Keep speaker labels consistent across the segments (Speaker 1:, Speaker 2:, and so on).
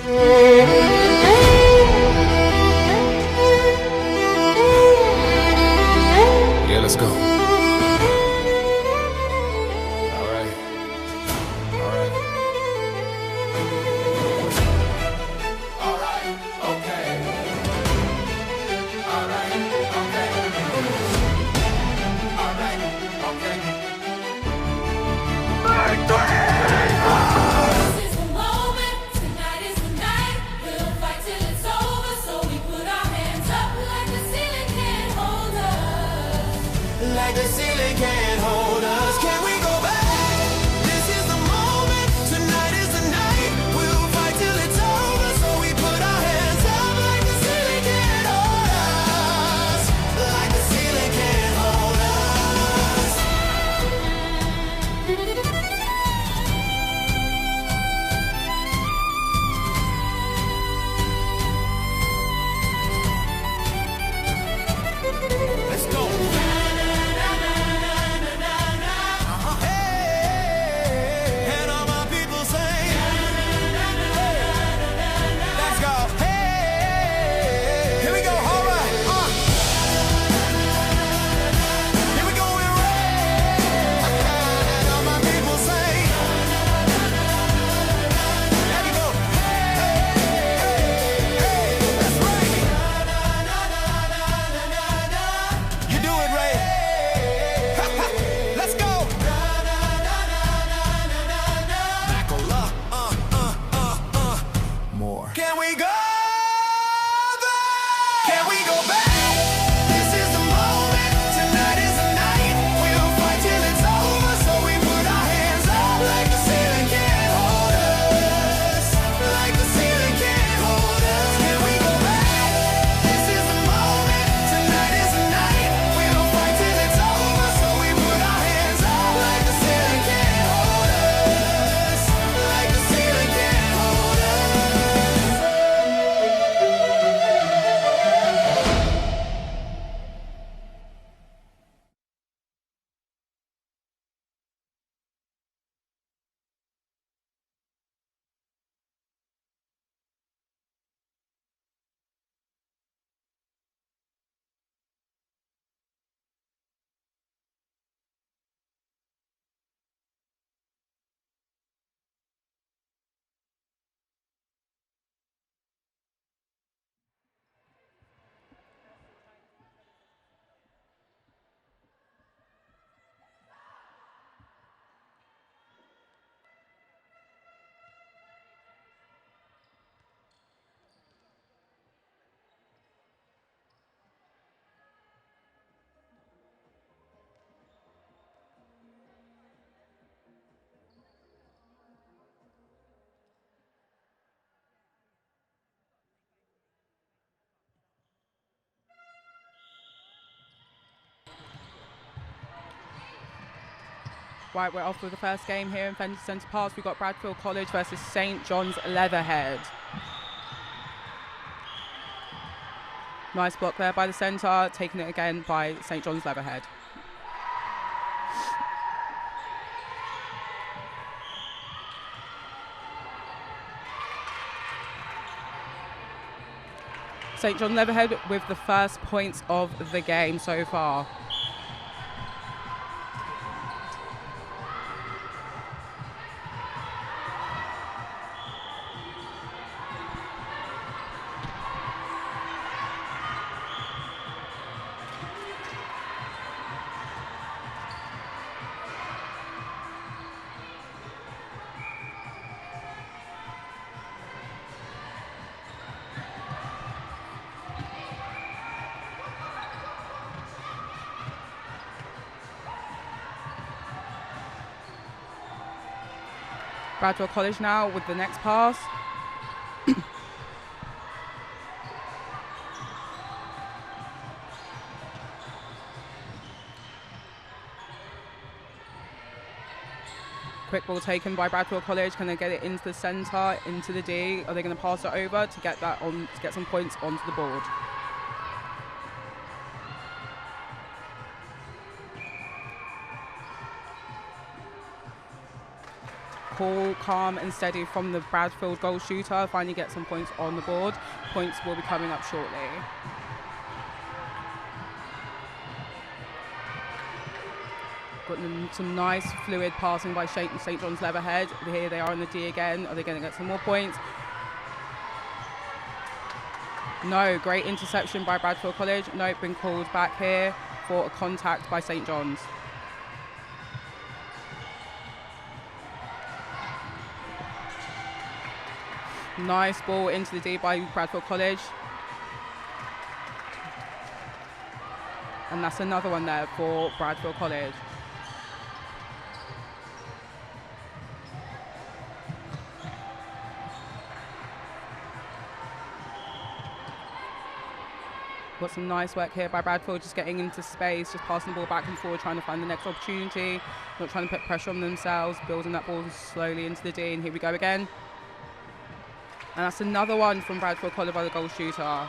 Speaker 1: Yeah, let's go. All right. All right. All right. Okay. All right. Okay. All right. Okay.
Speaker 2: This is the moment. Tonight is the night. We'll fight till it's over. So we put our hands up like the ceiling can't hold us.
Speaker 3: Like the ceiling can't hold us. Can we go back? This is the moment. Tonight is the night. We'll fight till it's over. So we put our hands up like the ceiling can't hold us. Like the ceiling can't hold us. Let's go. Hey, and all my people sing. Let's go. Hey, here we go. All right. Here we go. We're ready. And all my people sing. There you go. Hey, that's right. You do it right. Let's go. More. Can we go back? Can we go back? This is the moment. Tonight is the night. We'll fight till it's over. So we put our hands up like the ceiling can't hold us. Like the ceiling can't hold us. Can we go back? This is the moment. Tonight is the night. We'll fight till it's over. So we put our hands up like the ceiling can't hold us. Like the ceiling can't hold us.
Speaker 4: Right, we're off with the first game here in Fenton Centre Park. We've got Bradfield College versus St John's Leatherhead. Nice block there by the centre, taking it again by St John's Leatherhead. St John's Leatherhead with the first points of the game so far. Bradfield College now with the next pass. Quick ball taken by Bradfield College. Can they get it into the centre, into the D? Are they going to pass it over to get that on, to get some points onto the board? cool, calm and steady from the Bradfield goal shooter. Finally get some points on the board. Points will be coming up shortly. Got some nice fluid passing by St John's Leatherhead. Here they are in the D again. Are they going to get some more points? No, great interception by Bradfield College. No, been called back here for a contact by St John's. Nice ball into the D by Bradfield College. And that's another one there for Bradfield College. Got some nice work here by Bradfield, just getting into space, just passing the ball back and forward, trying to find the next opportunity, not trying to put pressure on themselves, building that ball slowly into the D, and here we go again. And that's another one from Bradfield College by the goal shooter.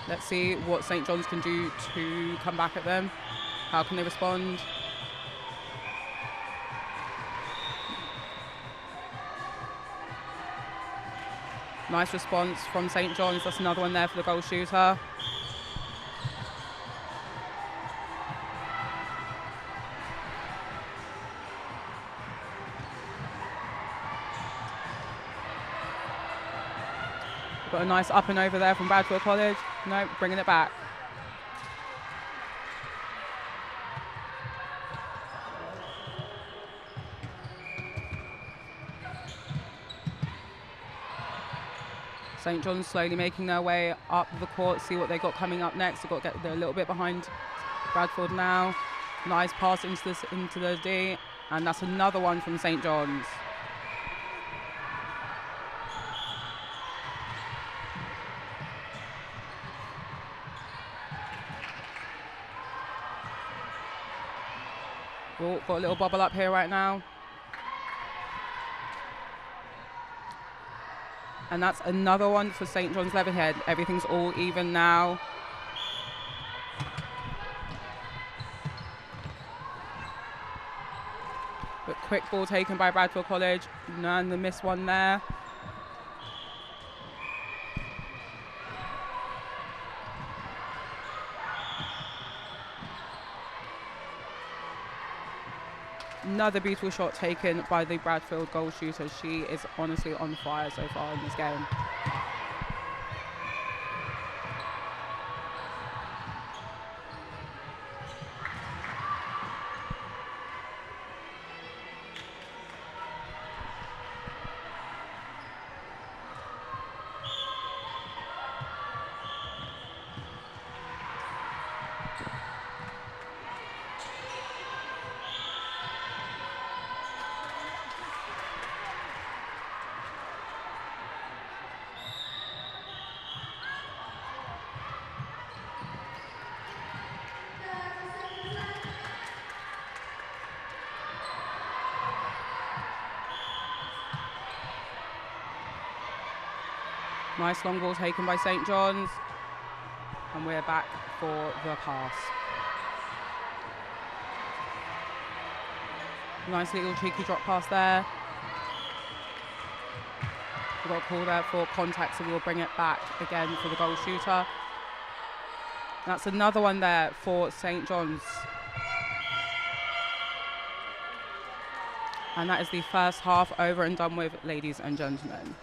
Speaker 4: Let's see what St John's can do to come back at them. How can they respond? Nice response from St John's. That's another one there for the goal shooter. Got a nice up and over there from Bradfield College. No, bringing it back. St John's slowly making their way up the court, see what they got coming up next. They've got to get, they're a little bit behind Bradfield now. Nice pass into the D, and that's another one from St John's. Oh, got a little bubble up here right now. And that's another one for St John's Leatherhead. Everything's all even now. But quick ball taken by Bradfield College. And the missed one there. Another beautiful shot taken by the Bradfield goal shooter. She is honestly on fire so far in this game. Nice long ball taken by St John's. And we're back for the pass. Nice little cheeky drop pass there. We've got a call there for contact, so we'll bring it back again for the goal shooter. That's another one there for St John's. And that is the first half over and done with, ladies and gentlemen.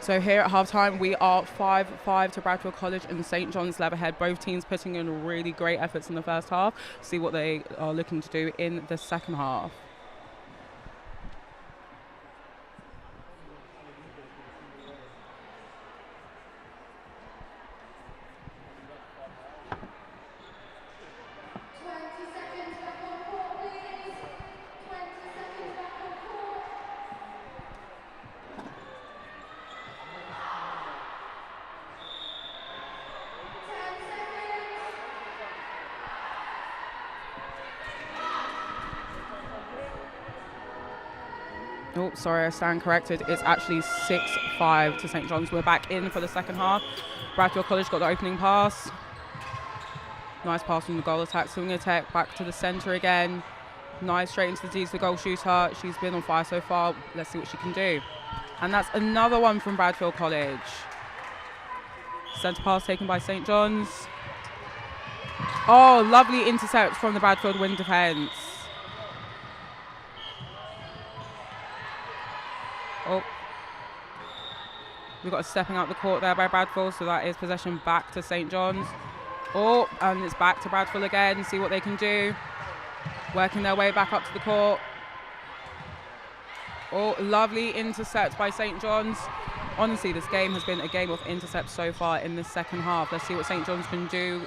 Speaker 4: So here at halftime, we are 5-5 to Bradfield College and St John's Leatherhead. Both teams putting in really great efforts in the first half. See what they are looking to do in the second half. Oh, sorry, I stand corrected. It's actually 6-5 to St John's. We're back in for the second half. Bradfield College got the opening pass. Nice pass from the goal attack. Swing attack back to the centre again. Nice straight into the D to the goal shooter. She's been on fire so far. Let's see what she can do. And that's another one from Bradfield College. Centre pass taken by St John's. Oh, lovely intercept from the Bradfield wing defence. Oh, we've got a stepping out the court there by Bradfield, so that is possession back to St John's. Oh, and it's back to Bradfield again. See what they can do. Working their way back up to the court. Oh, lovely intercept by St John's. Honestly, this game has been a game of intercepts so far in the second half. Let's see what St John's can do.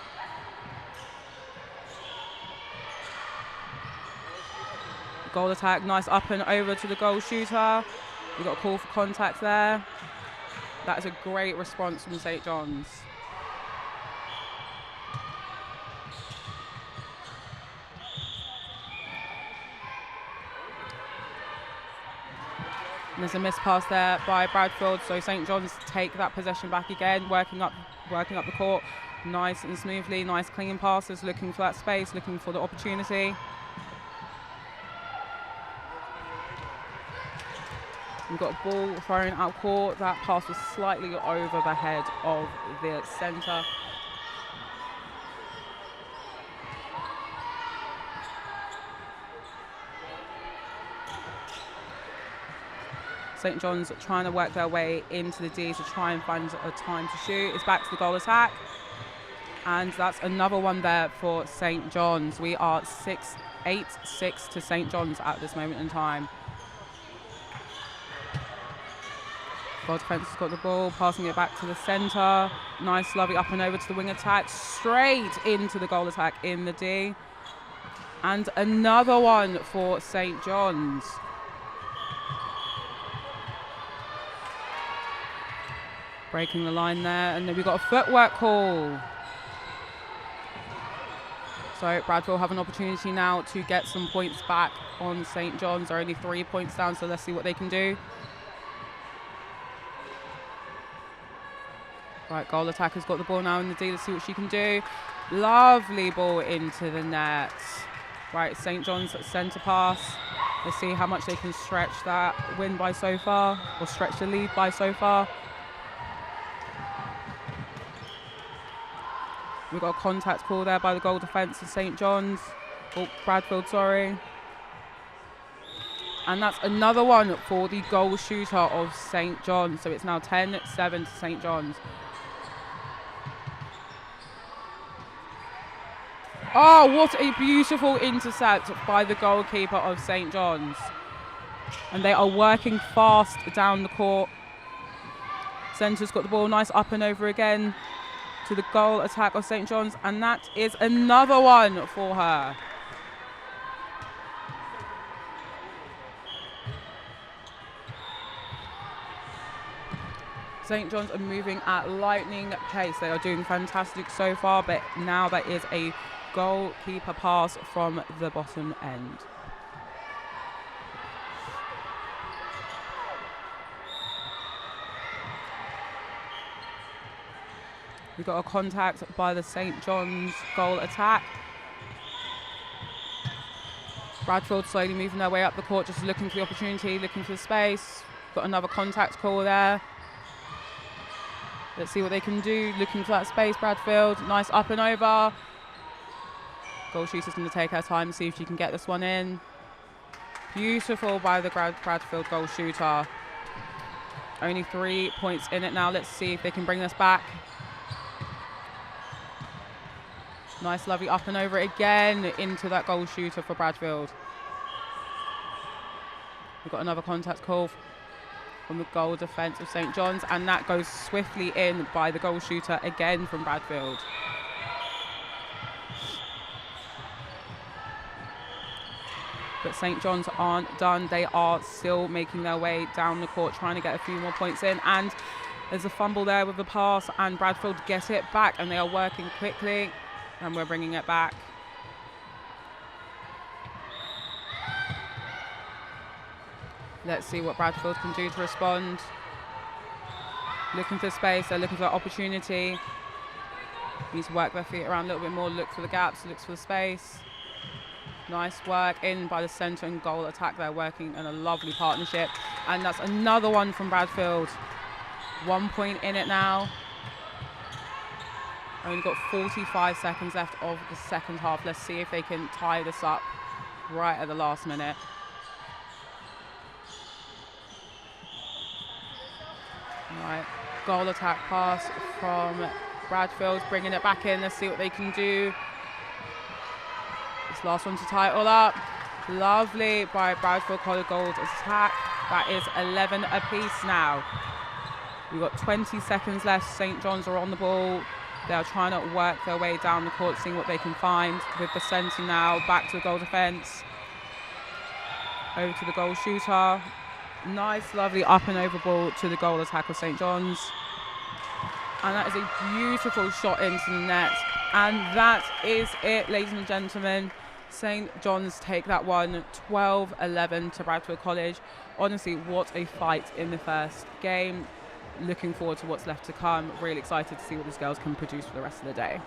Speaker 4: Goal attack, nice up and over to the goal shooter. We've got a call for contact there. That is a great response from St John's. And there's a missed pass there by Bradfield, so St John's take that possession back again, working up the court, nice and smoothly, nice clean passes, looking for that space, looking for the opportunity. We've got a ball thrown out court. That pass was slightly over the head of the centre. St John's trying to work their way into the D to try and find a time to shoot. It's back to the goal attack. And that's another one there for St John's. We are 8-6 to St John's at this moment in time. Goal defence has got the ball, passing it back to the centre. Nice, lovely up and over to the wing attack. Straight into the goal attack in the D. And another one for St John's. Breaking the line there, and then we've got a footwork call. So Bradfield have an opportunity now to get some points back on St John's. They're only 3 points down, so let's see what they can do. Right, goal attacker's got the ball now in the D. Let's see what she can do. Lovely ball into the net. Right, St John's centre pass. Let's see how much they can stretch that win by so far, or stretch the lead by so far. We've got a contact call there by the goal defence of St John's. Oh, Bradfield, sorry. And that's another one for the goal shooter of St John's. So it's now 10-7 to St John's. Oh, what a beautiful intercept by the goalkeeper of St John's. And they are working fast down the court. Centre's got the ball, nice up and over again to the goal attack of St John's, and that is another one for her. St John's are moving at lightning pace. They are doing fantastic so far, but now there is a goalkeeper pass from the bottom end. We've got a contact by the St John's goal attack. Bradfield slowly moving their way up the court, just looking for the opportunity, looking for the space. Got another contact call there. Let's see what they can do, looking for that space, Bradfield. Nice up and over. Goal shooter's going to take her time, see if she can get this one in. Beautiful by the Bradfield goal shooter. Only 3 points in it now. Let's see if they can bring this back. Nice, lovely up and over again into that goal shooter for Bradfield. We've got another contact call from the goal defence of St John's, and that goes swiftly in by the goal shooter again from Bradfield. But St John's aren't done. They are still making their way down the court, trying to get a few more points in. And there's a fumble there with the pass, and Bradfield get it back, and they are working quickly. And we're bringing it back. Let's see what Bradfield can do to respond. Looking for space, they're looking for opportunity. Need to work their feet around a little bit more, look for the gaps, look for the space. Nice work in by the centre and goal attack. They're working in a lovely partnership. And that's another one from Bradfield. 1 point in it now. Only got 45 seconds left of the second half. Let's see if they can tie this up right at the last minute. Right, goal attack pass from Bradfield, bringing it back in. Let's see what they can do. This last one to tie it all up. Lovely by Bradfield College goal attack. That is 11 apiece now. We've got 20 seconds left. St. John's are on the ball. They're trying to work their way down the court, seeing what they can find with the centre now. Back to the goal defence. Over to the goal shooter. Nice, lovely up and over ball to the goal attack of St. John's. And that is a beautiful shot into the net. And that is it, ladies and gentlemen. St. John's take that one, 12-11 to Bradfield College. Honestly, what a fight in the first game. Looking forward to what's left to come. Really excited to see what these girls can produce for the rest of the day.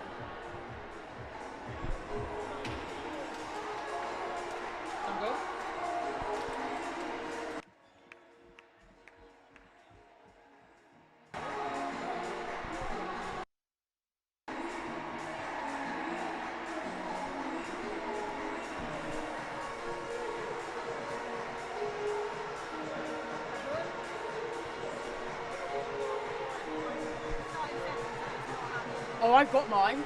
Speaker 4: Oh, I've got mine.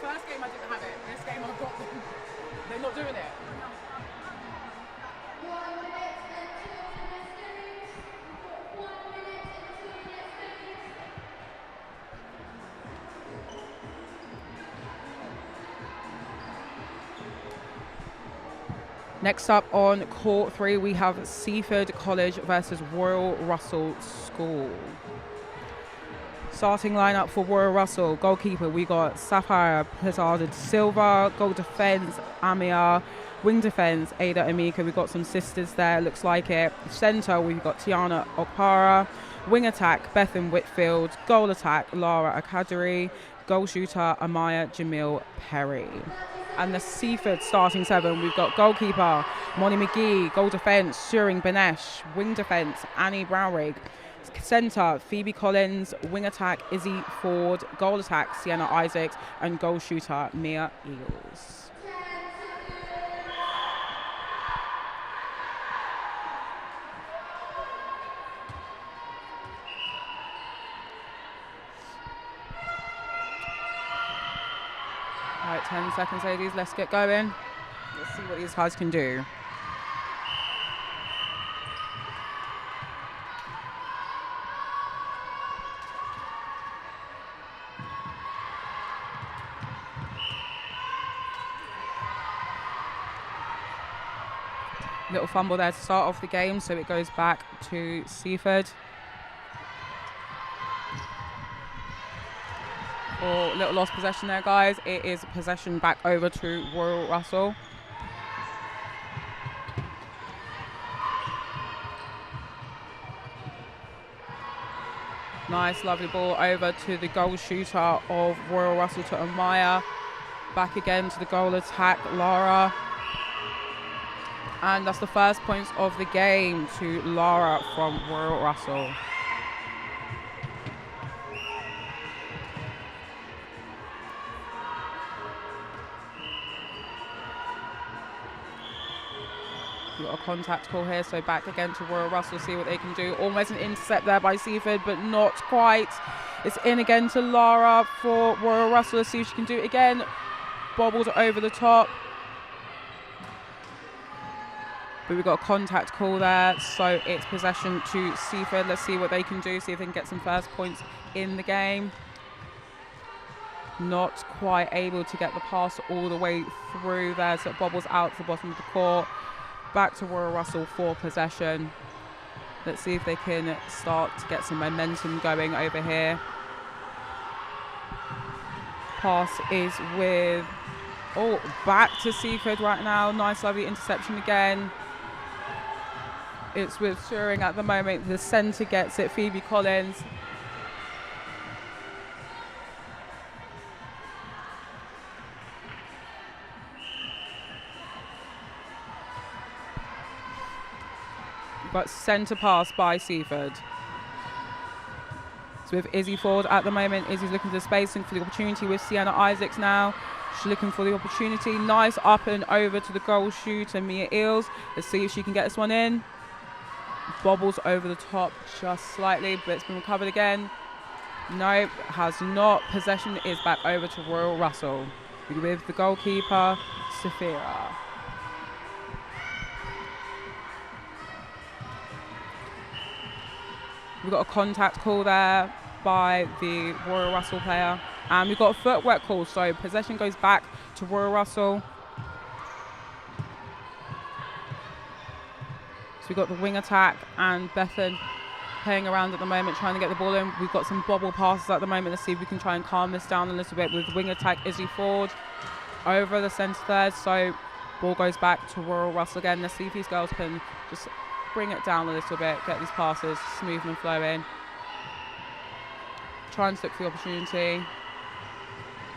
Speaker 4: First game I didn't have it. This game I've got them. They're not doing it. Next up on court 3, we have Seaford College versus Royal Russell School. Starting lineup for Royal Russell. Goalkeeper, we got Sapphire Pizarro Silva. Goal defence, Amia. Wing defence, Ada Amika. We've got some sisters there, looks like it. Centre, we've got Tiana Okpara. Wing attack, Bethan Whitfield. Goal attack, Lara Akadiri. Goal shooter, Amaya Jamil Perry. And the Seaford starting 7, we've got goalkeeper, Moni McGee. Goal defence, Suring Benesh. Wing defence, Annie Browrig. Centre, Phoebe Collins. Wing attack, Izzy Ford. Goal attack, Sienna Isaacs. And goal shooter, Mia Eagles. Right, 10 seconds, ladies. Let's get going. Let's see what these guys can do. Little fumble there to start off the game, so it goes back to Seaford. Or little lost possession there, guys. It is possession back over to Royal Russell. Nice, lovely ball over to the goal shooter of Royal Russell, to Amaya. Back again to the goal attack, Lara. And that's the first points of the game to Lara from Royal Russell. We've got a contact call here, so back again to Royal Russell, see what they can do. Almost an intercept there by Seaford, but not quite. It's in again to Lara for Royal Russell. Let's see if she can do it again. Bobbled over the top. But we've got a contact call there, so it's possession to Seaford. Let's see what they can do, see if they can get some first points in the game. Not quite able to get the pass all the way through there, so it bobbles out to the bottom of the court. Back to Royal Russell for possession. Let's see if they can start to get some momentum going over here. Pass is with, back to Seaford right now. Nice, lovely interception again. It's with Shearing at the moment. The centre gets it. Phoebe Collins. But centre pass by Seaford. So with Izzy Ford at the moment. Izzy's looking for the space and for the opportunity with Sienna Isaacs now. She's looking for the opportunity. Nice up and over to the goal shooter, Mia Eels. Let's see if she can get this one in. Bobbles over the top just slightly, but it's been recovered again. No, has not. Possession is back over to Royal Russell with the goalkeeper, Safira. We've got a contact call there by the Royal Russell player. And we've got a footwork call, so possession goes back to Royal Russell. So we've got the wing attack and Bethan playing around at the moment, trying to get the ball in. We've got some bobble passes at the moment. Let's see if we can try and calm this down a little bit with wing attack, Izzy Ford over the centre third. So ball goes back to Royal Russell again. Let's see if these girls can just bring it down a little bit, get these passes smooth and flowing. Try and look for the opportunity.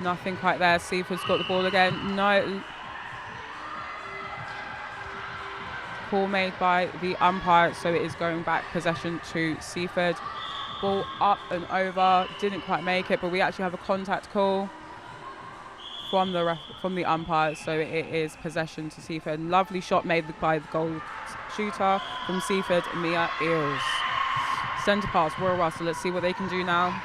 Speaker 4: Nothing quite there. Seaford's got the ball again. No. Call made by the umpire, so it is going back possession to Seaford. Ball up and over. Didn't quite make it, but we actually have a contact call from the umpire, so it is possession to Seaford. Lovely shot made by the goal shooter from Seaford, Mia Eels. Centre pass, Royal Russell. Let's see what they can do now.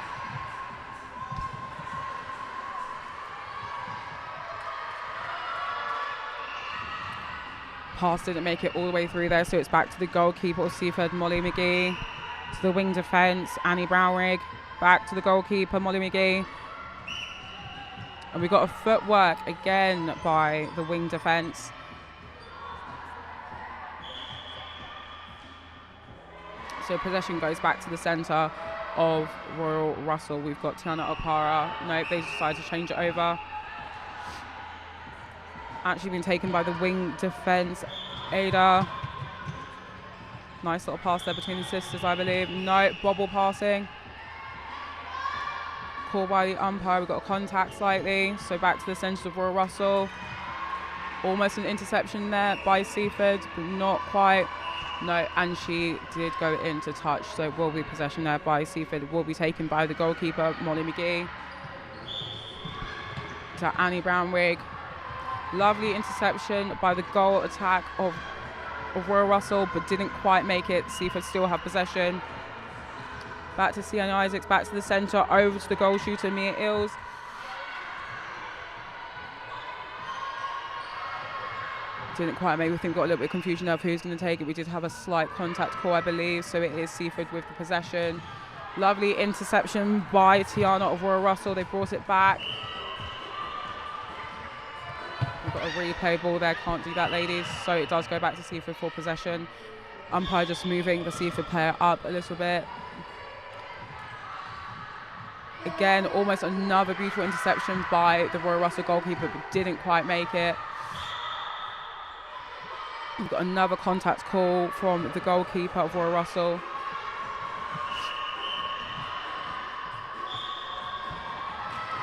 Speaker 4: Pass didn't make it all the way through there, so it's back to the goalkeeper of Seaford, Molly McGee. To the wing defence, Annie Brownrigg. Back to the goalkeeper, Molly McGee. And we've got a footwork again by the wing defence. So possession goes back to the centre of Royal Russell. We've got Tiana Okpara. Nope, they decided to change it over. Actually been taken by the wing defence, Ada. Nice little pass there between the sisters, I believe. No, bobble passing. Call by the umpire. We've got a contact slightly. So back to the centre of Royal Russell. Almost an interception there by Seaford, but not quite. No, and she did go into touch, so it will be possession there by Seaford. It will be taken by the goalkeeper, Molly McGee. To Annie Brownrigg. Lovely interception by the goal attack of Royal Russell, but didn't quite make it. Seaford still have possession. Back to Sienna Isaacs, back to the centre, over to the goal shooter, Mia Eels. Didn't quite make it. I think we got a little bit of confusion of who's going to take it. We did have a slight contact call, I believe, so it is Seaford with the possession. Lovely interception by Tiana of Royal Russell. They brought it back. We've got a replay ball there, can't do that, ladies. So it does go back to Seaford for possession. Umpire just moving the Seaford player up a little bit. Again, almost another beautiful interception by the Royal Russell goalkeeper, but didn't quite make it. We've got another contact call from the goalkeeper of Royal Russell.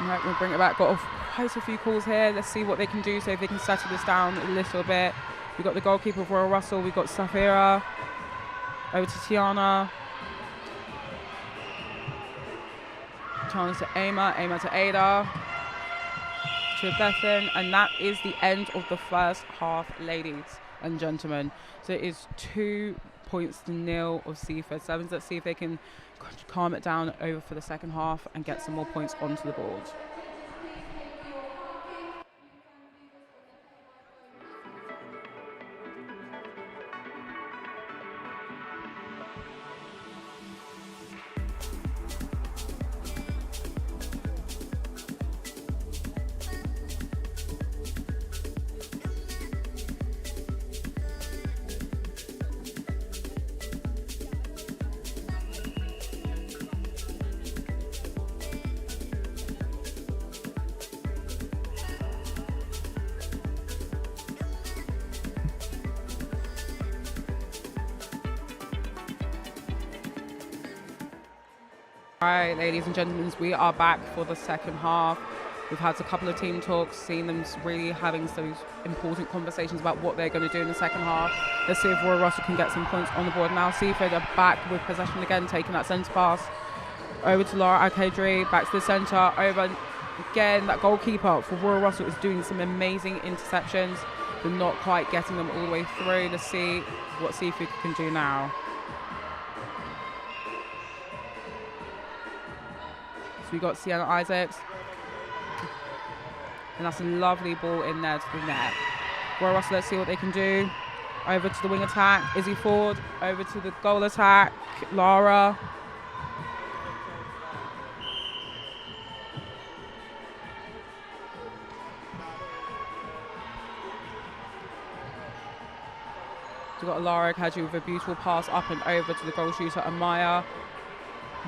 Speaker 4: Right, we'll bring it back. Got quite a few calls here. Let's see what they can do, so if they can settle this down a little bit. We've got the goalkeeper of Royal Russell. We've got Safira. Over to Tiana. Tiana to Ama to Ada. To Bethan. And that is the end of the first half, ladies and gentlemen. So it is 2 points to 0 of Seaford Sevens. Let's see if they can calm it down over for the second half and get some more points onto the board. Right, ladies and gentlemen, we are back for the second half. We've had a couple of team talks, seen them really having those important conversations about what they're going to do in the second half. Let's see if Royal Russell can get some points on the board now. Seaford are back with possession again, taking that centre pass over to Laura Alcadri, back to the centre, over again. That goalkeeper for Royal Russell is doing some amazing interceptions, but not quite getting them all the way through. Let's see what Seaford can do now. So we got Sienna Isaacs. And that's a lovely ball in there to the net. Royal Russell, let's see what they can do. Over to the wing attack, Izzy Ford. Over to the goal attack, Lara. We've got Lara Kaji with a beautiful pass up and over to the goal shooter, Amaya.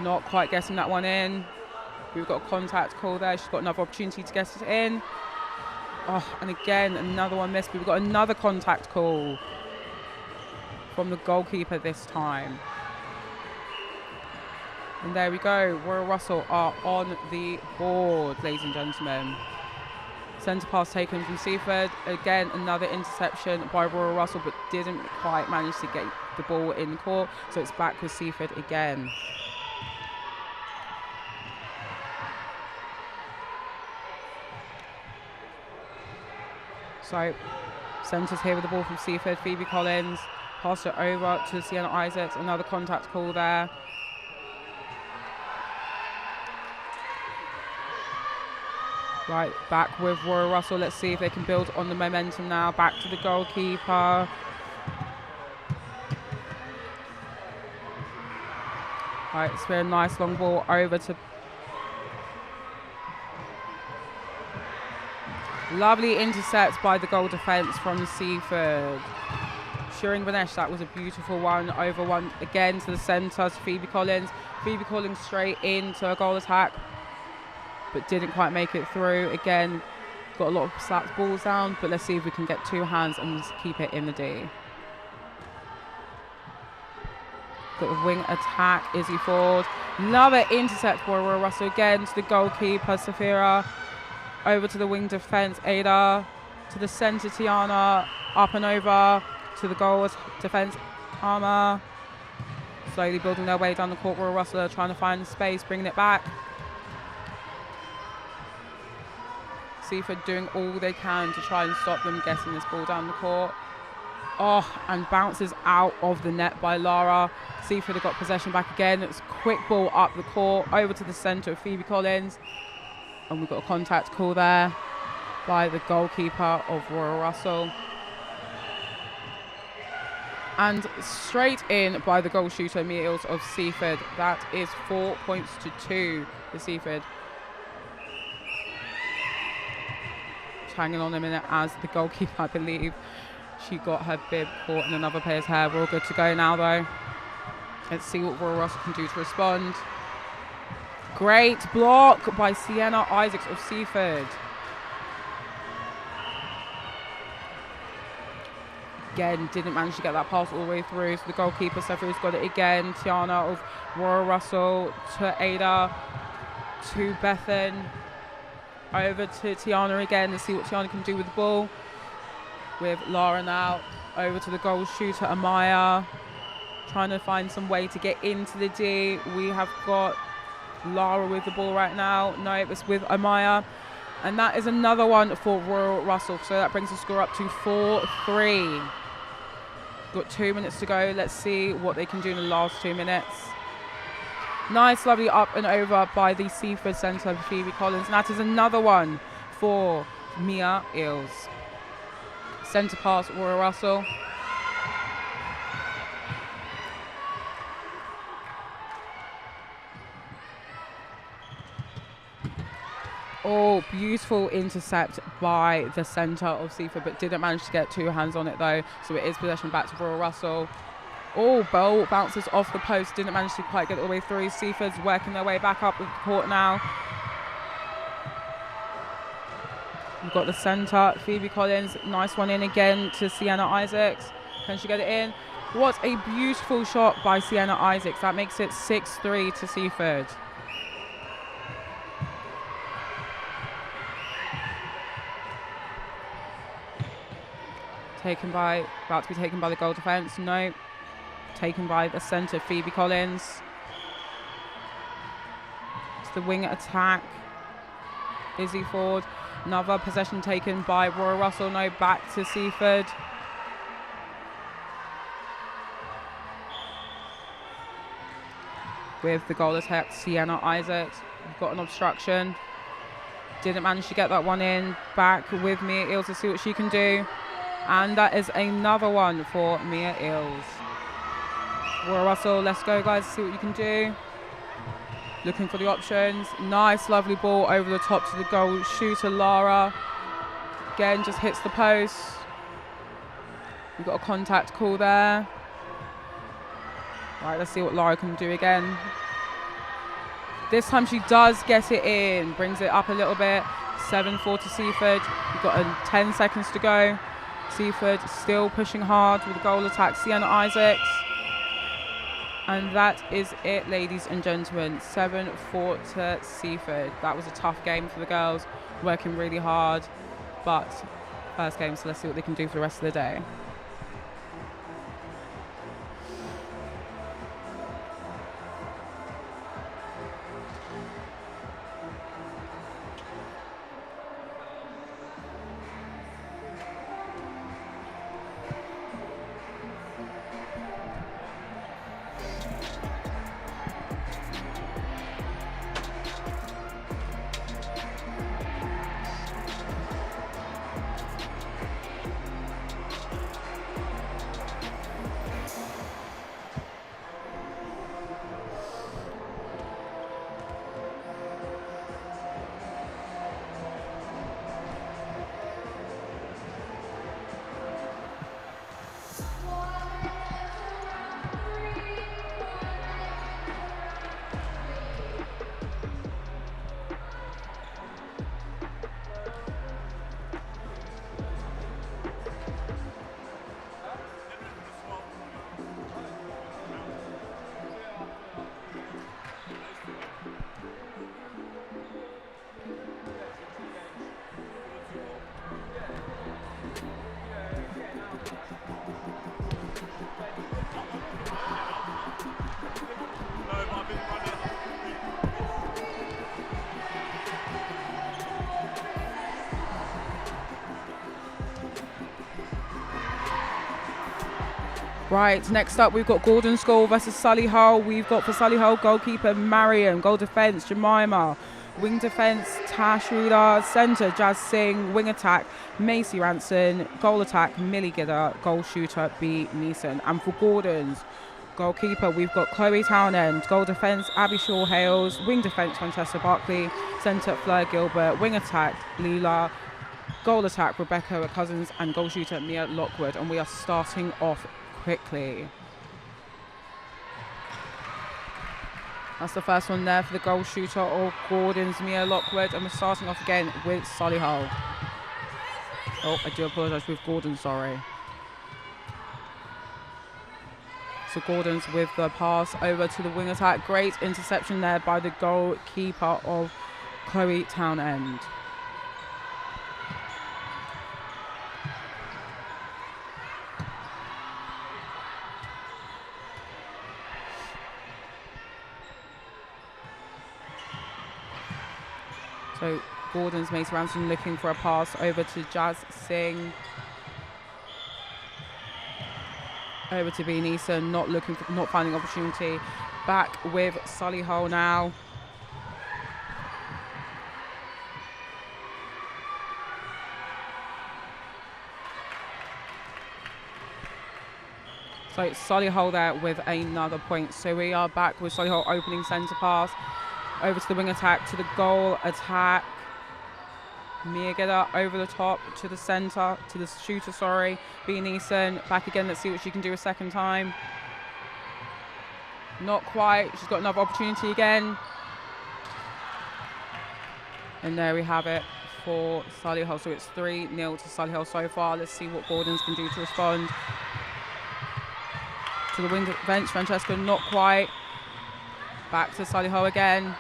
Speaker 4: Not quite getting that one in. We've got a contact call there. She's got another opportunity to get it in. Oh, and again, another one missed. We've got another contact call from the goalkeeper this time. And there we go. Royal Russell are on the board, ladies and gentlemen. Centre pass taken from Seaford. Again, another interception by Royal Russell, but didn't quite manage to get the ball in court. So it's back with Seaford again. So, centres here with the ball from Seaford. Phoebe Collins passed it over to Sienna Isaacs. Another contact call there. Right, back with Royal Russell. Let's see if they can build on the momentum now. Back to the goalkeeper. Right, it's been a nice long ball over to... Lovely intercept by the goal defence from Seaford. Shirin Banesh, that was a beautiful one. Over one again to the centre to Phoebe Collins. Phoebe Collins straight into a goal attack, but didn't quite make it through. Again, got a lot of slapped balls down, but let's see if we can get two hands and keep it in the D. Got the wing attack, Izzy Ford. Another intercept for Royal Russell again to the goalkeeper, Safira. Over to the wing defence, Ada. To the centre, Tiana. Up and over to the goal defence, Arma. Slowly building their way down the court. Royal Russell trying to find space, bringing it back. Seaford doing all they can to try and stop them getting this ball down the court. Oh, and bounces out of the net by Lara. Seaford have got possession back again. It's a quick ball up the court, over to the centre of Phoebe Collins. And we've got a contact call there by the goalkeeper of Royal Russell. And straight in by the goal shooter, Meals of Seaford. That is 4 points to 2 for Seaford. Hanging on a minute as the goalkeeper, I believe, she got her bib caught in another player's hair. We're all good to go now, though. Let's see what Royal Russell can do to respond. Great block by Sienna Isaacs of Seaford. Again, didn't manage to get that pass all the way through. So the goalkeeper, Sefri's got it again. Tiana of Royal Russell to Ada, to Bethan. Over to Tiana again. Let's see what Tiana can do with the ball. With Lara now. Over to the goal shooter, Amaya. Trying to find some way to get into the D. We have got Lara with the ball right now. No, it's with Amaya. And that is another one for Royal Russell. So that brings the score up to 4-3. Got 2 minutes to go. Let's see what they can do in the last 2 minutes. Nice, lovely up and over by the Seaford centre, Phoebe Collins. And that is another one for Mia Eels. Centre pass, Royal Russell. Oh, beautiful intercept by the centre of Seaford, but didn't manage to get two hands on it though. So it is possession back to Royal Russell. Oh, ball bounces off the post, didn't manage to quite get all the way through. Seaford's working their way back up with the court now. We've got the centre, Phoebe Collins, nice one in again to Sienna Isaacs. Can she get it in? What a beautiful shot by Sienna Isaacs. That makes it 6-3 to Seaford. About to be taken by the goal defence. No. Taken by the centre, Phoebe Collins. It's the wing attack. Izzy Ford. Another possession taken by Royal Russell. No, back to Seaford. With the goal attack, Sienna Isaacs. We've got an obstruction. Didn't manage to get that one in. Back with Mia Eels to see what she can do. And that is another one for Mia Eels. Royal Russell, let's go guys, see what you can do. Looking for the options. Nice, lovely ball over the top to the goal shooter, Lara. Again, just hits the post. We've got a contact call there. Right, let's see what Lara can do again. This time she does get it in. Brings it up a little bit. 7-4 to Seaford. We've got 10 seconds to go. Seaford still pushing hard with the goal attack. Sienna Isaacs. And that is it, ladies and gentlemen. 7-4 to Seaford. That was a tough game for the girls. Working really hard. But first game, so let's see what they can do for the rest of the day. Right, next up we've got Gordon School versus Solihull. We've got for Solihull goalkeeper Mariam, goal defence Jemima, wing defence Tash Rida, centre Jazz Singh, wing attack Macy Ranson, goal attack Millie Gidder, goal shooter B Neeson. And for Gordon's goalkeeper we've got Chloe Townend, goal defence Abby Shaw Hales, wing defence Francesca Barkley, centre Fleur Gilbert, wing attack Leela, goal attack Rebecca Cousins, and goal shooter Mia Lockwood. And we are starting off quickly. That's the first one there for the goal shooter of Gordon's, Mia Lockwood, and we're starting off again with Solihull. Oh, I do apologise, with Gordon, sorry. So Gordon's with the pass over to the wing attack. Great interception there by the goalkeeper of Chloe Townend. So Gordon's Macy Ransom looking for a pass over to Jazz Singh. Over to B Neeson, not finding opportunity. Back with Solihull now. So Solihull there with another point. So we are back with Solihull opening centre pass. Over to the wing attack, to the goal attack. Mia Gidder over the top to the centre, to the shooter, sorry. B Neeson, back again, let's see what she can do a second time. Not quite, she's got another opportunity again. And there we have it for Solihull. So it's 3-0 to Solihull so far. Let's see what Gordon's can do to respond. To the wing bench, Francesca, not quite. Back to Solihull again.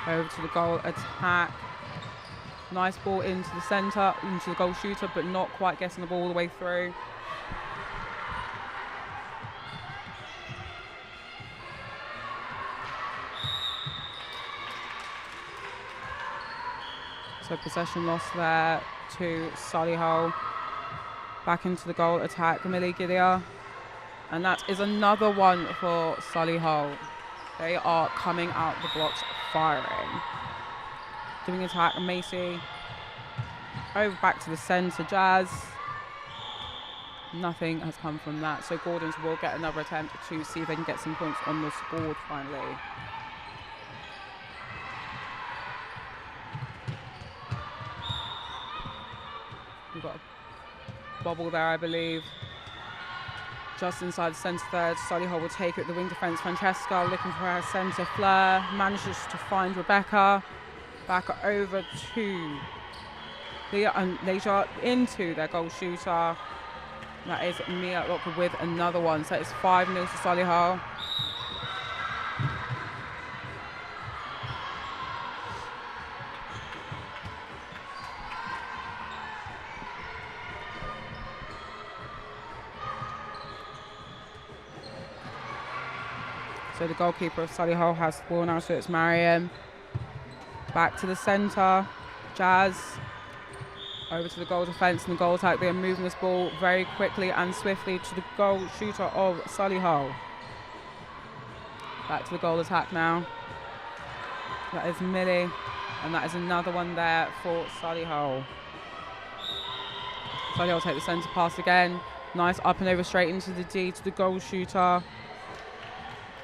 Speaker 4: Over to the goal attack. Nice ball into the centre, into the goal shooter, but not quite getting the ball all the way through. So possession lost there to Solihull. Back into the goal attack, Millie Gideon. And that is another one for Solihull. They are coming out the blocks firing. Doing attack, Macy. Over back to the centre, Jazz. Nothing has come from that. So Gordons will get another attempt to see if they can get some points on the board finally. We've got a bobble there, I believe. Just inside the centre third, Solihull will take it. The wing defence, Francesca looking for her centre. Fleur manages to find Rebecca. Back over to Leah and Leisure into their goal shooter. That is Mia Lockwood with another one. So it's 5-0 to Solihull. So the goalkeeper of Solihull has the ball now, so it's Mariam. Back to the centre, Jazz. Over to the goal defence and the goal attack. They are moving this ball very quickly and swiftly to the goal shooter of Solihull. Back to the goal attack now. That is Millie, and that is another one there for Solihull. Solihull take the centre pass again. Nice up and over straight into the D to the goal shooter.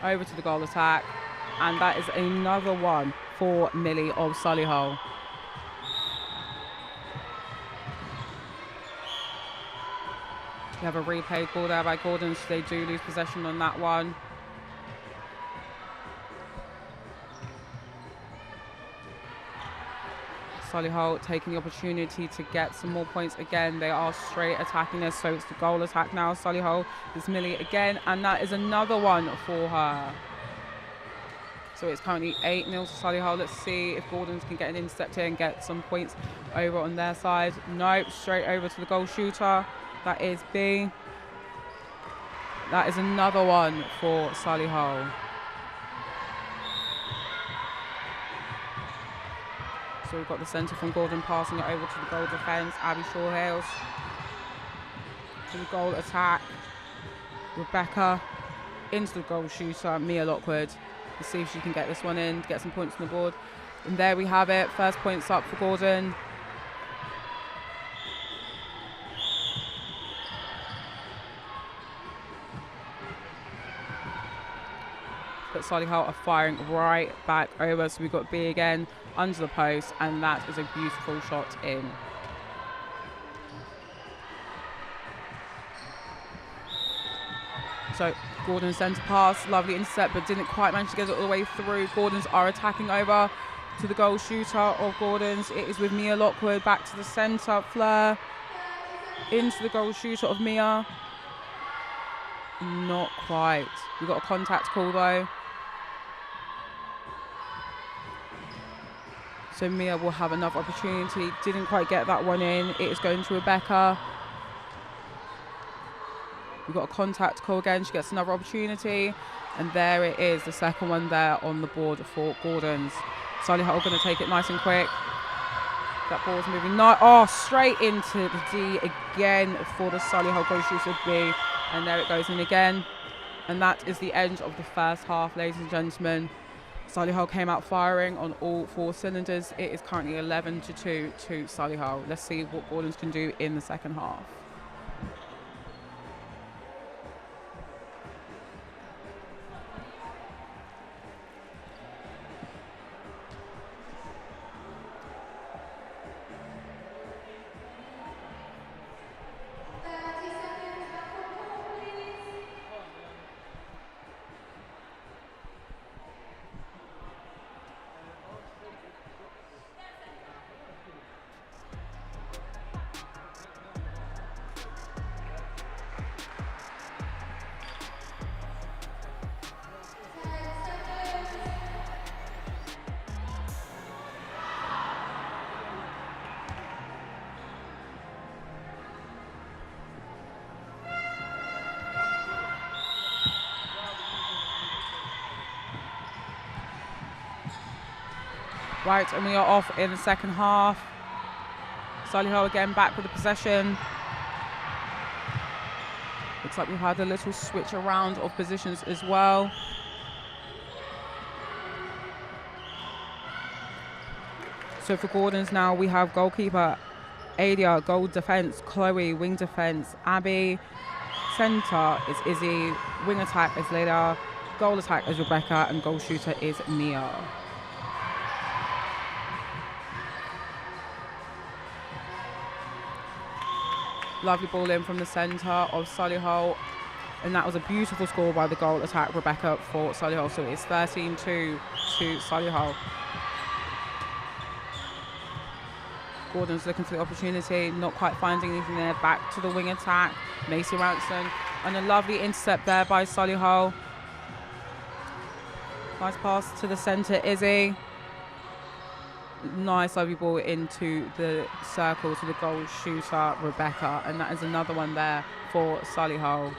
Speaker 4: Over to the goal attack, and that is another one for Millie of Solihull. We have a replay call there by Gordon, so they do lose possession on that one. Solihull taking the opportunity to get some more points again. They are straight attacking this, so it's the goal attack now. Solihull is Millie again, and that is another one for her. So it's currently 8-0 to Solihull. Let's see if Gordons can get an intercept here and get some points over on their side. Nope, straight over to the goal shooter. That is B. That is another one for Solihull. So we've got the centre from Gordon passing it over to the goal defence. Abby Shawhales to the goal attack. Rebecca into the goal shooter, Mia Lockwood. Let's see if she can get this one in, get some points on the board. And there we have it. First points up for Gordon. But Solihull are firing right back over. So we've got B again under the post, and that is a beautiful shot in. So Gordon's centre pass, lovely intercept, but didn't quite manage to get it all the way through. Gordons are attacking over to the goal shooter of Gordons. It is with Mia Lockwood, back to the centre. Fleur into the goal shooter of Mia. Not quite. We've got a contact call though. So Mia will have another opportunity. Didn't quite get that one in. It is going to Rebecca. We've got a contact call again. She gets another opportunity. And there it is, the second one there on the board for Gordons. Solihull going to take it nice and quick. That ball's moving. Straight into the D again for the Solihull goal shooter B. And there it goes in again. And that is the end of the first half, ladies and gentlemen. Solihull came out firing on all 4 cylinders. It is currently 11-2 to Solihull. Let's see what Gordons can do in the second half. Right, and we are off in the second half. Solihull again back with the possession. Looks like we've had a little switch around of positions as well. So for Gordon's now, we have goalkeeper Adia, goal defence Chloe, wing defence Abby, centre is Izzy, wing attack is Leila, goal attack is Rebecca, and goal shooter is Mia. Lovely ball in from the centre of Solihull, and that was a beautiful score by the goal attack Rebecca for Solihull. So it's 13-2 to Solihull. Gordon's looking for the opportunity, not quite finding anything there. Back to the wing attack, Macy Ranson, and a lovely intercept there by Solihull. Nice pass to the centre, Izzy. Nice lovely ball into the circle to the goal shooter, Rebecca, and that is another one there for Solihull.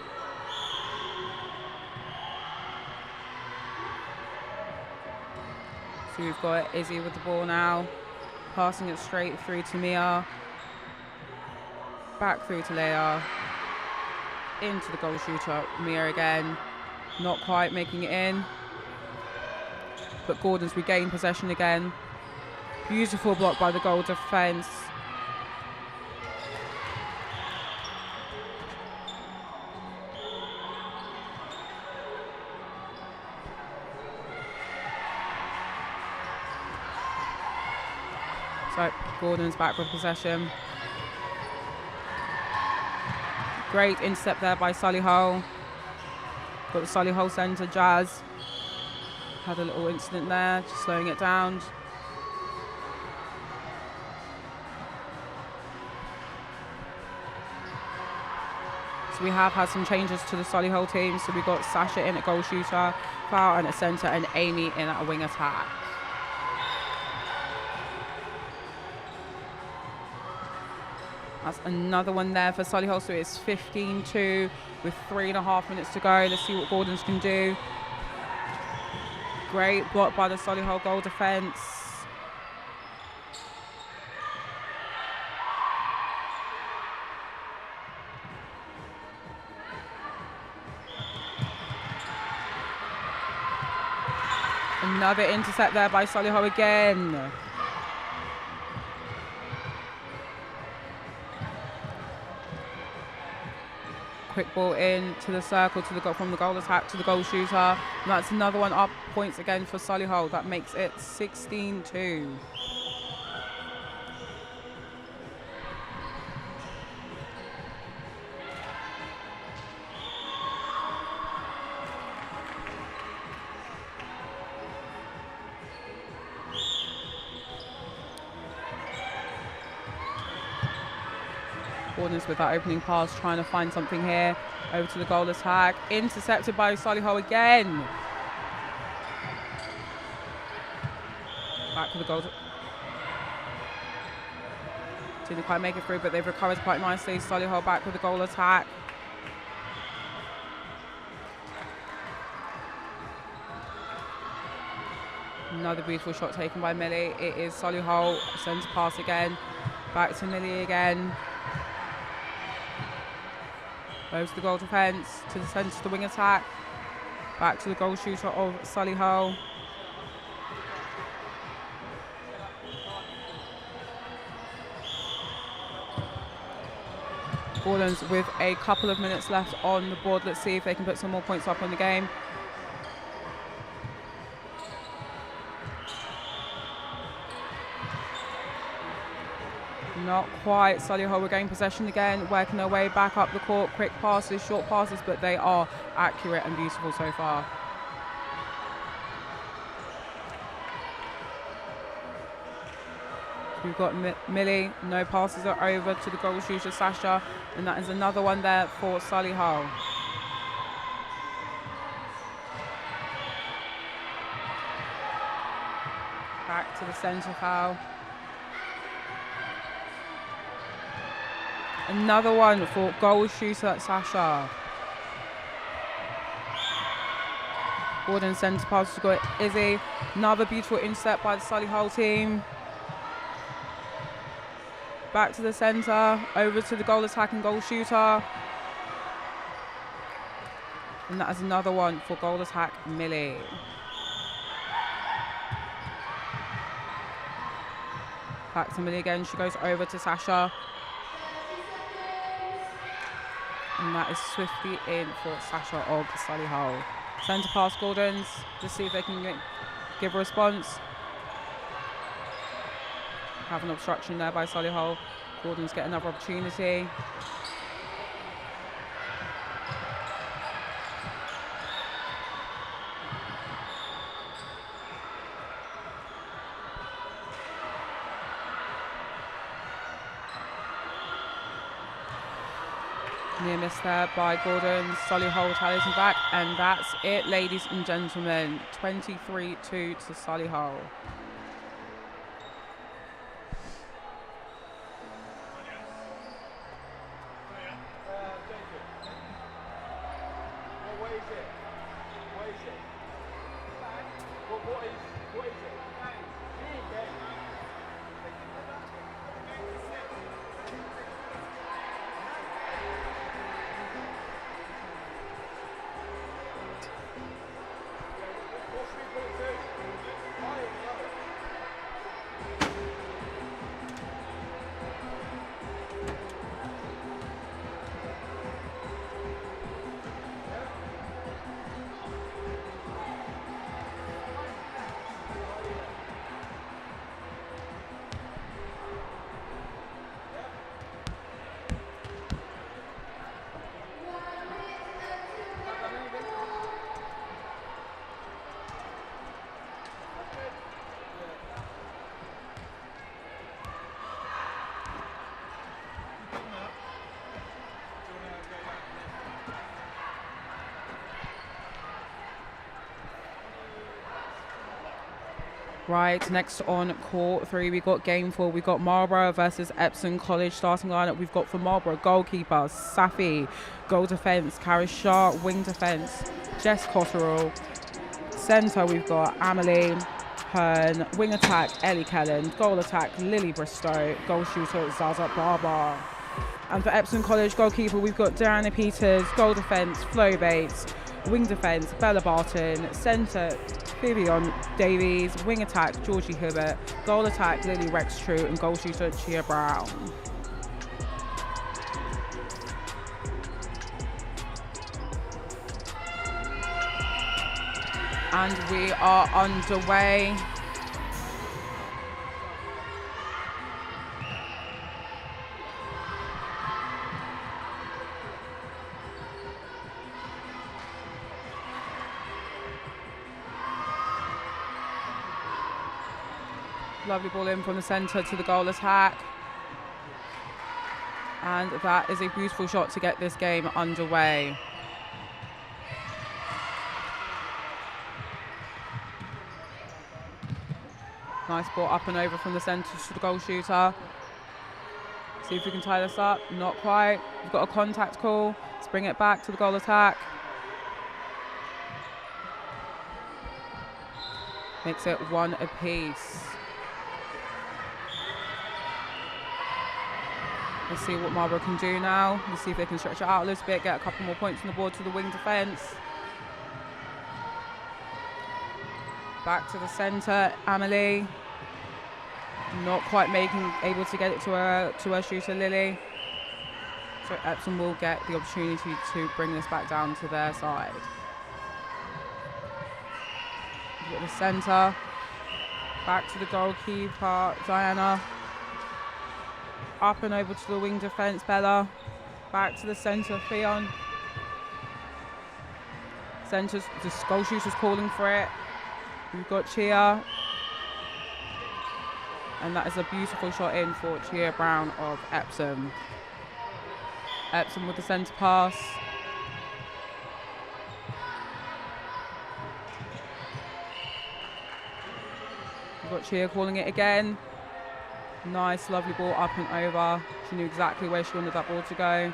Speaker 4: So we've got Izzy with the ball now, passing it straight through to Mia, back through to Leia, into the goal shooter, Mia again, not quite making it in, but Gordon's regained possession again. Beautiful block by the goal defence. So Gordon's back with possession. Great intercept there by Solihull. Got the Solihull centre, Jazz. Had a little incident there, just slowing it down. So we have had some changes to the Solihull team. So we've got Sasha in at goal shooter, Farah in at centre, and Amy in at a wing attack. That's another one there for Solihull. So it's 15-2 with 3.5 minutes to go. Let's see what Gordon's can do. Great block by the Solihull goal defence. Another intercept there by Solihull again. Quick ball in to the circle to the goal, from the goal attack to the goal shooter. And that's another one up points again for Solihull. That makes it 16-2. Gordon's with that opening pass, trying to find something here. Over to the goal attack. Intercepted by Solihull again. Back to the goal. Didn't quite make it through, but they've recovered quite nicely. Solihull back with the goal attack. Another beautiful shot taken by Millie. It is Solihull. Centre pass again. Back to Millie again. Goes to the goal defence, to the centre, to the wing attack. Back to the goal shooter of Solihull. Gordon's with a couple of minutes left on the board. Let's see if they can put some more points up on the game. Not quite. Solihull regain possession again, working their way back up the court. Quick passes, short passes, but they are accurate and beautiful so far. We've got Millie. No passes are over to the goal shooter, Sasha. And that is another one there for Solihull. Back to the centre foul. Another one for goal shooter Sasha. Gordon centre pass to got Izzy. Another beautiful intercept by the Solihull team. Back to the centre, over to the goal attack and goal shooter. And that is another one for goal attack, Millie. Back to Millie again, she goes over to Sasha. And that is swiftly in for Sasha of Solihull. Centre pass Gordons, just see if they can give a response. Have an obstruction there by Solihull. Gordons get another opportunity. Near miss there by Gordon. Solihull tallies him back, and that's it, ladies and gentlemen. 23-2 to Solihull. Right, next on court 3, we got game 4. We got Marborough versus Epsom College. Starting lineup, we've got for Marlborough, goalkeeper Safi, goal defence, Karis Shah, wing defence, Jess Cotterill. Centre, we've got Amelie Hearn, wing attack, Ellie Kellen, goal attack, Lily Bristow, goal shooter, Zaza Barber. And for Epsom College goalkeeper, we've got Diana Peters, goal defence, Flo Bates, wing defence, Bella Barton, centre, Vivian Davies, wing attack, Georgie Hibbert, goal attack, Lily Rex True, and goal shooter, Chia Brown. And we are underway. Lovely ball in from the centre to the goal attack. And that is a beautiful shot to get this game underway. Nice ball up and over from the centre to the goal shooter. See if we can tie this up. Not quite. We've got a contact call. Let's bring it back to the goal attack. Makes it 1 apiece. Let's see what Marlborough can do now. Let's see if they can stretch it out a little bit, get a couple more points on the board to the wing defence. Back to the centre, Amelie. Not quite able to get it to her shooter, Lily. So Epsom will get the opportunity to bring this back down to their side. We've got the centre. Back to the goalkeeper, Diana. Up and over to the wing defence, Bella. Back to the centre, Theon. Centre's, the goal shooter's calling for it. We've got Chia. And that is a beautiful shot in for Chia Brown of Epsom. Epsom with the centre pass. We've got Chia calling it again. Nice, lovely ball up and over. She knew exactly where she wanted that ball to go,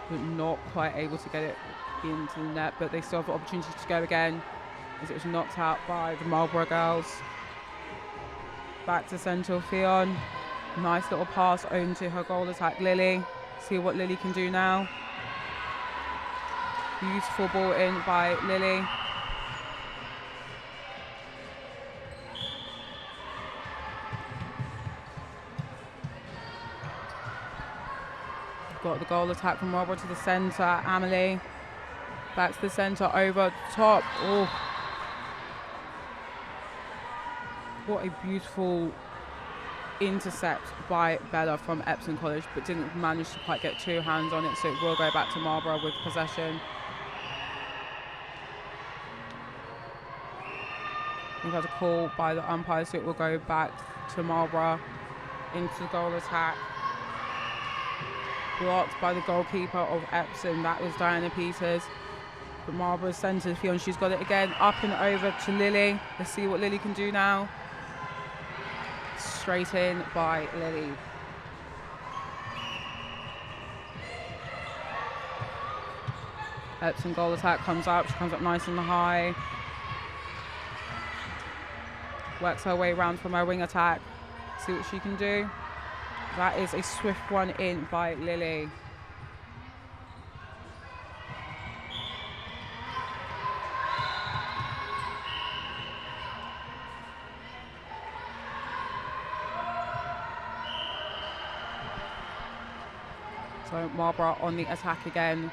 Speaker 4: but not quite able to get it into the net, but they still have the opportunity to go again as it was knocked out by the Marlborough girls. Back to centre, Fionn. Nice little pass over to her goal attack, Lily. See what Lily can do now. Beautiful ball in by Lily. Got the goal attack from Marlborough to the centre, Amelie. Back to the centre, over top. Oh. What a beautiful intercept by Bella from Epsom College, but didn't manage to quite get two hands on it, so it will go back to Marlborough with possession. We've had a call by the umpire, so it will go back to Marlborough into the goal attack. Blocked by the goalkeeper of Epsom, that was Diana Peters. But Marlborough centre, Fionn, she's got it again, up and over to Lily. Let's see what Lily can do now. Straight in by Lily. Epsom goal attack comes up, she comes up nice and high. Works her way around from her wing attack. See what she can do. That is a swift one in by Lily. So Marlborough on the attack again.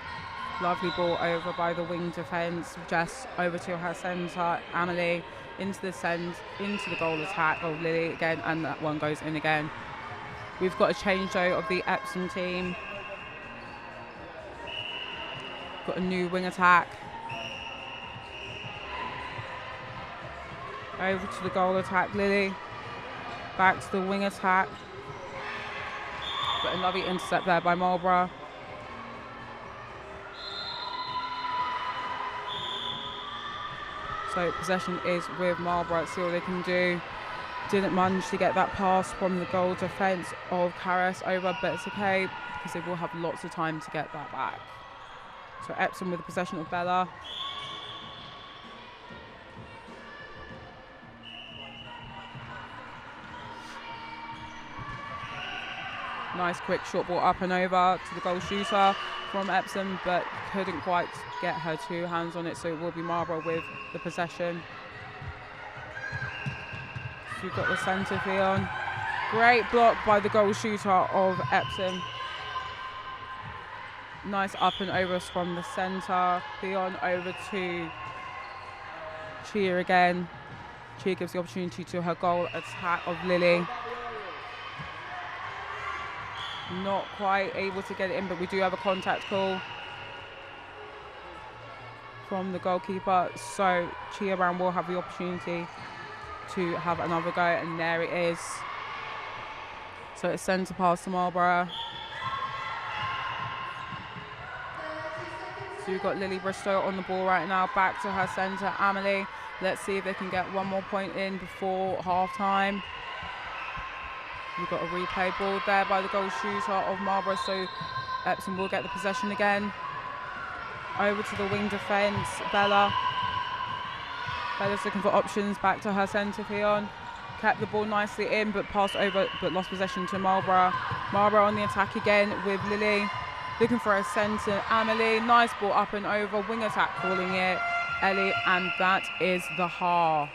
Speaker 4: Lovely ball over by the wing defence. Jess over to her centre, Amelie into the goal attack of Lily again, and that one goes in again. We've got a change though of the Epsom team. Got a new wing attack. Over to the goal attack, Lily. Back to the wing attack. But a lovely intercept there by Marlborough. So possession is with Marlborough. See what they can do. Didn't manage to get that pass from the goal defence of Karas over, but it's okay because they will have lots of time to get that back. So Epsom with the possession of Bella. Nice quick short ball up and over to the goal shooter from Epsom, but couldn't quite get her two hands on it, so it will be Marlborough with the possession. So you've got the centre, Fionn. Great block by the goal shooter of Epsom. Nice up and overs from the centre. Fionn over to Chia again. Chia gives the opportunity to her goal attack of Lily. Not quite able to get it in, but we do have a contact call from the goalkeeper. So Chia Brown will have the opportunity to have another go, and there it is. So it's centre pass to Marlborough. So you've got Lily Bristow on the ball right now, back to her centre, Amelie. Let's see if they can get one more point in before half time. We've got a replay ball there by the goal shooter of Marlborough, so Epsom will get the possession again. Over to the wing defence, Bella. Bella's looking for options, back to her centre, Fionn. Kept the ball nicely in, but passed over, but lost possession to Marlborough. Marlborough on the attack again with Lily. Looking for a centre, Amelie. Nice ball up and over, wing attack calling it, Ellie, and that is the half.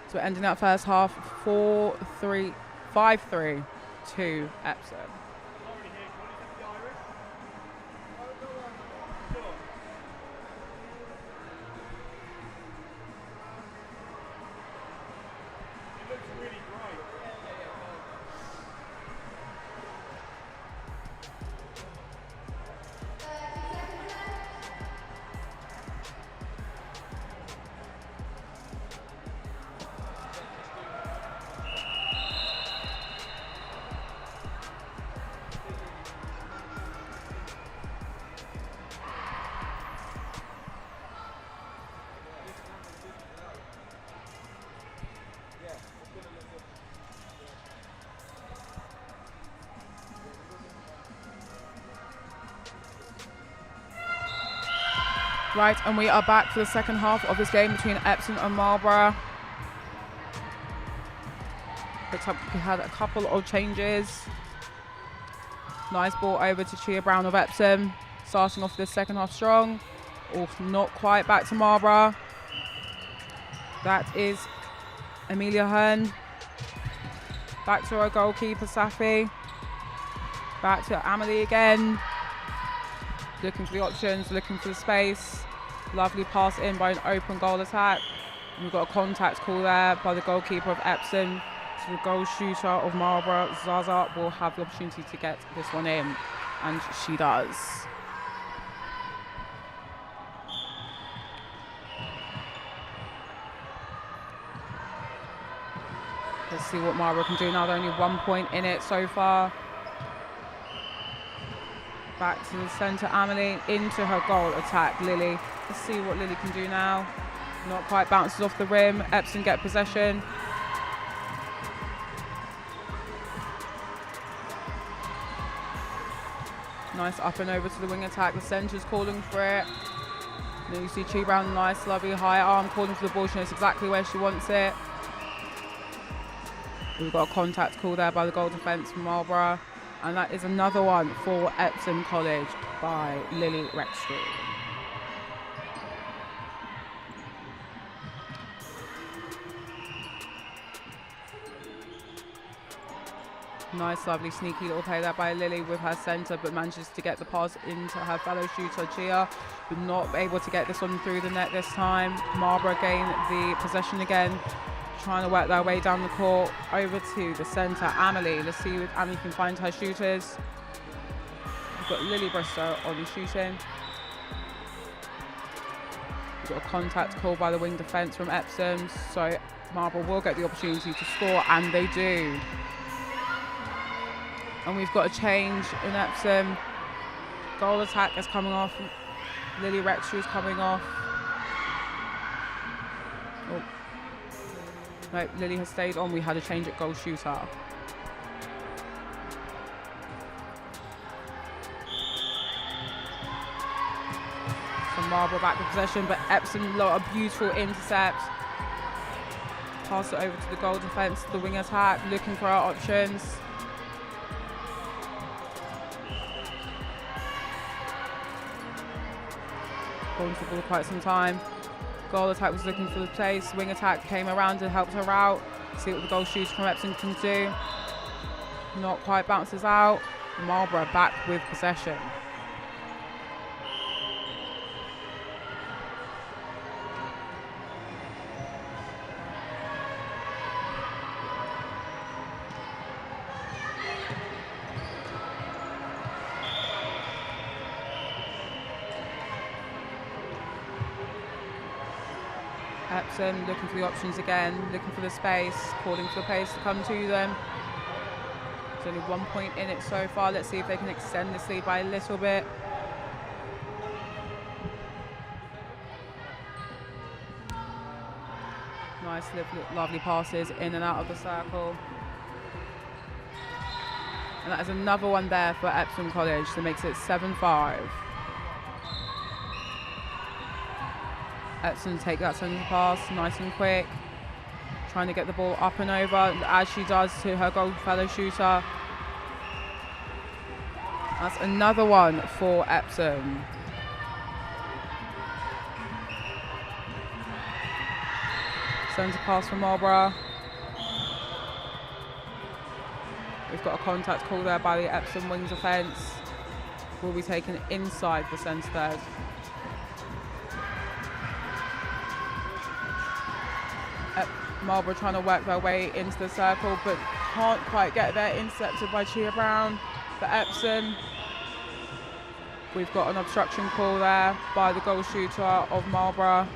Speaker 4: So we're ending that first half 5-3 to Epsom. Right, and we are back for the second half of this game between Epsom and Marlborough. We had a couple of changes. Nice ball over to Chia Brown of Epsom, starting off this second half strong. Not quite back to Marlborough. That is Amelia Hearn. Back to our goalkeeper, Safi. Back to Amelie again. Looking for the options, looking for the space. Lovely pass in by an open goal attack. And we've got a contact call there by the goalkeeper of Epsom. So the goal shooter of Marlborough, Zaza, will have the opportunity to get this one in. And she does. Let's see what Marlborough can do now. They're only 1 point in it so far. Back to the centre, Amelie, into her goal attack, Lily. Let's see what Lily can do now. Not quite, bounces off the rim. Epsom get possession. Nice up and over to the wing attack. The centre's calling for it. Then you see Chi Brown, nice, lovely high arm, calling for the ball. She knows exactly where she wants it. We've got a contact call there by the goal defence from Marlborough. And that is another one for Epsom College by Lily Rextree. Nice, lovely, sneaky little play there by Lily with her centre, but manages to get the pass into her fellow shooter, Chia, but not able to get this one through the net this time. Marlborough gain the possession again, trying to work their way down the court over to the centre, Amelie. Let's see if Amelie can find her shooters. We've got Lily Bristow on the shooting. We've got a contact call by the wing defence from Epsom, so Marlborough will get the opportunity to score, and they do. And we've got a change in Epsom. Goal attack is coming off. Lily Rextree is coming off. Oh. No, Lily has stayed on. We had a change at goal shooter. So Marlborough back in possession, but Epsom a beautiful intercept. Pass it over to the goal defence, the wing attack, looking for our options. Going to the ball quite some time. Goal attack was looking for the place. Wing attack came around and helped her out. See what the goal shooter from Epsom can do. Not quite, bounces out. Marlborough back with possession. Epsom looking for the options again, looking for the space, calling for the pace to come to them. There's only 1 point in it so far. Let's see if they can extend this lead by a little bit. Nice, lovely passes in and out of the circle. And that is another one there for Epsom College, so makes it 7-5. Epsom take that centre pass, nice and quick. Trying to get the ball up and over, as she does to her goal fellow shooter. That's another one for Epsom. Centre pass from Marlborough. We've got a contact call there by the Epsom wing defence. Will be taken inside the centre third. Marlborough trying to work their way into the circle, but can't quite get there. Intercepted by Chia Brown for Epsom. We've got an obstruction call there by the goal shooter of Marlborough.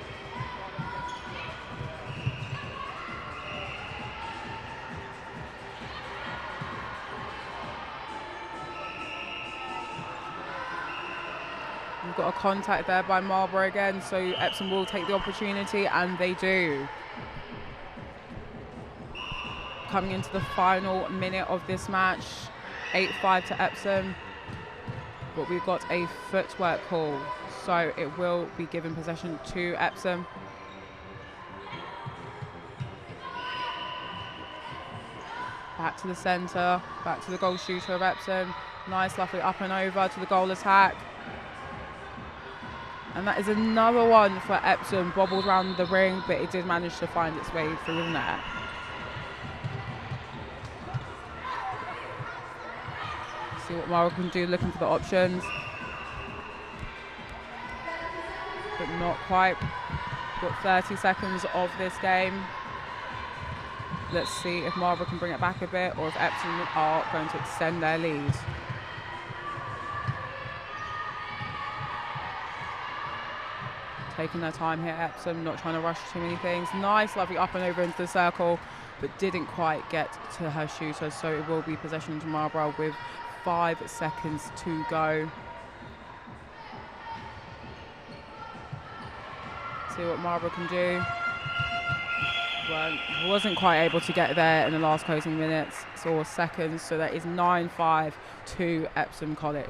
Speaker 4: We've got a contact there by Marlborough again, so Epsom will take the opportunity, and they do. Coming into the final minute of this match, 8-5 to Epsom, but we've got a footwork call. so it will be given possession to Epsom. Back to the centre, back to the goal shooter of Epsom. Nice, lovely up and over to the goal attack. And that is another one for Epsom. Bobbled around the ring, but it did manage to find its way through the net. See what Marlborough can do, looking for the options. But not quite. Got 30 seconds of this game. Let's see if Marlborough can bring it back a bit, or if Epsom are going to extend their lead. Taking their time here, Epsom, not trying to rush too many things. Nice, lovely up and over into the circle, but didn't quite get to her shooter, so it will be possession to Marlborough with 5 seconds to go. See what Marlborough can do. Well, wasn't quite able to get there in the last closing minutes or seconds, so that is 9-5 to Epsom College.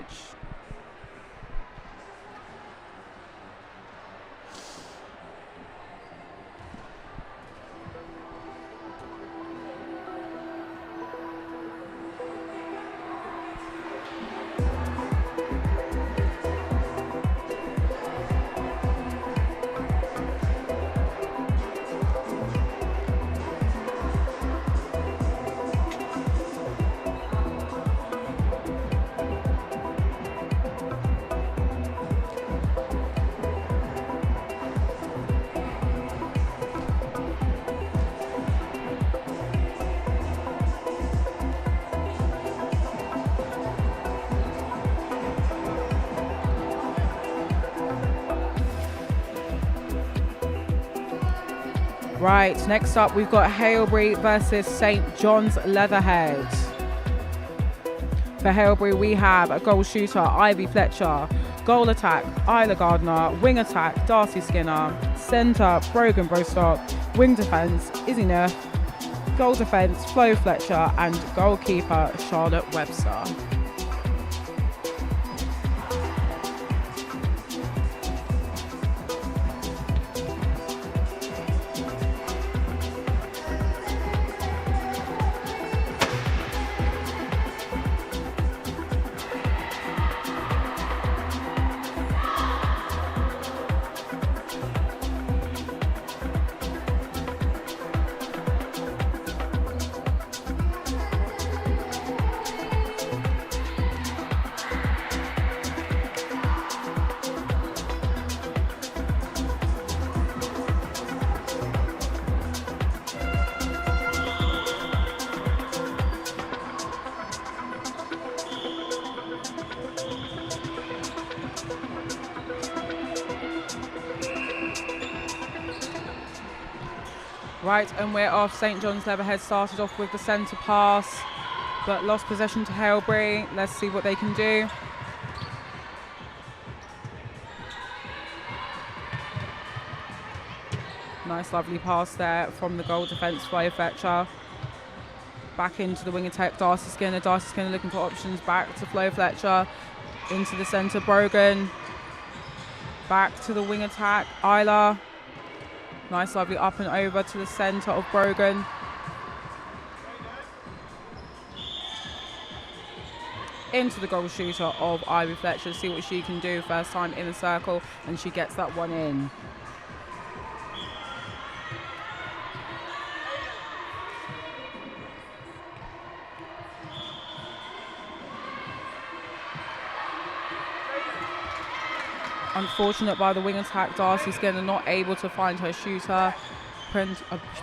Speaker 4: Right, next up we've got Haileybury versus St John's Leatherhead. For Haileybury we have a goal shooter, Ivy Fletcher, goal attack, Isla Gardner, wing attack, Darcy Skinner, centre, Brogan Brostock, wing defence, Izzy Neff, goal defence, Flo Fletcher, and goalkeeper, Charlotte Webster. Right, and we're off. St John's Leatherhead started off with the centre pass, but lost possession to Haileybury. Let's see what they can do. Nice, lovely pass there from the goal defence, Flo Fletcher. Back into the wing attack, Darcy Skinner. Darcy Skinner looking for options, back to Flo Fletcher. Into the centre, Brogan. Back to the wing attack, Isla. Nice, lovely up and over to the centre of Brogan. Into the goal shooter of Ivy Fletcher. See what she can do. First time in the circle, and she gets that one in. Unfortunate by the wing attack, Darcy Skinner not able to find her shooter. I'm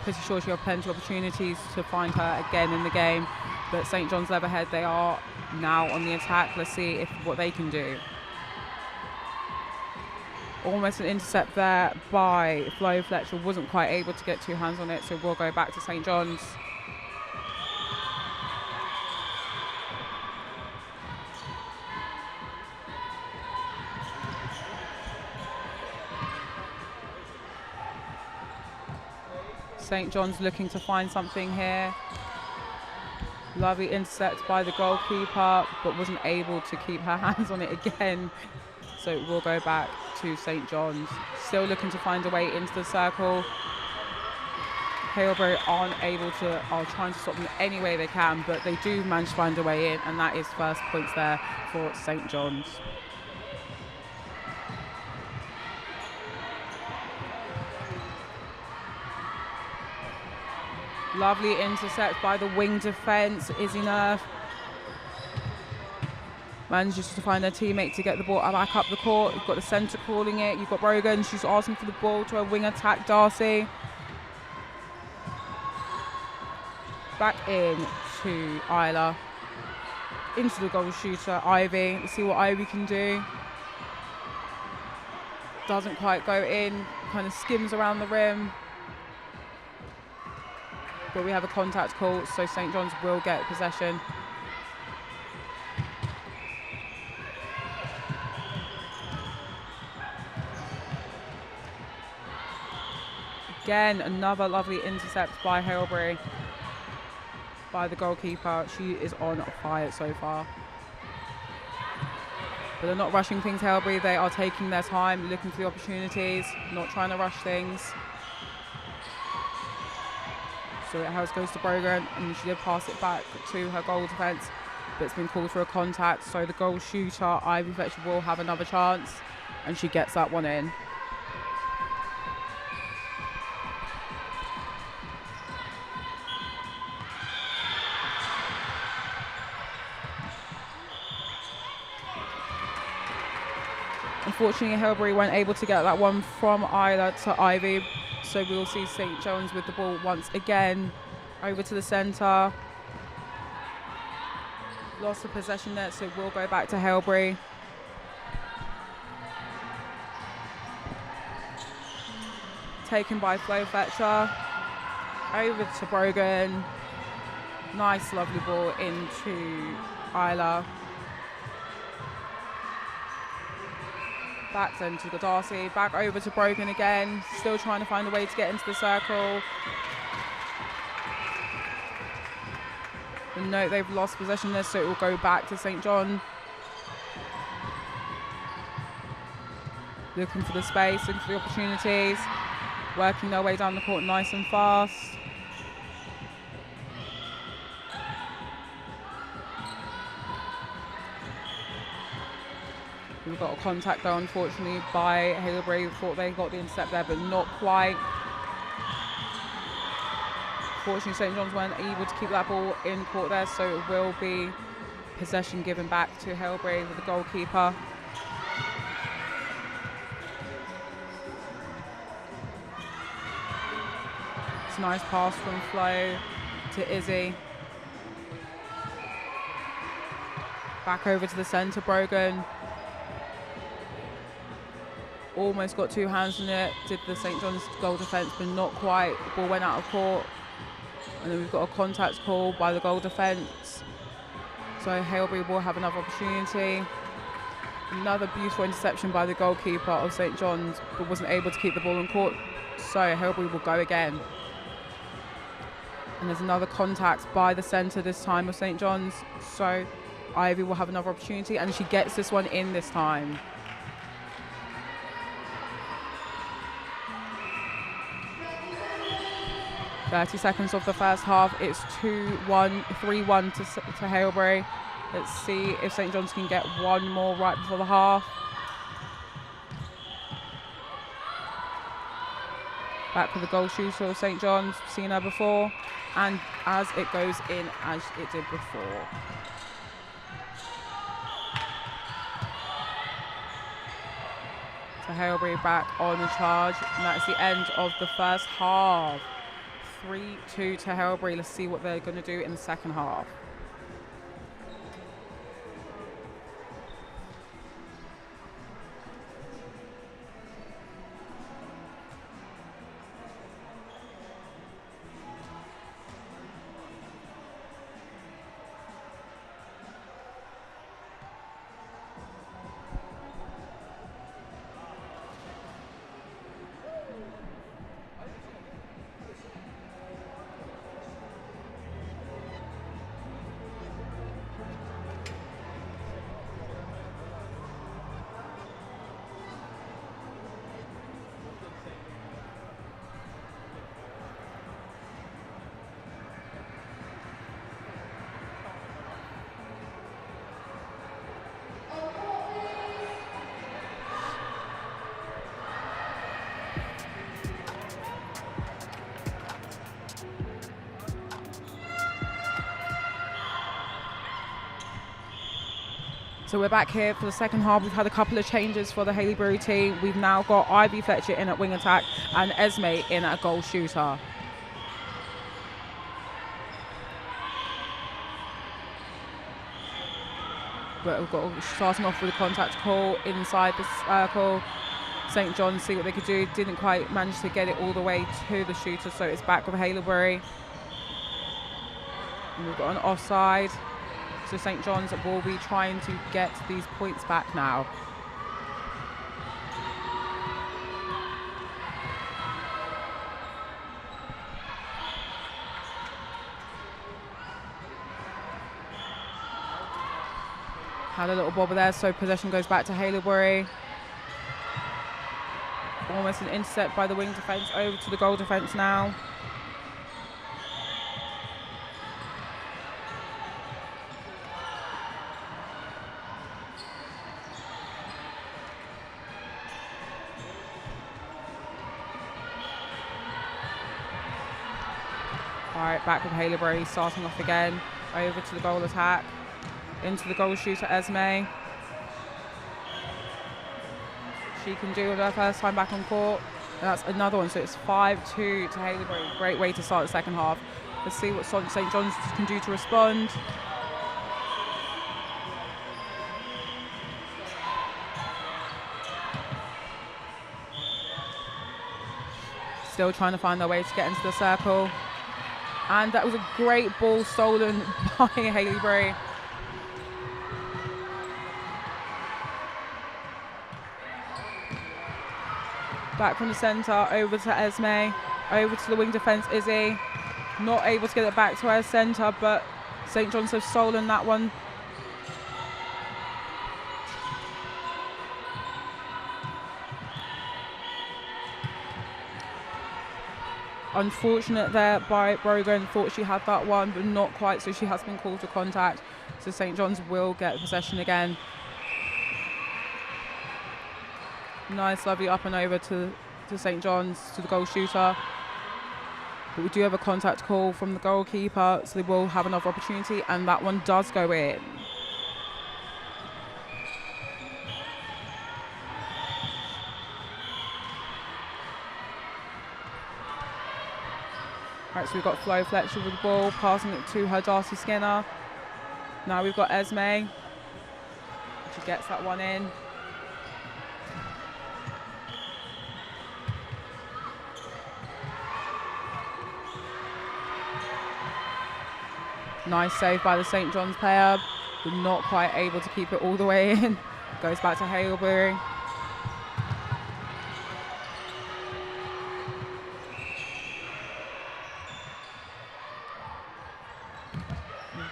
Speaker 4: pretty sure she'll have plenty of opportunities to find her again in the game. But St John's Leatherhead, they are now on the attack. Let's see what they can do. Almost an intercept there by Flo Fletcher. Wasn't quite able to get two hands on it, so we'll go back to St John's. St John's looking to find something here. Lovely intercept by the goalkeeper, but wasn't able to keep her hands on it again. So we'll go back to St John's. Still looking to find a way into the circle. Haileybury are trying to stop them any way they can, but they do manage to find a way in, and that is first points there for St John's. Lovely intercept by the wing defence. Izzy Nerf manages to find their teammate to get the ball back up the court. You've got the centre calling it. You've got Brogan. She's asking for the ball to her wing attack, Darcy. Back in to Isla. Into the goal shooter, Ivy. Let's see what Ivy can do. Doesn't quite go in. Kind of skims around the rim. But we have a contact call, so St John's will get possession. Again, another lovely intercept by Haileybury, by the goalkeeper. She is on fire so far. But they're not rushing things, Haileybury. They are taking their time, looking for the opportunities, not trying to rush things. So it goes to Brogan, and she did pass it back to her goal defence, but it's been called for a contact. So the goal shooter, Ivy Fletcher, will have another chance, and she gets that one in. Unfortunately, Haileybury weren't able to get that one from Isla to Ivy. So we'll see St John's with the ball once again. Over to the centre. Lost the possession there, so we'll go back to Haileybury. Taken by Flo Fletcher. Over to Brogan. Nice, lovely ball into Isla. Back then to Darcy, back over to Brogan again, still trying to find a way to get into the circle. But no, they've lost possession there, so it will go back to St John. Looking for the space, looking for the opportunities, working their way down the court nice and fast. We've got a contact though, unfortunately, by Haileybury. Thought they got the intercept there, but not quite. Fortunately, St John's weren't able to keep that ball in court there, so it will be possession given back to Haileybury with the goalkeeper. It's a nice pass from Flo to Izzy. Back over to the centre, Brogan. Almost got two hands on it, did the St John's goal defence, but not quite. The ball went out of court. And then we've got a contact call by the goal defence. So Haileybury will have another opportunity. Another beautiful interception by the goalkeeper of St John's, but wasn't able to keep the ball in court. So Haileybury will go again. And there's another contact by the centre this time of St John's. So Ivy will have another opportunity, and she gets this one in this time. .30 seconds of the first half. It's 3-1 to Haileybury. Let's see if St John's can get one more right before the half. Back with the goal shooter of St John's. Seen her before. And as it goes in as it did before. So Haileybury back on the charge. And that's the end of the first half. 3-2 to Haileybury. Let's see what they're going to do in the second half. So we're back here for the second half. We've had a couple of changes for the Haileybury team. We've now got Ivy Fletcher in at wing attack and Esme in at goal shooter. But we've got starting off with a contact call inside the circle. St John's see what they could do. Didn't quite manage to get it all the way to the shooter, so it's back with Haileybury. And we've got an offside. So St John's will be trying to get these points back now. Had a little bobber there, so possession goes back to Haileybury. Almost an intercept by the wing defence, over to the goal defence now. Alright, back with Haileybury, starting off again, over to the goal attack, into the goal shooter Esme. She can do it her first time back on court, and that's another one, so it's 5-2 to Haileybury. Great way to start the second half. Let's see what St John's can do to respond. Still trying to find their way to get into the circle. And that was a great ball stolen by Haileybury. Back from the centre, over to Esme, over to the wing defence, Izzy. Not able to get it back to her centre, but St John's have stolen that one. Unfortunate there by Brogan, thought she had that one, but not quite, so she has been called to contact. So St John's will get possession again. Nice, lovely up and over to St John's, to the goal shooter. But we do have a contact call from the goalkeeper, so they will have another opportunity, and that one does go in. Right, so we've got Flo Fletcher with the ball, passing it to her Darcy Skinner. Now we've got Esme. She gets that one in. Nice save by the St John's player, but not quite able to keep it all the way in. Goes back to Haileybury.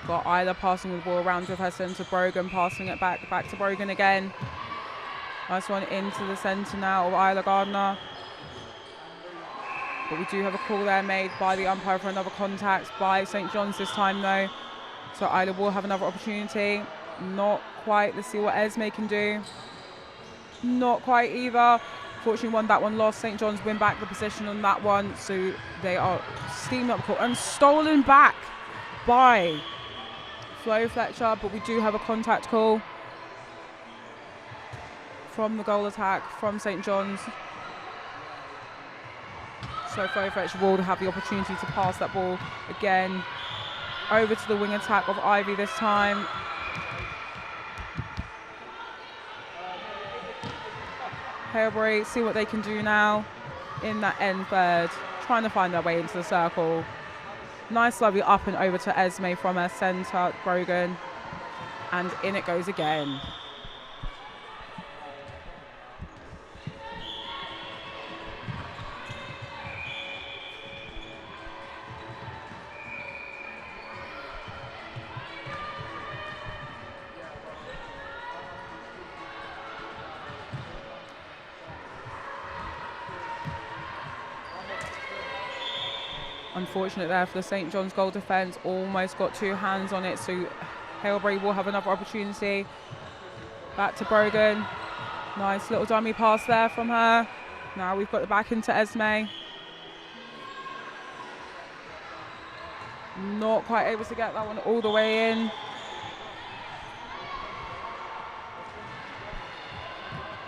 Speaker 4: Got Isla passing the ball around with her centre. Brogan passing it back to Brogan again. Nice one into the centre now of Isla Gardner. But we do have a call there made by the umpire for another contact by St John's this time though. So Isla will have another opportunity. Not quite. Let's see what Esme can do. Not quite either. Fortunately won that one, lost. St John's win back the position on that one. So they are steamed up court and stolen back by Flo Fletcher, but we do have a contact call from the goal attack from St John's. So Flo Fletcher will have the opportunity to pass that ball again over to the wing attack of Ivy this time. Haileybury see what they can do now in that end third, trying to find their way into the circle. Nice lovely up and over to Esme from her centre, Brogan, and in it goes again. Unfortunate there for the St John's goal defence, almost got two hands on it, so Haileybury will have another opportunity. Back to Brogan. Nice little dummy pass there from her. Now we've got it back into Esme. Not quite able to get that one all the way in.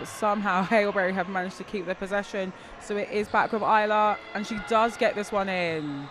Speaker 4: but somehow Haileybury have managed to keep their possession. So it is back with Isla, and she does get this one in.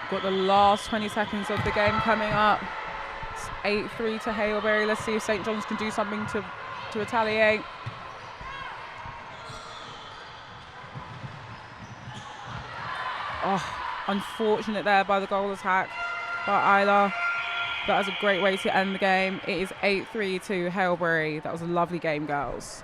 Speaker 4: Got the last 20 seconds of the game coming up. It's 8-3 to Haileybury. Let's see if St John's can do something to retaliate. Oh, unfortunate there by the goal attack by Isla. That was a great way to end the game. It is 8-3 to Haileybury. That was a lovely game, girls.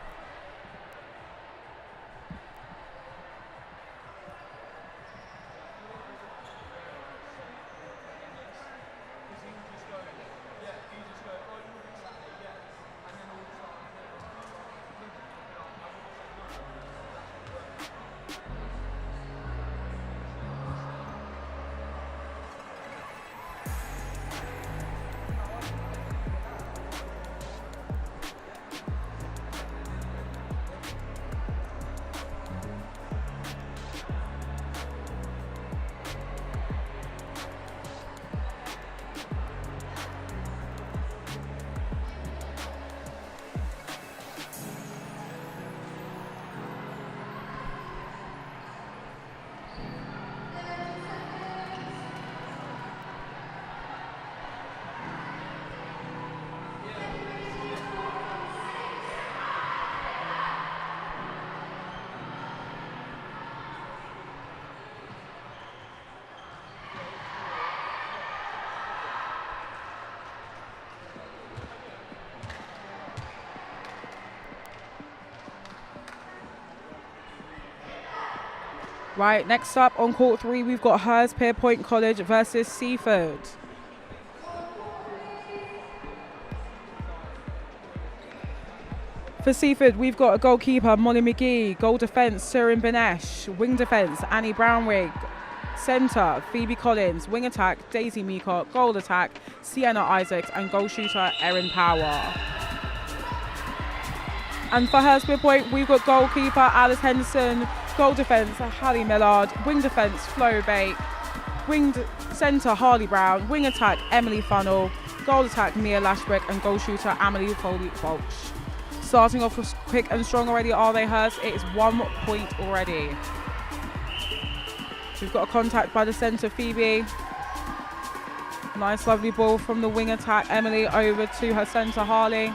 Speaker 4: Right, next up on court 3, we've got Hurstpierpoint College versus Seaford. For Seaford, we've got a goalkeeper, Molly McGee, goal defence, Surin Benesh, wing defence, Annie Brownwig, centre, Phoebe Collins, wing attack, Daisy Meacott, goal attack, Sienna Isaacs, and goal shooter, Erin Power. And for Hurstpierpoint, we've got goalkeeper, Alice Henderson, goal defence, Hallie Millard, wing defence, Flo Bate, wing centre, Harley Brown, wing attack, Emily Funnell, goal attack, Mia Lashbrick, and goal shooter, Amelie Foley-Folch. Starting off with quick and strong already, are they, Hurst? It is 1 point already. So we've got a contact by the centre, Phoebe. Nice, lovely ball from the wing attack, Emily, over to her centre, Harley.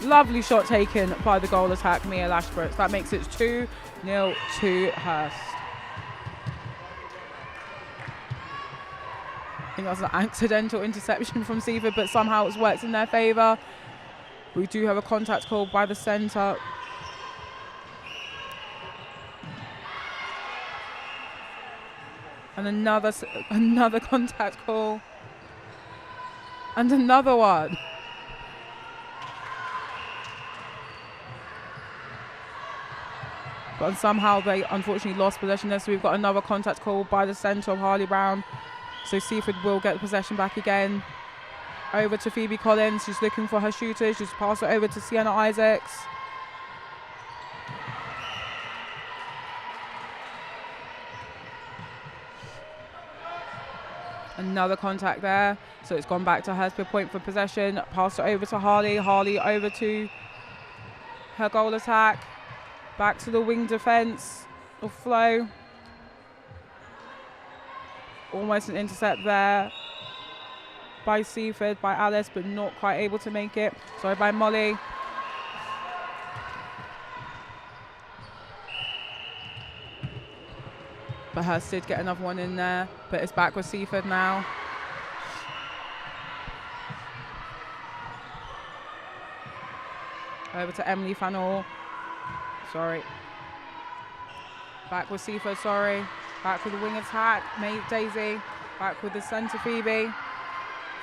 Speaker 4: Lovely shot taken by the goal attack, Mia Lashbrook. That makes it 2-0 to Hurst. I think that's an accidental interception from Seaford, but somehow it's worked in their favour. We do have a contact call by the centre. And another contact call. And another one. But somehow they unfortunately lost possession there, so we've got another contact call by the centre of Harley Brown. So Seaford will get the possession back again. Over to Phoebe Collins, she's looking for her shooter. She's passed it over to Sienna Isaacs. Another contact there. So it's gone back to Hurstpierpoint for possession. Passed it over to Harley. Harley over to her goal attack. Back to the wing defence of Flo. Almost an intercept there by Seaford, by Alice, but not quite able to make it. Sorry, by Molly. But Hurst did get another one in there, but it's back with Seaford now. Over to Emily Fanor. Sorry. Back with Seaford, sorry. Back with the wing attack, Daisy. Back with the centre, Phoebe.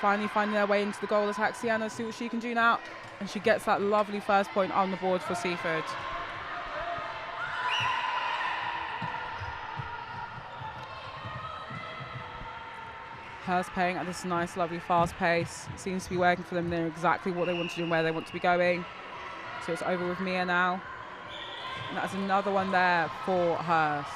Speaker 4: finally finding their way into the goal attack. Sienna, see what she can do now. And she gets that lovely first point on the board for Seaford. Hurst playing at this nice, lovely, fast pace. It seems to be working for them. They know exactly what they want to do and where they want to be going. So it's over with Mia now. And that's another one there for Hurst.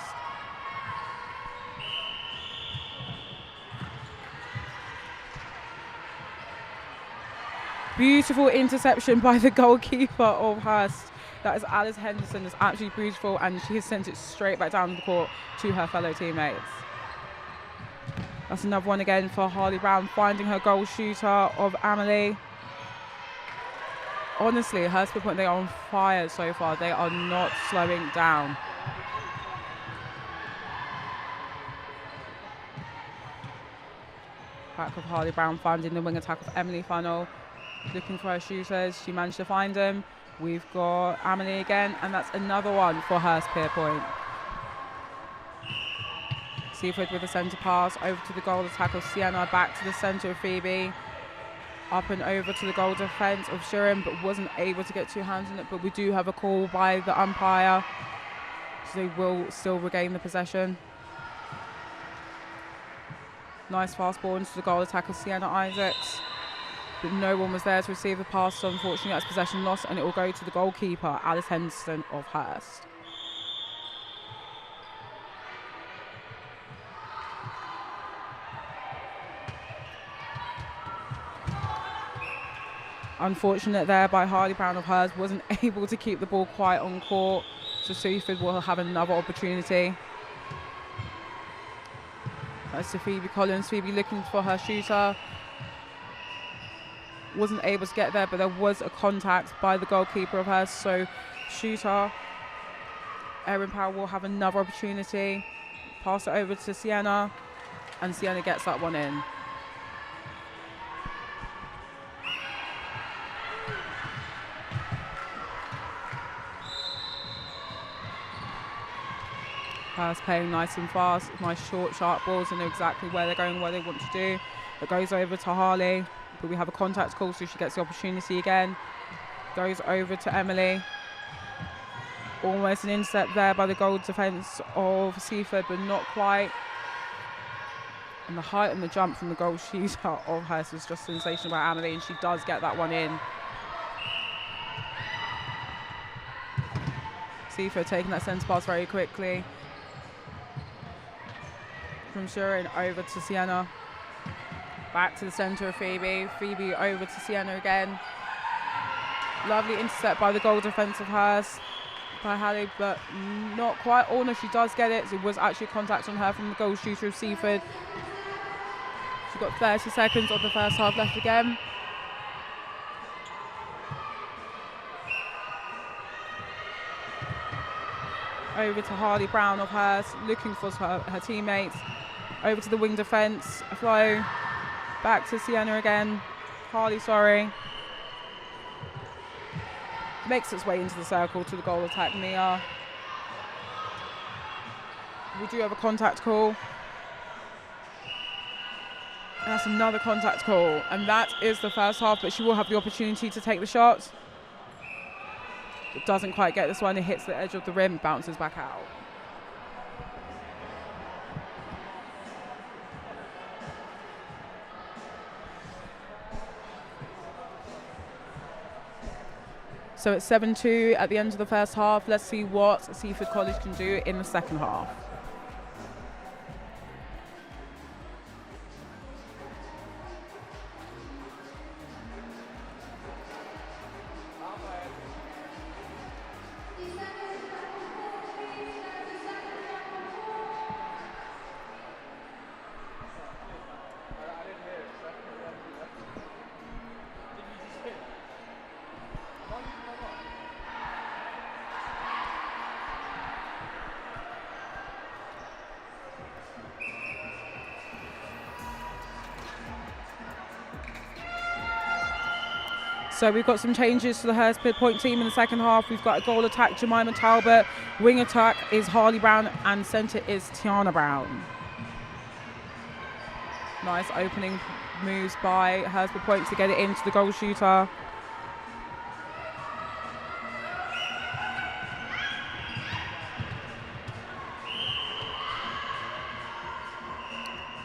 Speaker 4: Beautiful interception by the goalkeeper of Hurst. That is Alice Henderson. It's absolutely beautiful, and she has sent it straight back down the court to her fellow teammates. That's another one again for Harley Brown, finding her goal shooter of Amelie. Honestly, Hurstpierpoint, they are on fire so far. They are not slowing down. Back of Harley Brown, finding the wing attack of Emily Funnel. Looking for her shooters. She managed to find them. We've got Amelie again, and that's another one for Hurstpierpoint. Seaford with the centre pass over to the goal attack of Sienna, back to the centre of Phoebe. Up and over to the goal defence of Sherborne, but wasn't able to get two hands on it. But we do have a call by the umpire, so they will still regain the possession. Nice fast ball into the goal attack of Sienna Isaacs. But no one was there to receive the pass, so unfortunately that's possession lost, and it will go to the goalkeeper, Alice Henderson of Hurst. Unfortunate there by Harley Brown of Hurst, wasn't able to keep the ball quite on court, so Seaford will have another opportunity. That's to Phoebe Collins. Phoebe looking for her shooter. Wasn't able to get there, but there was a contact by the goalkeeper of Hurst, so shooter Erin Powell will have another opportunity. Pass it over to Sienna, and Sienna gets that one in. Hurst playing nice and fast. Nice short, sharp balls, and know exactly where they're going, what they want to do. It goes over to Harley, but we have a contact call, so she gets the opportunity again. Goes over to Emily. Almost an intercept there by the goal defence of Seaford, but not quite. And the height and the jump from the goal shooter of Hurst was just sensational by Emily, and she does get that one in. Seaford taking that centre pass very quickly. From Sherborne over to Sienna. Back to the centre of Phoebe. Phoebe over to Sienna again. Lovely intercept by the goal defence of Hurst by Halle, but not quite. Oh no, she does get it. It was actually contact on her from the goal shooter of Seaford. She's got 30 seconds of the first half left again. Over to Harley Brown of Hurst, looking for her teammates. Over to the wing defence, a flow. Back to Sienna again. Harley, sorry. Makes its way into the circle to the goal attack, Mia. We do have a contact call. And that's another contact call. And that is the first half, but she will have the opportunity to take the shot. It doesn't quite get this one. It hits the edge of the rim, bounces back out. So it's 7-2 at the end of the first half. Let's see what Seaford College can do in the second half. So we've got some changes to the Hurstpierpoint team in the second half. We've got a goal attack, Jemima Talbot. Wing attack is Harley Brown, and centre is Tiana Brown. Nice opening moves by Hurstpierpoint to get it into the goal shooter.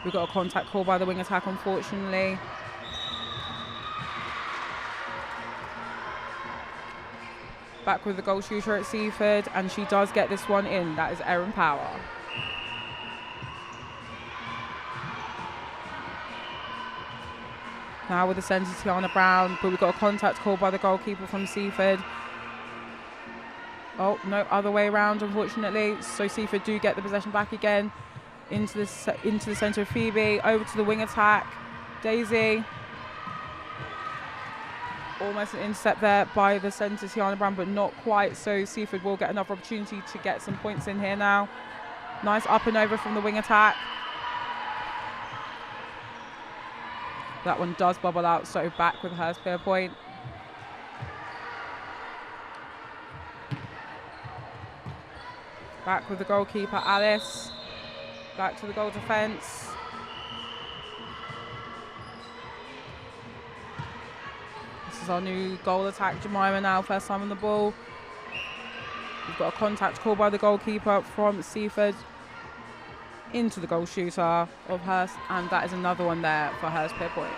Speaker 4: We've got a contact call by the wing attack, unfortunately. Back with the goal shooter at Seaford, and she does get this one in. That is Erin Power. Now with the centre, Tiana Brown, but we've got a contact call by the goalkeeper from Seaford. Oh, no, other way around, unfortunately. So Seaford do get the possession back again. Into the centre of Phoebe, over to the wing attack. Daisy. Almost an intercept there by the centre, Tiana Brown, but not quite. So Seaford will get another opportunity to get some points in here now. Nice up and over from the wing attack. That one does bubble out, so back with Hurstpierpoint. Back with the goalkeeper, Alice. Back to the goal defence. This is our new goal attack, Jemima now, first time on the ball. We've got a contact call by the goalkeeper from Seaford into the goal shooter of Hurst, and that is another one there for Hurstpierpoint.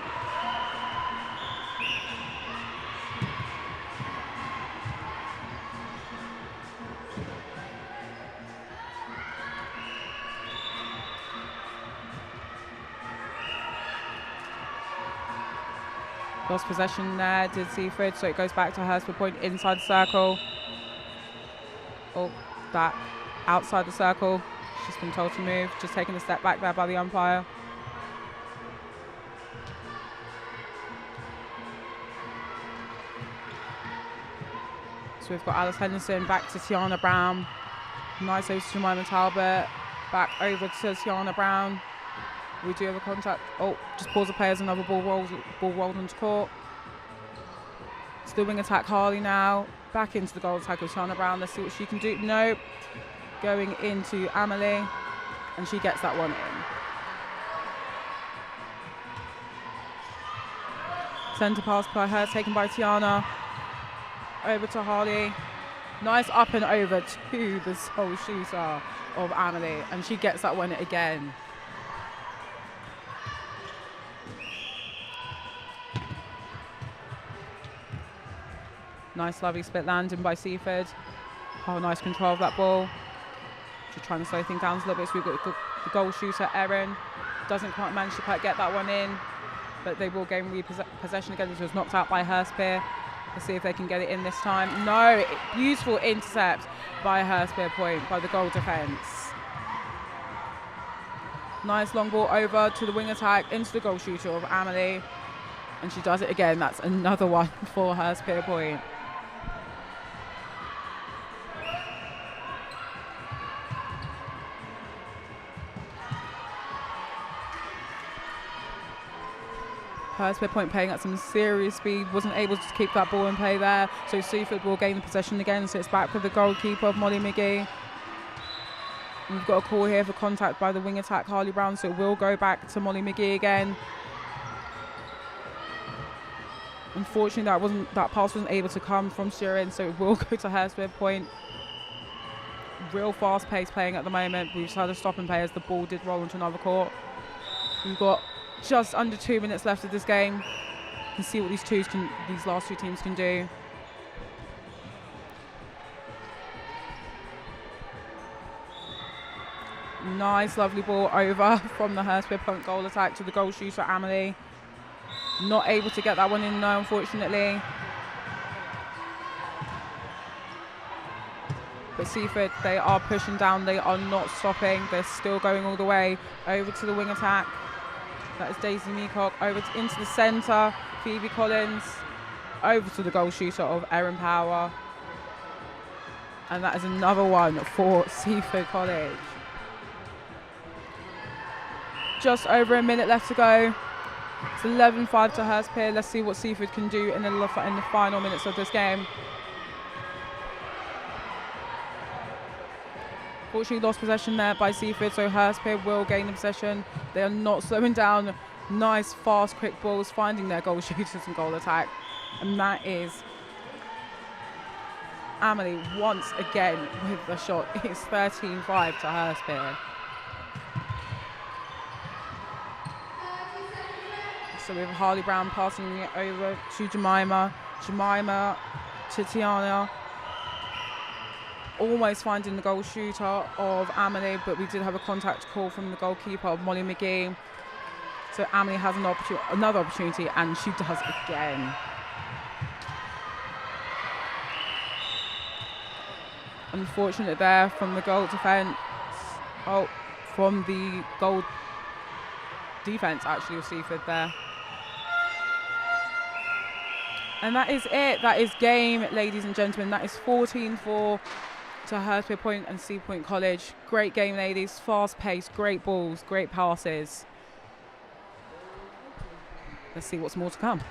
Speaker 4: Lost possession there, did Seaford, so it goes back to Hurstpierpoint inside the circle. Oh, that outside the circle. She's been told to move, just taking a step back there by the umpire. So we've got Alice Henderson back to Tiana Brown. Nice over to Jemima Talbot. Back over to Tiana Brown. We do have a contact. Oh, just pause the play as another ball rolled onto court. It's the wing attack, Harley now. Back into the goal attack with Tiana Brown. Let's see what she can do. Nope. Going into Amelie, and she gets that one in. Centre pass by her, taken by Tiana. Over to Harley. Nice up and over to the sole shooter of Amelie, and she gets that one again. Nice, lovely split landing by Seaford. Oh, nice control of that ball. Just trying to slow things down a little bit. So we've got the goal shooter, Erin. Doesn't quite manage to quite get that one in, but they will gain possession again. This was knocked out by Hurstpier. Let's see if they can get it in this time. No, beautiful intercept by Hurstpierpoint by the goal defence. Nice long ball over to the wing attack into the goal shooter of Amelie, and she does it again. That's another one for Hurstpierpoint. Hurstpierpoint playing at some serious speed, wasn't able to keep that ball in play there, so Seaford will gain the possession again, so it's back with the goalkeeper of Molly McGee. We've got a call here for contact by the wing attack, Harley Brown, so it will go back to Molly McGee again. Unfortunately, that pass wasn't able to come from Sheeran, so it will go to Hurstpierpoint. Real fast pace playing at the moment. We've just had a stop and play as the ball did roll into another court. We've got just under 2 minutes left of this game. You can see what these last two teams can do. Nice, lovely ball over from the Hurstpierpoint goal attack to the goal shooter, Amelie. Not able to get that one in, no, unfortunately. But Seaford, they are pushing down. They are not stopping. They're still going all the way over to the wing attack. That is Daisy Meacock over into the centre. Phoebe Collins over to the goal shooter of Erin Power. And that is another one for Seaford College. Just over a minute left to go. It's 11-5 to Hurstpier. Let's see what Seaford can do in the final minutes of this game. Fortunately, lost possession there by Seaford, so Hurstpier will gain the possession. They are not slowing down Nice, fast, quick balls, finding their goal shooters and goal attack. And that is Amelie once again with the shot. It's 13-5 to Hurstpierpoint. So we have Harley Brown passing it over to Jemima. Jemima to Tiana. Almost finding the goal shooter of Amelie, but we did have a contact call from the goalkeeper of Molly McGee. So Amelie has another opportunity, and she does again. Unfortunate there from the goal defence. Oh, from the goal defence actually of Seaford there. And that is it. That is game, ladies and gentlemen. That is 14-4 to Hurstpierpoint and Seaford College. Great game, ladies. Fast-paced, great balls, great passes. Let's see what's more to come.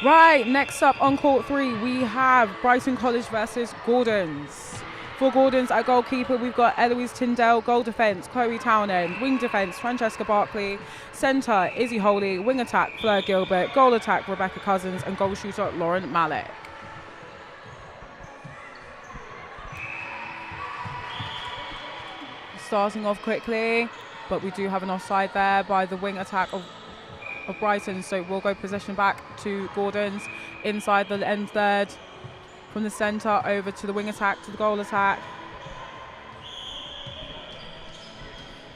Speaker 4: Right, next up on court 3, we have Brighton College versus Gordons. For Gordons at goalkeeper, we've got Eloise Tyndale, goal defence, Chloe Townend, wing defence, Francesca Barkley, centre, Izzy Holy, wing attack, Fleur Gilbert, goal attack, Rebecca Cousins, and goal shooter, Lauren Malik. Starting off quickly, but we do have an offside there by the wing attack of Brighton, so we'll go possession back to Gordons inside the end third, from the centre over to the wing attack to the goal attack.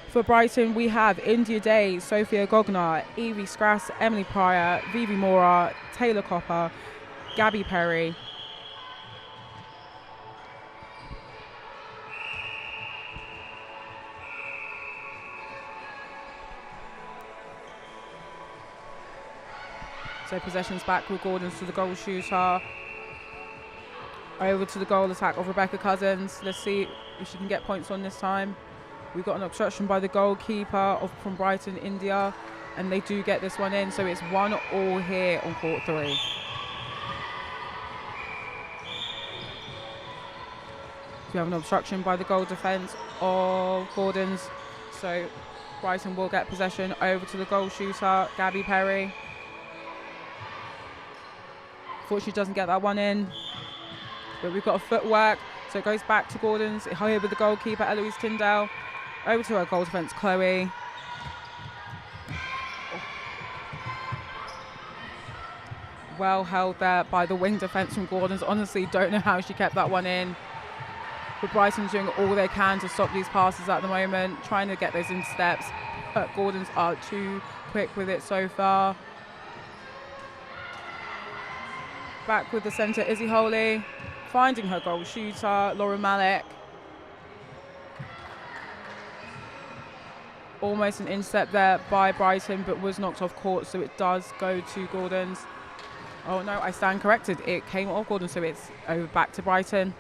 Speaker 4: For Brighton, we have India Day, Sophia Gognar, Evie Scrass, Emily Pryor, Vivi Mora, Taylor Copper, Gabby Perry. So possessions back with Gordons to the goal shooter. Over to the goal attack of Rebecca Cousins. Let's see if she can get points on this time. We've got an obstruction by the goalkeeper from Brighton, India, and they do get this one in. So it's 1-1 here on court 3. We have an obstruction by the goal defence of Gordons. So Brighton will get possession over to the goal shooter, Gabby Perry. Unfortunately doesn't get that one in, but we've got a footwork, so it goes back to Gordons here with the goalkeeper Eloise Tyndale, over to her goal defence Chloe. Well held there by the wing defence from Gordons. Honestly don't know how she kept that one in, but Brighton's doing all they can to stop these passes at the moment, trying to get those in steps, but Gordons are too quick with it so far. Back with the centre, Izzy Holy, finding her goal shooter, Laura Malik. Almost an intercept there by Brighton, but was knocked off court, so it does go to Gordon's. Oh no, I stand corrected. It came off Gordon, so it's over back to Brighton.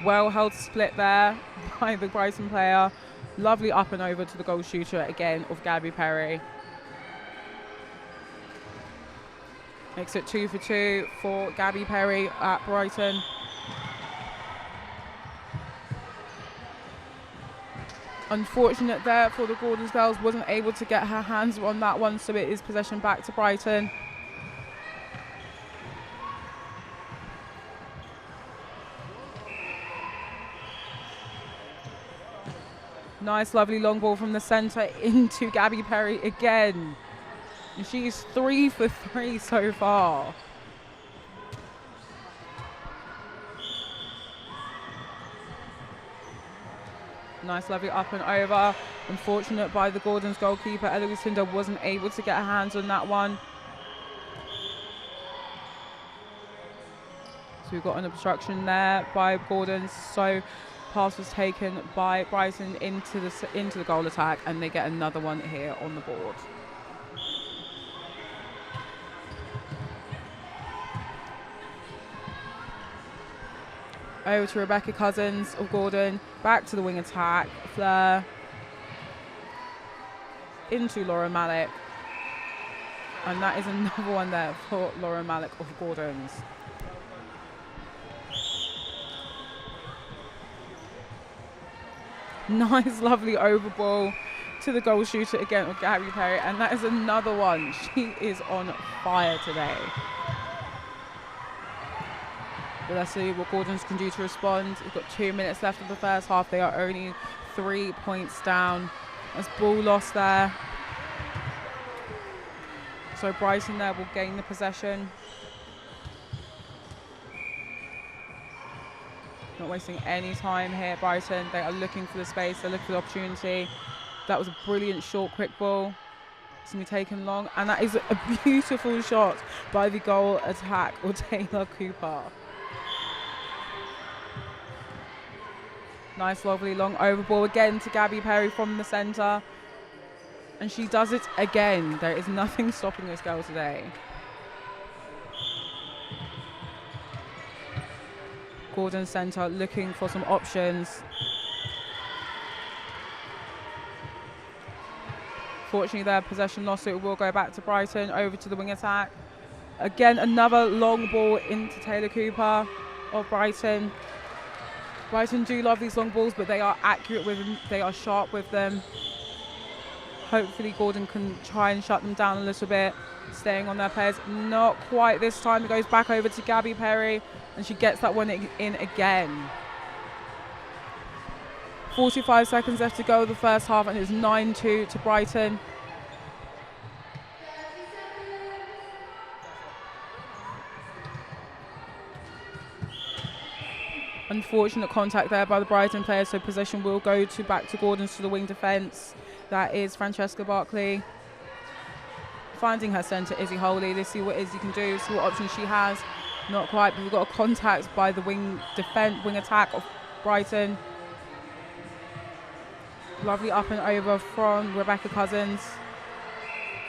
Speaker 4: Well held split there by the Brighton player. Lovely up and over to the goal shooter again of Gabby Perry. Makes it 2 for 2 for Gabby Perry at Brighton. Unfortunate there for the Gordon's girls, wasn't able to get her hands on that one, so it is possession back to Brighton. Nice, lovely long ball from the centre into Gabby Perry again. And she's 3 for 3 so far. Nice, lovely up and over. Unfortunate by the Gordon's goalkeeper. Eloise Tinder wasn't able to get her hands on that one. So we've got an obstruction there by Gordon's. So pass was taken by Brighton into the goal attack, and they get another one here on the board. Over to Rebecca Cousins of Gordon, back to the wing attack, Fleur, into Laura Malik, and that is another one there for Laura Malik of Gordon's. Nice, lovely over ball to the goal shooter again with Gabby Perry, and that is another one. She is on fire today. But let's see what Gordon's can do to respond. We've got 2 minutes left of the first half. They are only 3 points down. There's ball lost there. So Brighton there will gain the possession. Not wasting any time here, Brighton. They are looking for the space. They're looking for the opportunity. That was a brilliant short, quick ball. It's going to be taken long. And that is a beautiful shot by the goal attack or Taylor Cooper. Nice, lovely long over ball again to Gabby Perry from the centre. And she does it again. There is nothing stopping this girl today. Gordon centre looking for some options. Fortunately, their possession lost, so it will go back to Brighton, over to the wing attack. Again, another long ball into Taylor Cooper of Brighton. Brighton do love these long balls, but they are accurate with them. They are sharp with them. Hopefully Gordon can try and shut them down a little bit, staying on their players. Not quite this time. It goes back over to Gabby Perry, and she gets that one in again. 45 seconds left to go of the first half, and it's 9-2 to Brighton. Unfortunate contact there by the Brighton players, so possession will go back to Gordon's to the wing defence. That is Francesca Barkley. Finding her centre, Izzy Holy. Let's see what Izzy can do, see what options she has. Not quite, but we've got a contact by the wing attack of Brighton. Lovely up and over from Rebecca Cousins.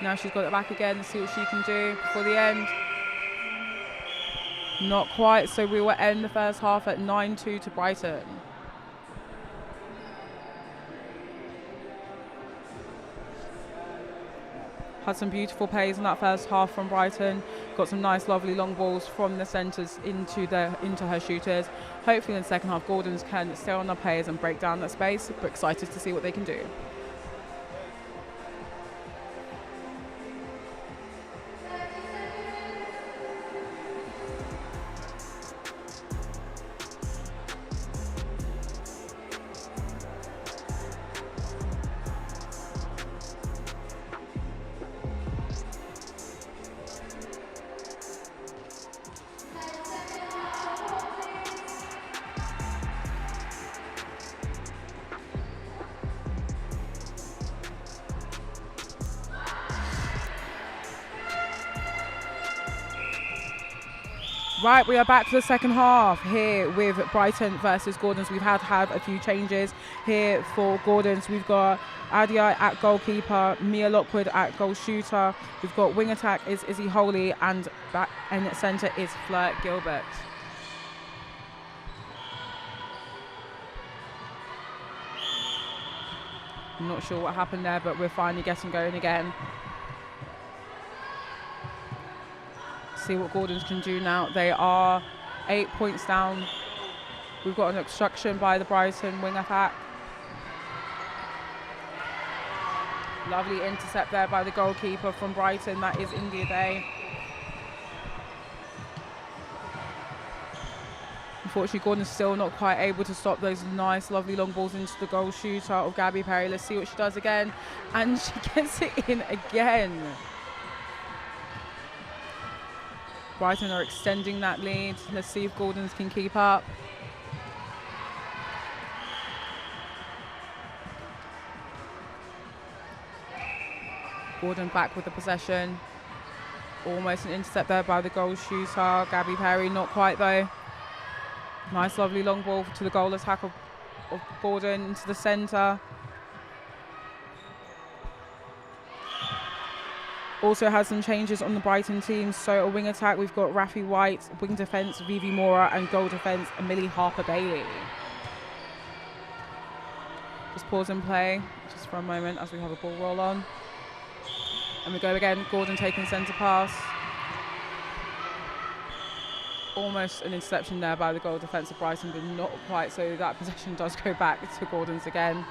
Speaker 4: Now she's got it back again. Let's see what she can do before the end. Not quite, so we will end the first half at 9-2 to Brighton. Had some beautiful plays in that first half from Brighton. Got some nice, lovely long balls from the centres into her shooters. Hopefully in the second half, Gordon's can stay on their players and break down that space. But excited to see what they can do. Right, we are back to the second half here with Brighton versus Gordon's. We've had a few changes here for Gordon's. We've got Adia at goalkeeper, Mia Lockwood at goal shooter. We've got wing attack is Izzy Holy, and back in at centre is Fleur Gilbert. I'm not sure what happened there, but we're finally getting going again. See what Gordons can do now. They are 8 points down. We've got an obstruction by the Brighton wing attack. Lovely intercept there by the goalkeeper from Brighton. That is India Day. Unfortunately, Gordon's still not quite able to stop those nice, lovely long balls into the goal shooter of Gabby Perry. Let's see what she does again. And she gets it in again. Brighton are extending that lead. Let's see if Gordons can keep up. Gordon back with the possession. Almost an intercept there by the goal shooter, Gabby Perry. Not quite though. Nice, lovely long ball to the goal attack of Gordon into the centre. Also has some changes on the Brighton team. So a wing attack, we've got Rafi White, wing defence, Vivi Mora, and goal defence, Millie Harper-Bailey. Just pause and play just for a moment as we have a ball roll on. And we go again, Gordon taking centre pass. Almost an interception there by the goal defence of Brighton, but not quite, so that possession does go back to Gordons again.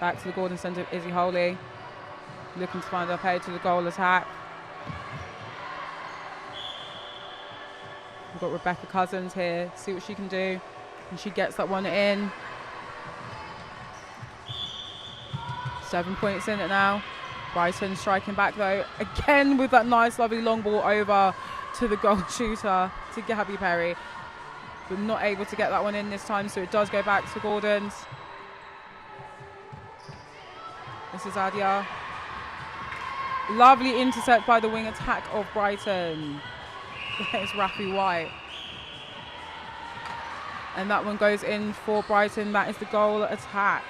Speaker 4: Back to the Gordon centre, Izzy Holy. Looking to find her play to the goal attack. We've got Rebecca Cousins here, see what she can do. And she gets that one in. 7 points in it now. Brighton striking back though. Again with that nice, lovely long ball over to the goal shooter, to Gabby Perry. But not able to get that one in this time, so it does go back to Gordons. This is Adia. Lovely intercept by the wing attack of Brighton. There's Rafi White. And that one goes in for Brighton. That is the goal attack.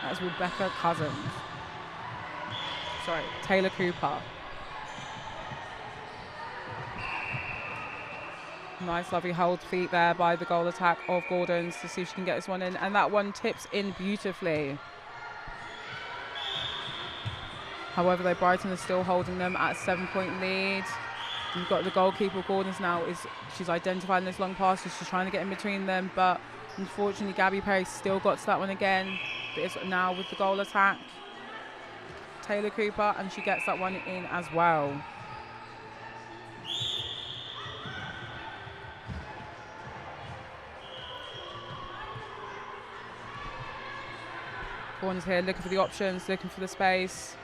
Speaker 4: That's Rebecca Cousins. Sorry, Taylor Cooper. Nice, lovely hold feet there by the goal attack of Gordons to see if she can get this one in. And that one tips in beautifully. However, though, Brighton is still holding them at a 7-point lead. You've got the goalkeeper, Gordons now, she's identifying this long pass, so she's trying to get in between them, but unfortunately Gabby Perry still got to that one again. But it's now with the goal attack. Taylor Cooper, and she gets that one in as well. Gordon's here looking for the options, looking for the space.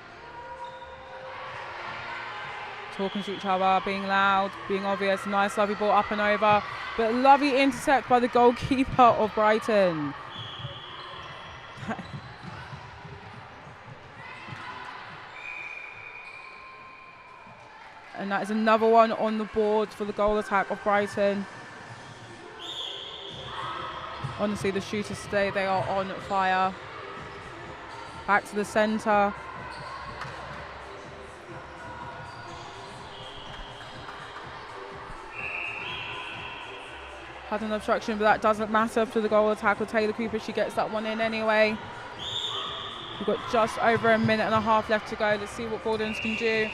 Speaker 4: Talking to each other, being loud, being obvious. Nice, lovely ball up and over. But lovely intercept by the goalkeeper of Brighton. And that is another one on the board for the goal attack of Brighton. Honestly, the shooters today, they are on fire. Back to the centre. Had an obstruction, but that doesn't matter for the goal attack of Taylor Cooper. She gets that one in anyway. We've got just over a minute and a half left to go. Let's see what Gordons can do.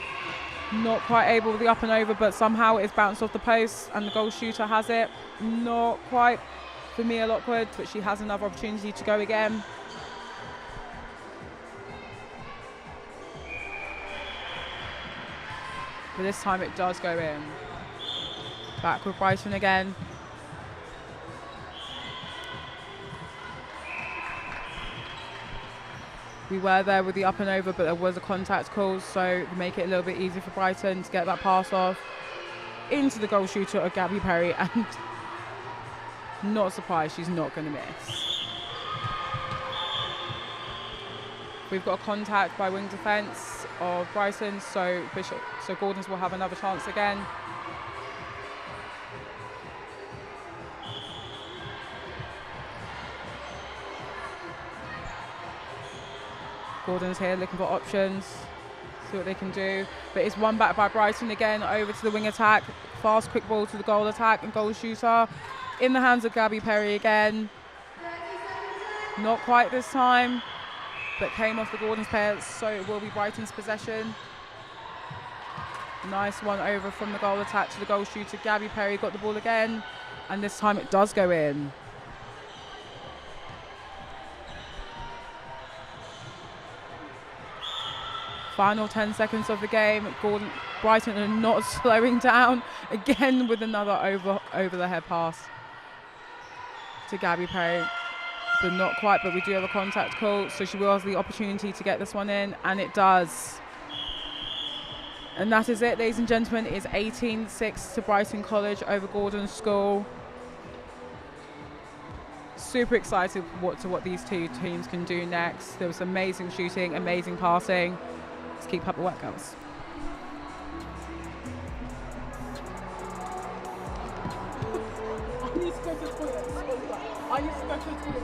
Speaker 4: Not quite able with the up and over, but somehow it's bounced off the post and the goal shooter has it. Not quite for Mia Lockwood, but she has another opportunity to go again. But this time it does go in. Back with Brighton again. We were there with the up and over, but there was a contact call, so to make it a little bit easier for Brighton to get that pass off into the goal shooter of Gabby Perry, and not surprised she's not going to miss. We've got a contact by wing defence of Brighton, so Gordons will have another chance again. Gordon's here looking for options, see what they can do. But it's won back by Brighton again, over to the wing attack. Fast, quick ball to the goal attack and goal shooter. In the hands of Gabby Perry again. Not quite this time, but came off the Gordon's player, so it will be Brighton's possession. Nice one over from the goal attack to the goal shooter. Gabby Perry got the ball again, and this time it does go in. Final 10 seconds of the game. Brighton are not slowing down. Again with another over the head pass to Gabby Perry. But not quite, but we do have a contact call, so she will have the opportunity to get this one in, and it does. And that is it, ladies and gentlemen. It's 18-6 to Brighton College over Gordon School. Super excited to what these two teams can do next. There was amazing shooting, amazing passing. Let's keep up the work, girls. I need to go to the toilet. I need to go to the toilet.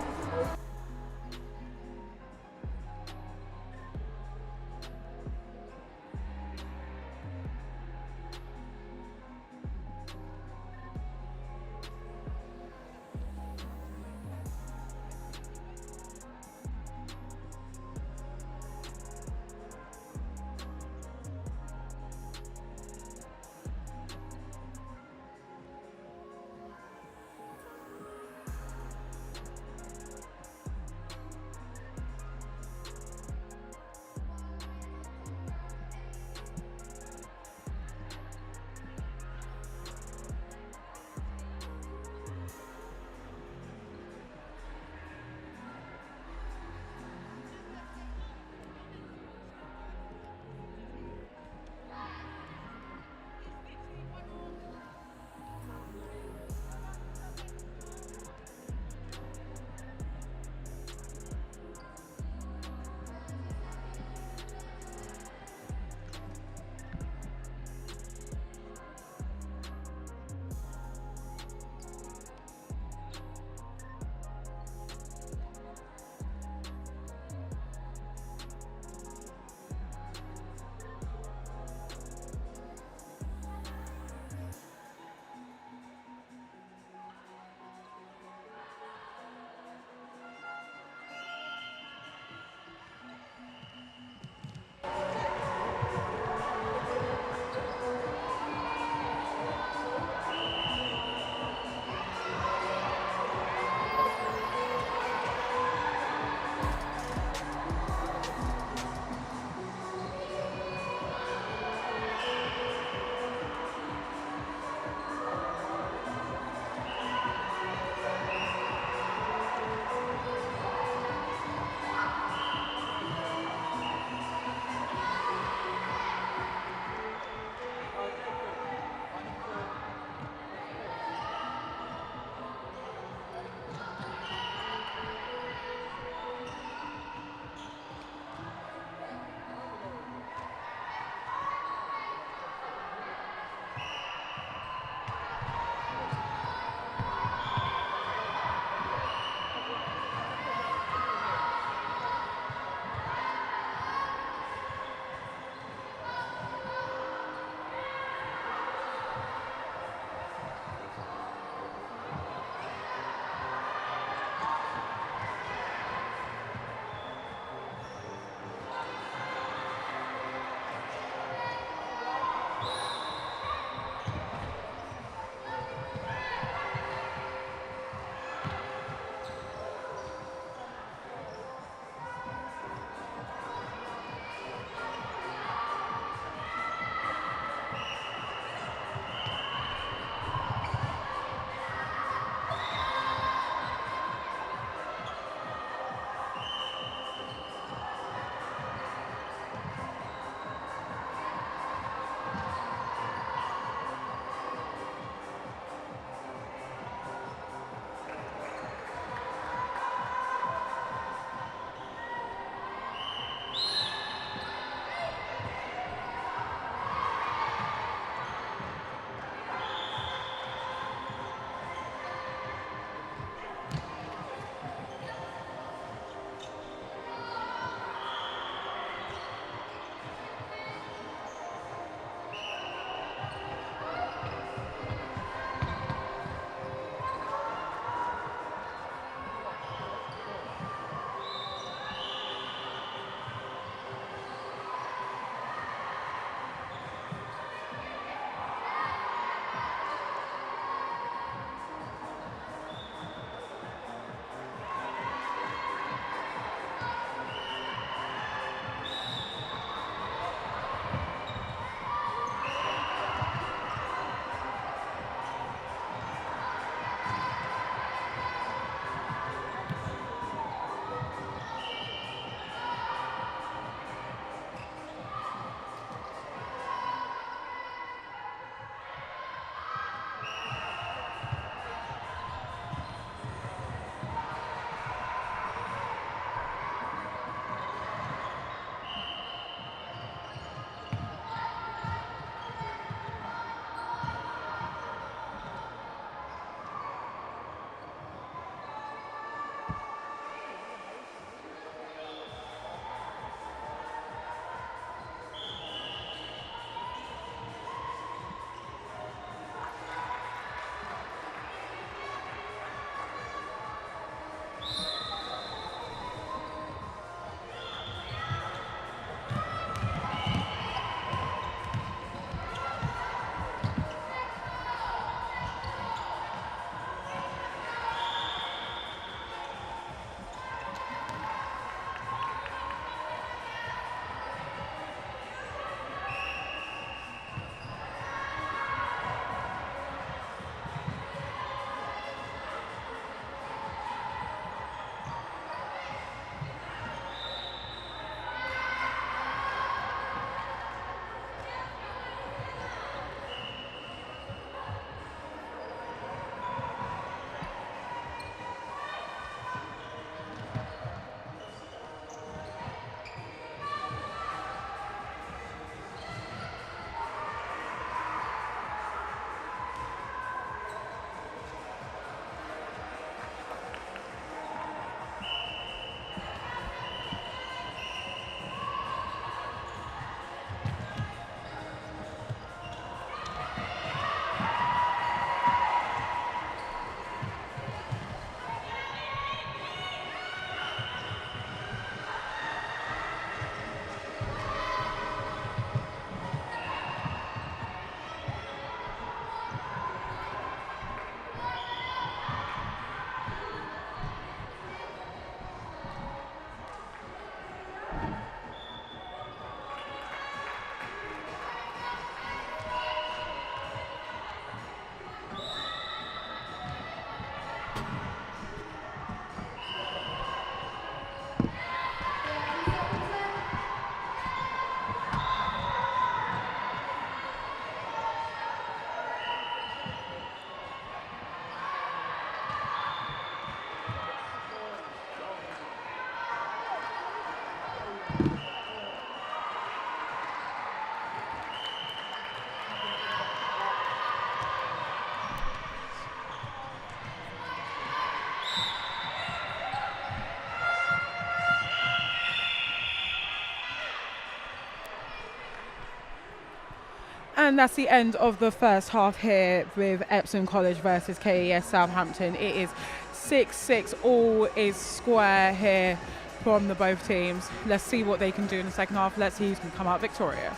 Speaker 4: And that's the end of the first half here with Epsom College versus KES Southampton. It is 6-6, all is square here from the both teams. Let's see what they can do in the second half. Let's see who can come out victorious.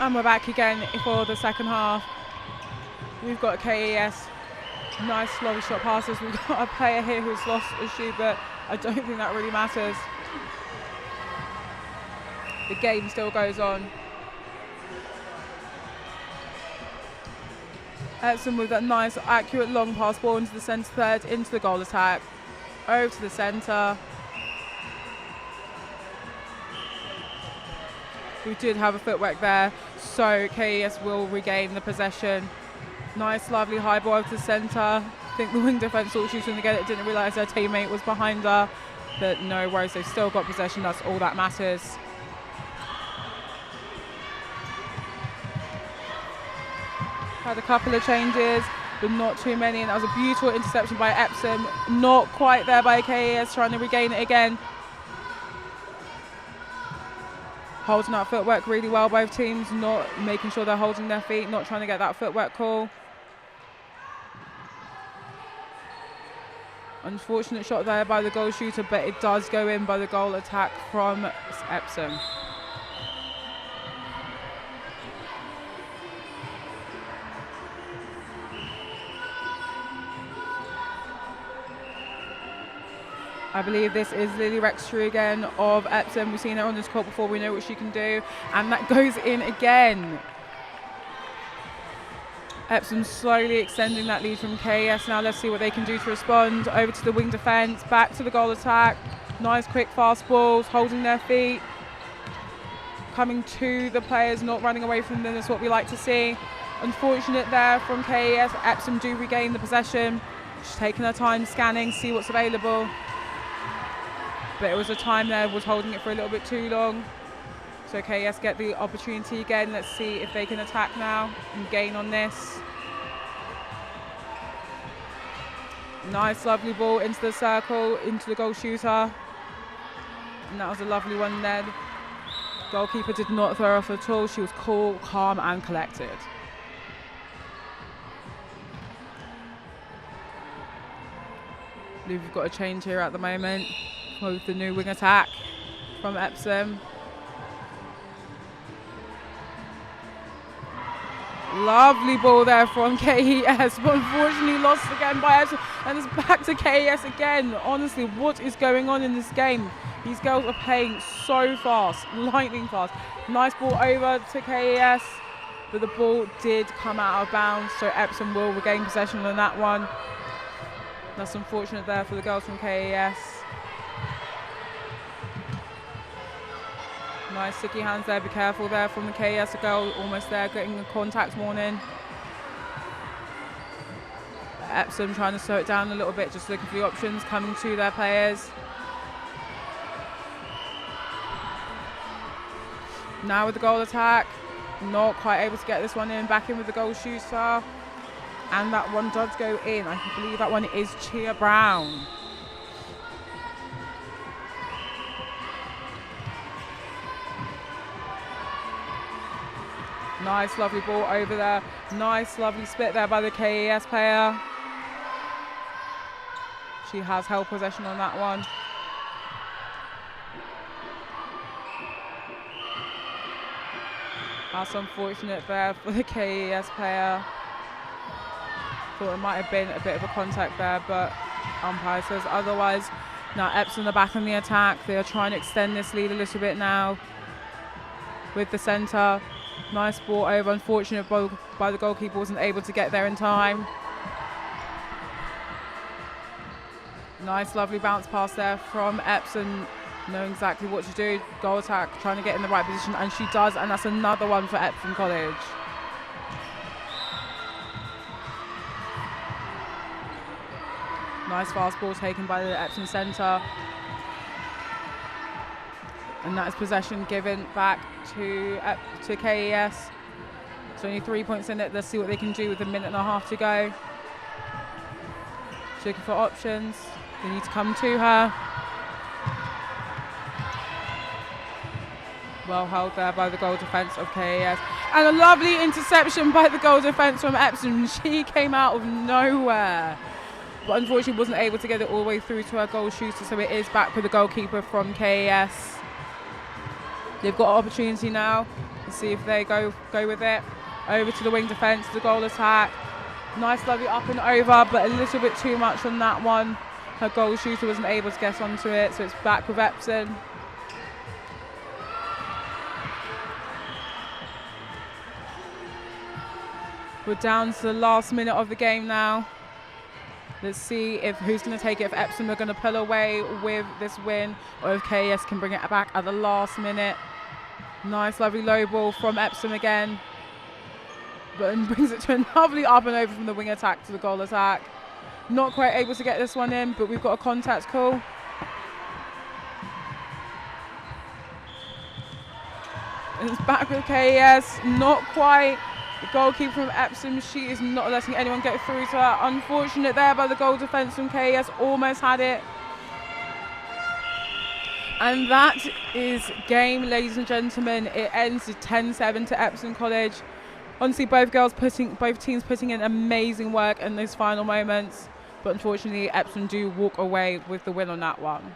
Speaker 4: And we're back again for the second half. We've got KES, nice lovely shot passes. We've got a player here who's lost a shoe, but I don't think that really matters. The game still goes on. Epsom with that nice accurate long pass ball into the centre third, into the goal attack, over to the centre. We did have a footwork there, so KES will regain the possession. Nice, lovely high ball over to the centre. I think the wing defence thought she was going to get it, didn't realise her teammate was behind her. But no worries, they've still got possession, that's all that matters. Had a couple of changes, but not too many, and that was a beautiful interception by Epsom. Not quite there by KES, trying to regain it again. Holding that footwork really well, both teams, not making sure they're holding their feet, not trying to get that footwork call. Unfortunate shot there by the goal shooter, but it does go in by the goal attack from Epsom. I believe this is Lily Rextrue again of Epsom. We've seen her on this court before, we know what she can do, and that goes in again. Epsom slowly extending that lead from KES. Now let's see what they can do to respond. Over to the wing defence, back to the goal attack. Nice quick fast balls, holding their feet. Coming to the players, not running away from them, that's what we like to see. Unfortunate there from KES. Epsom do regain the possession. She's taking her time, scanning, see what's available. But it was a time there, was holding it for a little bit too long. So KES get the opportunity again. Let's see if they can attack now and gain on this. Nice, lovely ball into the circle, into the goal shooter. And that was a lovely one then. Goalkeeper did not throw off at all. She was cool, calm and collected. I believe we've got a change here at the moment with the new wing attack from Epsom. Lovely ball there from KES, but unfortunately lost again by Epsom, and it's back to KES again. Honestly, what is going on in this game? These girls are playing so fast, lightning fast. Nice ball over to KES, but the ball did come out of bounds, so Epsom will regain possession on that one. That's unfortunate there for the girls from KES. Nice sticky hands there, be careful there from the KES girl, almost there, getting the contact warning. Epsom trying to slow it down a little bit, just looking for the options coming to their players. Now with the goal attack, not quite able to get this one in, back in with the goal shooter. And that one does go in. I believe that one is Chia Brown. Nice, lovely ball over there. Nice, lovely split there by the KES player. She has held possession on that one. That's unfortunate there for the KES player. Thought it might have been a bit of a contact there, but umpire says otherwise. Now Epsom are back on the attack. They are trying to extend this lead a little bit now. with the centre. Nice ball over. Unfortunate ball by the goalkeeper, wasn't able to get there in time. Nice, lovely bounce pass there from Epsom, knowing exactly what to do. Goal attack, trying to get in the right position, and she does, and that's another one for Epsom College. Nice fast ball taken by the Epsom centre. And that is possession given back to KES. It's only 3 points in it. Let's see what they can do with a minute and a half to go. Looking for options. They need to come to her. Well held there by the goal defence of KES. And a lovely interception by the goal defence from Epsom. She came out of nowhere. But unfortunately wasn't able to get it all the way through to her goal shooter, so it is back with the goalkeeper from KES. They've got an opportunity now. Let's see if they go with it. Over to the wing defence, the goal attack. Nice, lovely up and over, but a little bit too much on that one. Her goal shooter wasn't able to get onto it, so it's back with Epsom. We're down to the last minute of the game now. Let's see if who's going to take it, if Epsom are going to pull away with this win, or if KES can bring it back at the last minute. Nice, lovely low ball from Epsom again. But brings it to a lovely up and over from the wing attack to the goal attack. Not quite able to get this one in, but we've got a contact call. And it's back with KES, not quite. The goalkeeper from Epsom, she is not letting anyone get through to her. Unfortunate there by the goal defence from KES, almost had it. And that is game, ladies and gentlemen. It ends 10-7 to Epsom College. Honestly, both teams putting in amazing work in those final moments. But unfortunately, Epsom do walk away with the win on that one.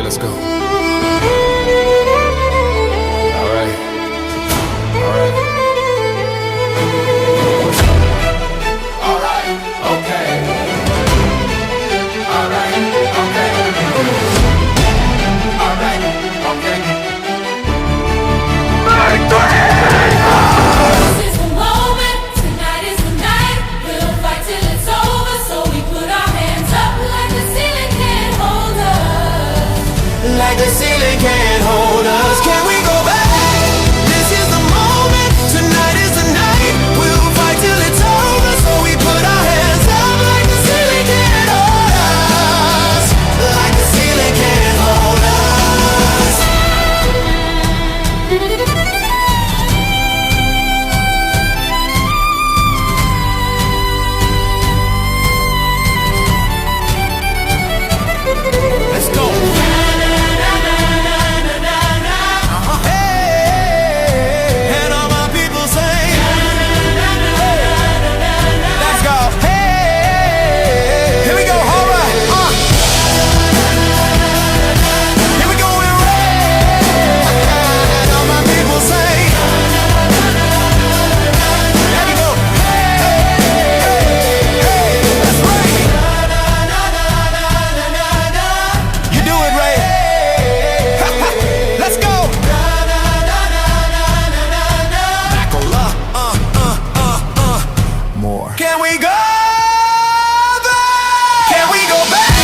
Speaker 1: let's go. Alright. Alright. Alright, okay. Alright, okay. Alright, okay.
Speaker 2: This is the moment, tonight is the night. We'll fight till it's over, so we put our hands up like the ceiling can't hold us.
Speaker 3: Like the ceiling can't hold us. Can we go back? This is the moment. Tonight is the night. We'll fight till it's over. So we put our hands up like the ceiling can't hold us. Like the ceiling can't hold us. Let's go. Hey, and all my people say, let's go. Hey, here we go. All right. Here we go in red. And all my people say, there we go. Hey, that's right. You do it, Ray. Let's go. More. Can we go back? Can we go back?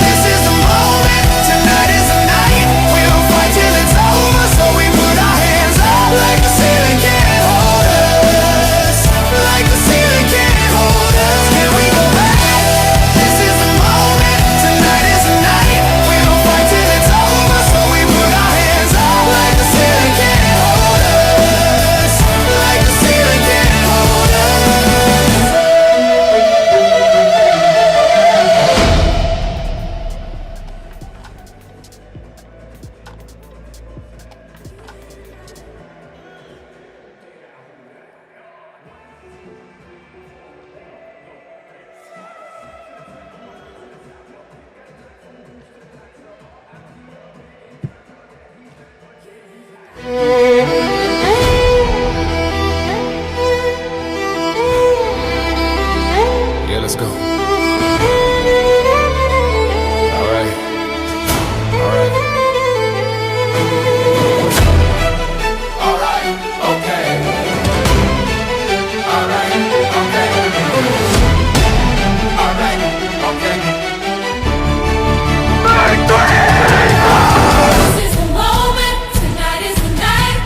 Speaker 3: This is the moment. Tonight is the night. We'll fight till it's over. So we put our hands up like the ceiling can't hold us. Like the ceiling can't hold us. Can we go back? This is the moment. Tonight is the night. We'll fight till it's over. So we put our hands up like the ceiling can't hold us. Like the ceiling can't hold us.
Speaker 1: Yeah, let's go. Alright. Alright. Alright, okay. Alright, okay. Alright, okay.
Speaker 2: This is the moment, tonight is the night.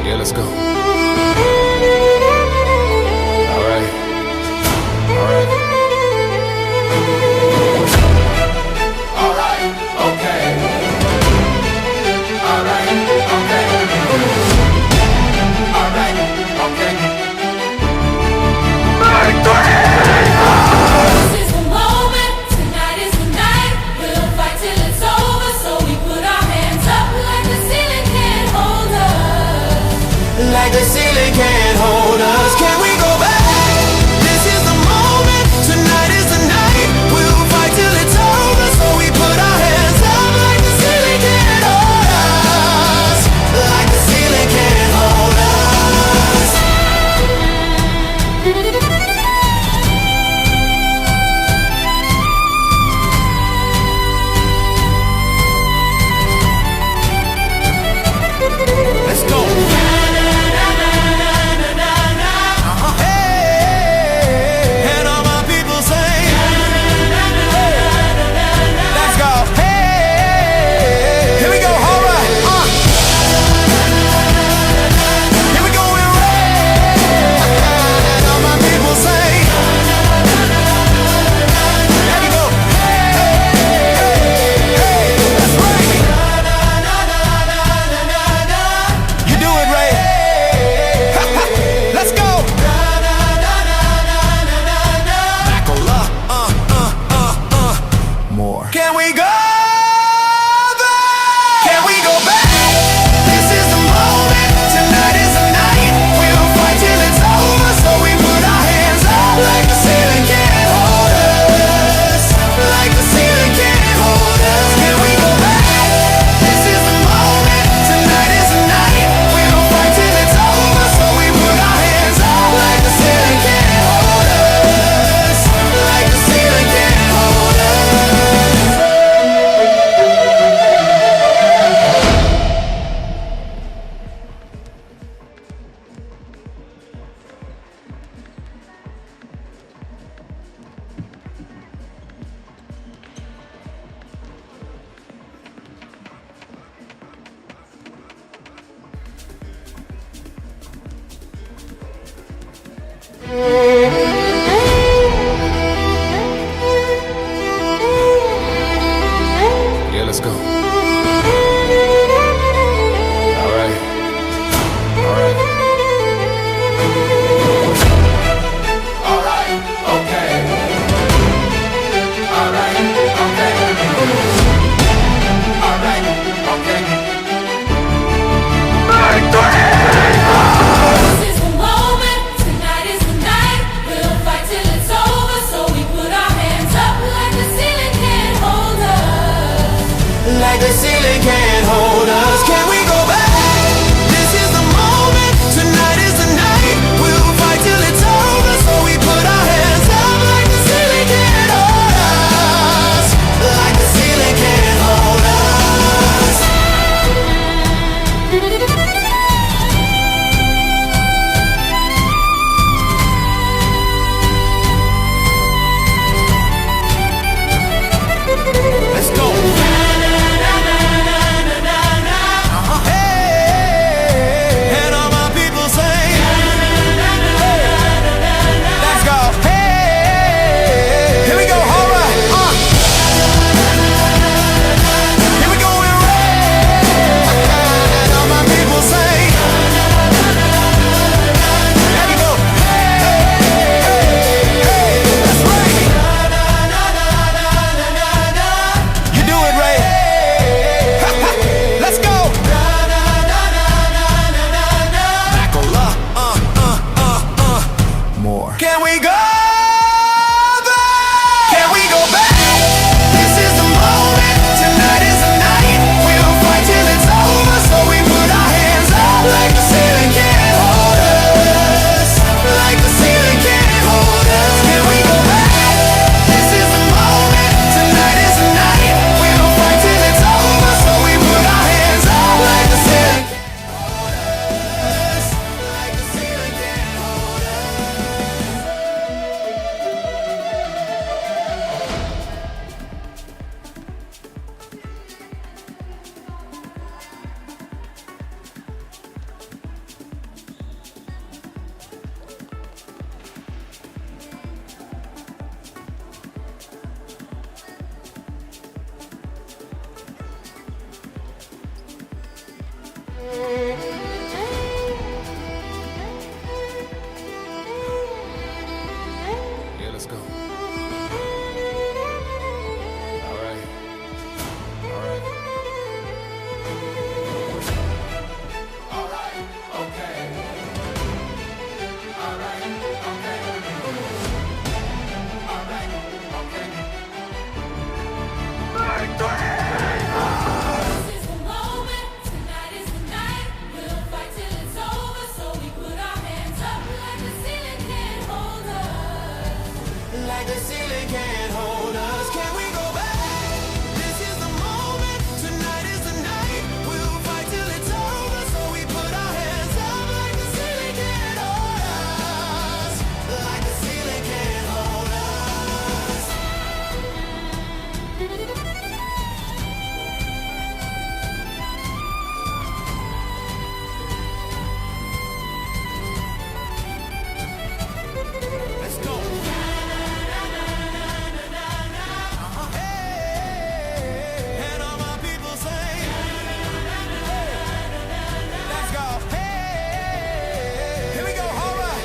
Speaker 1: Yeah, let's go. Alright. Alright. Alright, okay. Alright, okay. Alright, okay.
Speaker 2: This is the moment, tonight is the night. We'll fight till it's over, so we put our hands up like the ceiling can't hold us.
Speaker 3: Like the ceiling can't hold us. Can we go back? This is the moment. Tonight is the night. We'll fight till it's over. So we put our hands up like the ceiling can't hold us. Like the ceiling can't hold us. Let's go. Hey, and all my people say, let's go. Hey, here we go. All right. Here we go in red. And all my people say, there we go. Hey, that's right. You do it, Ray. Let's go. More. Can we go back? Can we go back? This is the moment. Tonight is the night. We'll fight till it's over. So we put our hands up like the ceiling can't hold us. Like the ceiling can't hold us. Can we go back? This is the moment. Tonight is the night. We'll fight till it's over. So we put our hands up like the ceiling can't hold us. Like the ceiling can't hold us.
Speaker 1: Yeah, let's go. Alright. Alright. Alright, okay. Alright, okay. Alright, okay.
Speaker 2: This is the moment, tonight is the night. We'll fight till it's over, so we put our hands up like the ceiling can't hold us.
Speaker 3: Like the ceiling can't hold us. Can we go back? This is the moment. Tonight is the night. We'll fight till it's over. So we put our hands up like the ceiling can't hold us. Like the ceiling can't hold us. Let's go.
Speaker 1: Yeah, let's go. All right. All right. All right. Okay. All right. Okay. All right. Okay.
Speaker 2: This is the moment, tonight is the night. We'll fight till it's over, so we put our hands up like the ceiling can't hold us.
Speaker 3: Like the ceiling can't hold us. Can we go back? This is the moment. Tonight is the night. We'll fight till it's over. So we put our hands up like the ceiling can't hold us. Like the ceiling can't hold us. Let's go. Hey, and all my people say, let's go. Hey, here we go. All right.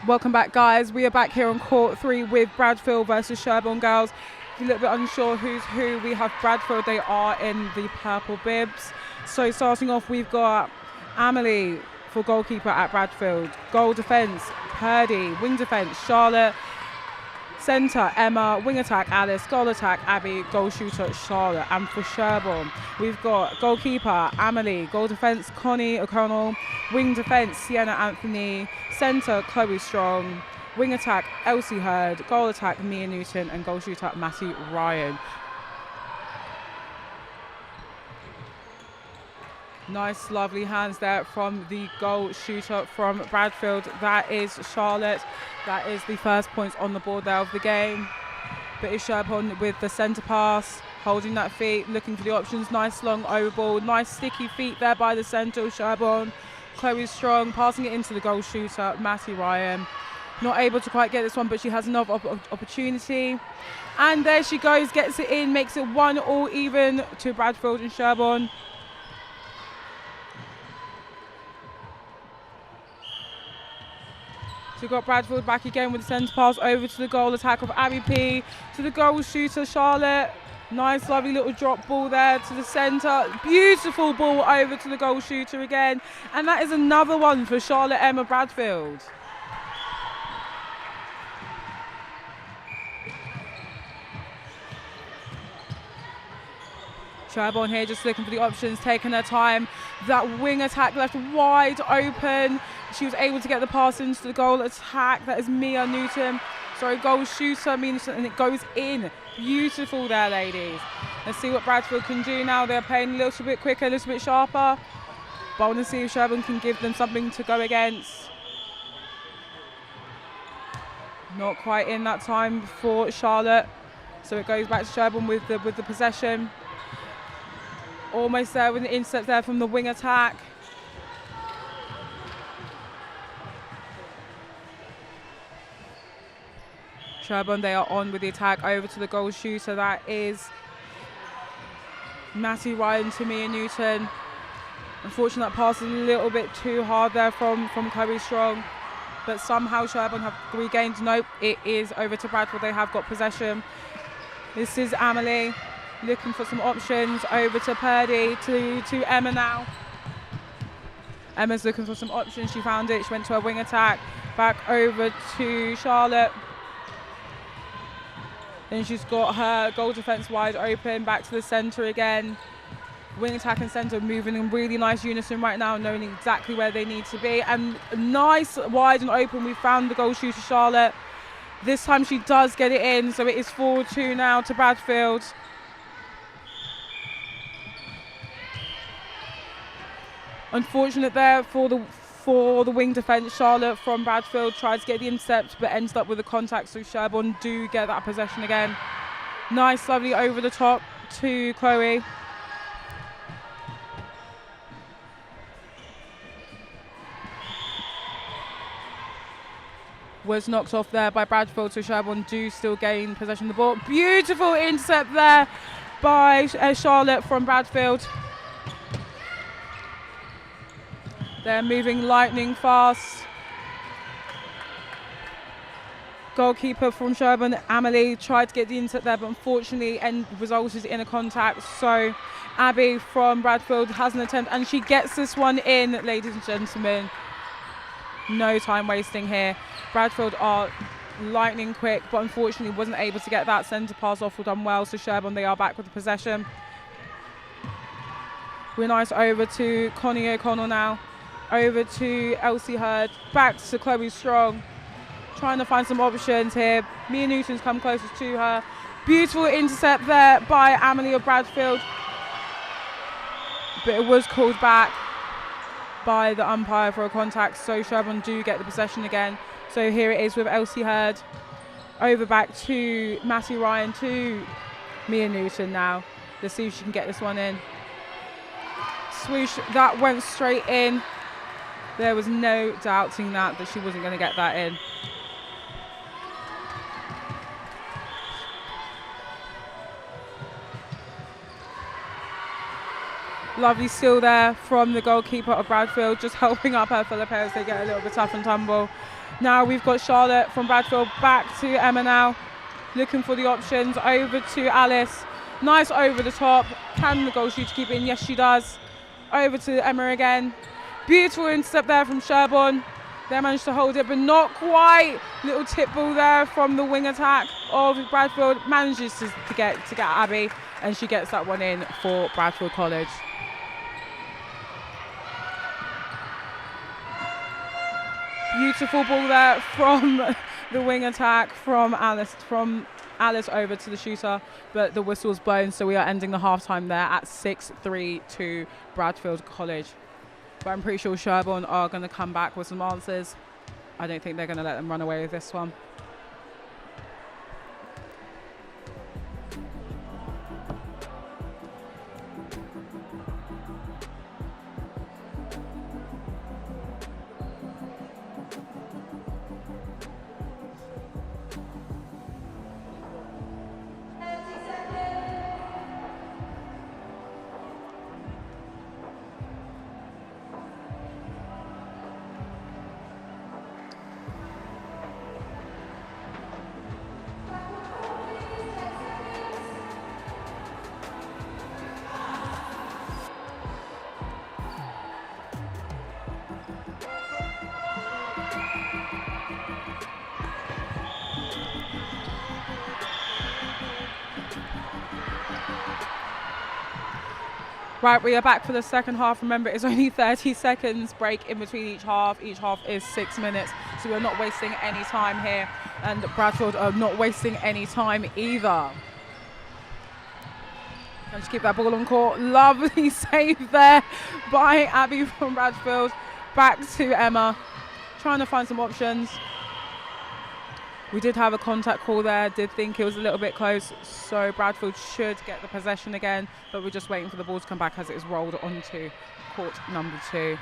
Speaker 4: Welcome back, guys. We are back here on court 3 with Bradfield versus Sherborne girls. If you're a little bit unsure who's who, we have Bradfield. They are in the purple bibs. So starting off, we've got Amelie for goalkeeper at Bradfield. Goal defence, Purdy. Wing defence, Charlotte. Centre, Emma. Wing attack, Alice. Goal attack, Abby. Goal shooter, Charlotte. And for Sherborne, we've got goalkeeper, Amelie. Goal defence, Connie O'Connell. Wing defence, Sienna Anthony. Centre, Chloe Strong. Wing attack, Elsie Hurd. Goal attack, Mia Newton. And goal shooter, Matty Ryan. Nice, lovely hands there from the goal shooter from Bradfield. That is Charlotte. That is the first points on the board there of the game. But it's Sherborne with the centre pass, holding that feet, looking for the options. Nice long over ball. Nice sticky feet there by the centre of Sherborne. Chloe Strong passing it into the goal shooter, Matty Ryan. Not able to quite get this one, but she has another opportunity. And there she goes, gets it in, makes it 1-1 even to Bradfield and Sherborne. So we've got Bradfield back again with the centre pass over to the goal attack of Abby P. To the goal shooter, Charlotte. Nice, lovely little drop ball there to the centre. Beautiful ball over to the goal shooter again. And that is another one for Charlotte Emma Bradfield. Sherborne here just looking for the options, taking her time. That wing attack left wide open. She was able to get the pass into the goal attack. That is Mia Newton. Sorry, goal shooter, Mia Newton, and it goes in. Beautiful there, ladies. Let's see what Bradfield can do now. They're playing a little bit quicker, a little bit sharper. But I want to see if Sherborne can give them something to go against. Not quite in that time for Charlotte. So it goes back to Sherborne with the possession. Almost there with the intercept there from the wing attack. Sherborne, they are on with the attack over to the goal shooter. That is Matty Ryan to Mia Newton. Unfortunately, that pass is a little bit too hard there from Chloe Strong. But somehow Sherborne have regained. Nope, it is over to Bradford. They have got possession. This is Amelie looking for some options over to Purdy, to Emma now. Emma's looking for some options. She found it. She went to her wing attack. Back over to Charlotte. Then she's got her goal defence wide open, back to the centre again. Wing attack and centre moving in really nice unison right now, knowing exactly where they need to be. And nice wide and open. We found the goal shooter, Charlotte. This time she does get it in, so it is 4-2 now to Bradfield. Unfortunate there for the wing defence. Charlotte from Bradfield tried to get the intercept but ends up with a contact, so Sherborne do get that possession again. Nice, lovely over the top to Chloe. Was knocked off there by Bradfield, so Sherborne do still gain possession of the ball. Beautiful intercept there by Charlotte from Bradfield. They're moving lightning fast. Goalkeeper from Sherborne, Amelie, tried to get the intercept there, but unfortunately resulted in a contact. So Abby from Bradfield has an attempt, and she gets this one in, ladies and gentlemen. No time wasting here. Bradfield are lightning quick, but unfortunately wasn't able to get that centre pass off or done well. So Sherborne, they are back with the possession. We're nice over to Connie O'Connell now. Over to Elsie Hurd. Back to Chloe Strong. Trying to find some options here. Mia Newton's come closest to her. Beautiful intercept there by Amelie of Bradfield. But it was called back by the umpire for a contact, so Sherborne do get the possession again. So here it is with Elsie Hurd. Over back to Matty Ryan, to Mia Newton now. Let's see if she can get this one in. Swoosh, that went straight in. There was no doubting that she wasn't going to get that in. Lovely steal there from the goalkeeper of Bradfield, just helping up her fellow players. They get a little bit tough and tumble. Now we've got Charlotte from Bradfield back to Emma now, looking for the options. Over to Alice. Nice over the top. Can the goal shooter keep it in? Yes, she does. Over to Emma again. Beautiful intercept there from Sherborne. They managed to hold it, but not quite. Little tip ball there from the wing attack of Bradfield. Manages to get Abby, and she gets that one in for Bradfield College. Beautiful ball there from the wing attack from Alice over to the shooter, but the whistle's blown, so we are ending the half-time there at 6-3 to Bradfield College. But I'm pretty sure Sherborne are going to come back with some answers. I don't think they're going to let them run away with this one. Right, we are back for the second half. Remember, it's only 30 seconds break in between each half. Each half is 6 minutes, so we're not wasting any time here. And Bradfield are not wasting any time either. Can just keep that ball on court. Lovely save there by Abby from Bradfield. Back to Emma, trying to find some options. We did have a contact call there, did think it was a little bit close, so Bradfield should get the possession again, but we're just waiting for the ball to come back as it is rolled onto court number 2.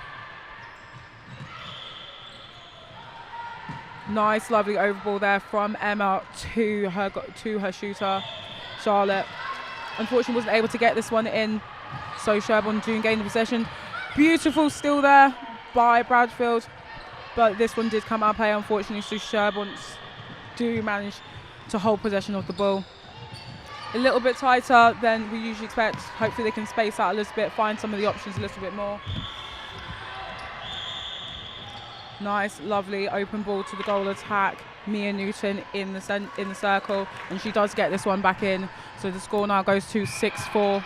Speaker 4: Nice, lovely over ball there from Emma to her shooter, Charlotte. Unfortunately wasn't able to get this one in, so Sherborne do gain the possession. Beautiful steal there by Bradfield, but this one did come out of play, unfortunately, so Sherborne do manage to hold possession of the ball. A little bit tighter than we usually expect. Hopefully they can space out a little bit, find some of the options a little bit more. Nice, lovely open ball to the goal attack. Mia Newton in the circle, and she does get this one back in. So the score now goes to 6-4.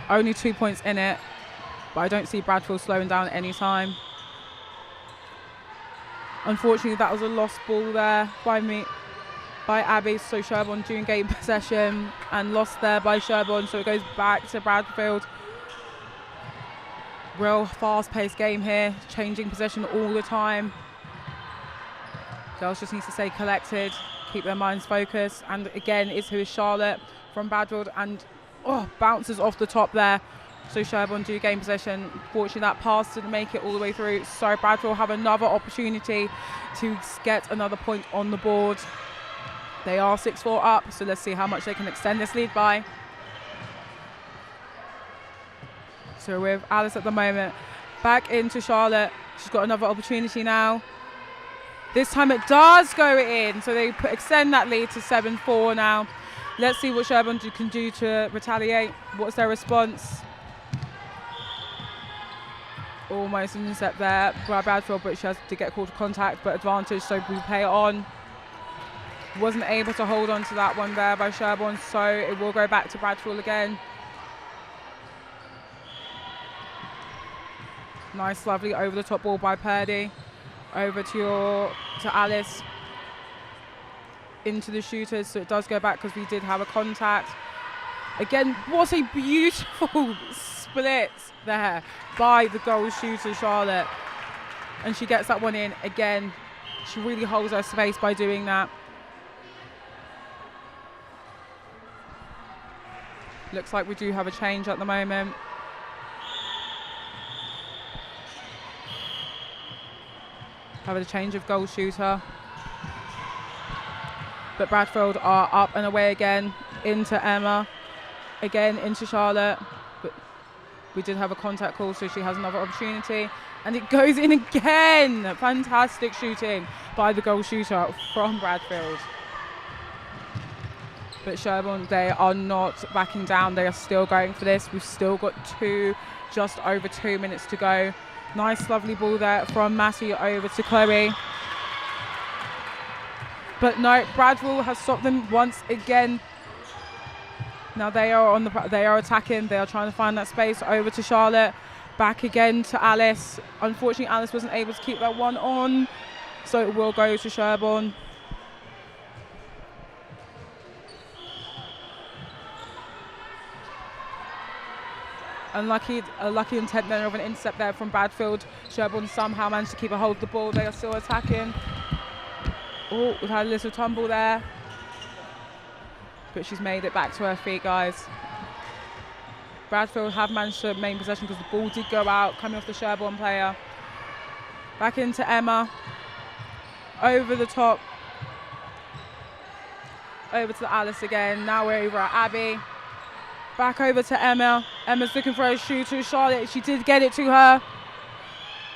Speaker 4: Only 2 points in it, but I don't see Bradfield slowing down any time. Unfortunately, that was a lost ball there by Abby. So Sherborne doing game possession and lost there by Sherborne. So it goes back to Bradfield. Real fast-paced game here, changing possession all the time. Girls just need to stay collected, keep their minds focused. And again, it's who is Charlotte from Bradfield, and bounces off the top there. So Sherborne do gain possession. Fortunately, that pass didn't make it all the way through. So Bradfield have another opportunity to get another point on the board. They are 6-4 up, so let's see how much they can extend this lead by. So with Alice at the moment, back into Charlotte. She's got another opportunity now. This time it does go in, so they extend that lead to 7-4 now. Let's see what Sherborne can do to retaliate. What's their response? Almost an intercept there by Bradfield, but she has to get called to contact, but advantage, so we play it on. Wasn't able to hold on to that one there by Sherborne, so it will go back to Bradfield again. Nice, lovely over the top ball by Purdy. Over to Alice. Into the shooters, so it does go back because we did have a contact. Again, what a beautiful split there by the goal shooter, Charlotte. And she gets that one in again. She really holds her space by doing that. Looks like we do have a change at the moment. Have a change of goal shooter. But Bradfield are up and away again into Emma. Again into Charlotte. But we did have a contact call, so she has another opportunity. And it goes in again. Fantastic shooting by the goal shooter from Bradfield. But Sherborne, they are not backing down. They are still going for this. We've still got just over 2 minutes to go. Nice, lovely ball there from Matty over to Chloe. But no, Bradfield has stopped them once again. Now they are attacking. They are trying to find that space over to Charlotte. Back again to Alice. Unfortunately, Alice wasn't able to keep that one on, so it will go to Sherborne. A lucky intent there of an intercept there from Bradfield. Sherborne somehow managed to keep a hold of the ball. They are still attacking. Oh, we've had a little tumble there. But she's made it back to her feet, guys. Bradfield have managed to maintain possession because the ball did go out, coming off the Sherborne player. Back into Emma. Over the top. Over to Alice again. Now we're over at Abby. Back over to Emma. Emma's looking for a shooter. Charlotte, she did get it to her.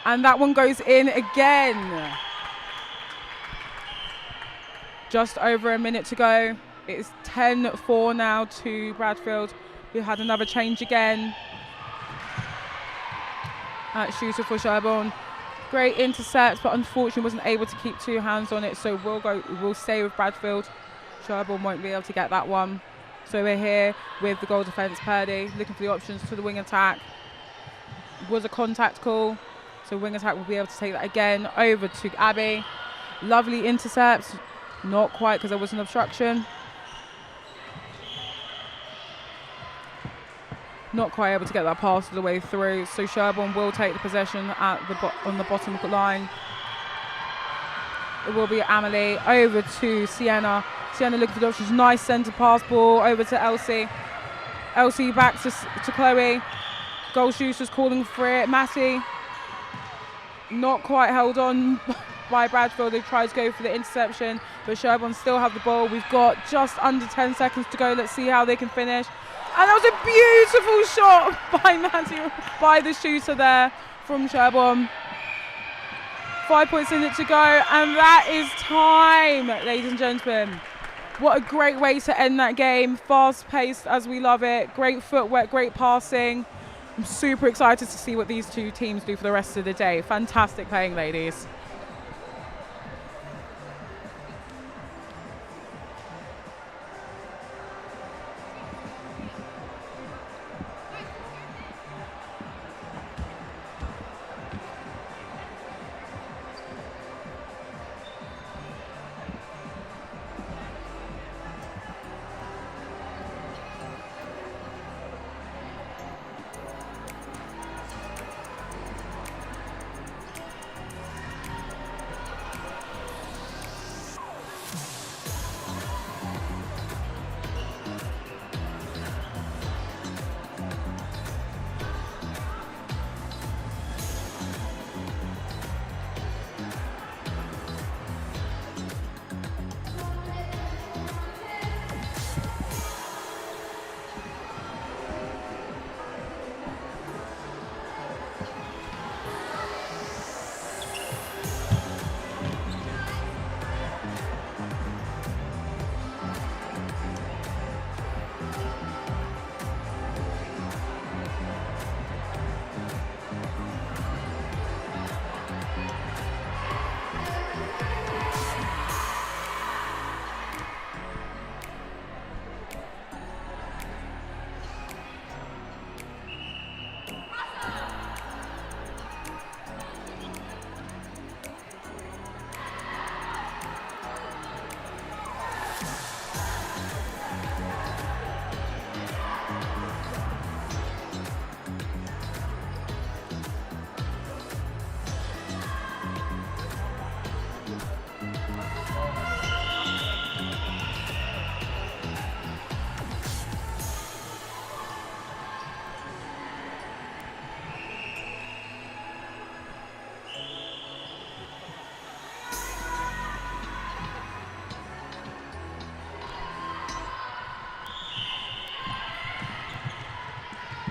Speaker 4: And that one goes in again. Just over a minute to go. It is 10-4 now to Bradfield. We had another change again. At shooter for Sherborne. Great intercept, but unfortunately wasn't able to keep two hands on it. So we'll stay with Bradfield. Sherborne won't be able to get that one. So we're here with the goal defence, Purdy, looking for the options to the wing attack. Was a contact call, so wing attack will be able to take that again. Over to Abby. Lovely intercepts. Not quite because there was an obstruction. Not quite able to get that pass all the way through. So Sherborne will take the possession at on the bottom of the line. It will be Amelie. Over to Sienna. Sienna looking for the options. Nice centre pass ball over to Elsie. Elsie back to Chloe. Goal shooters calling for it. Matty. Not quite held on by Bradfield. They tried to go for the interception, but Sherborne still have the ball. We've got just under 10 seconds to go. Let's see how they can finish. And that was a beautiful shot by Matty, by the shooter there from Sherborne. 5 points in it to go, and that is time, ladies and gentlemen. What a great way to end that game. Fast-paced as we love it. Great footwork, great passing. I'm super excited to see what these two teams do for the rest of the day. Fantastic playing, ladies.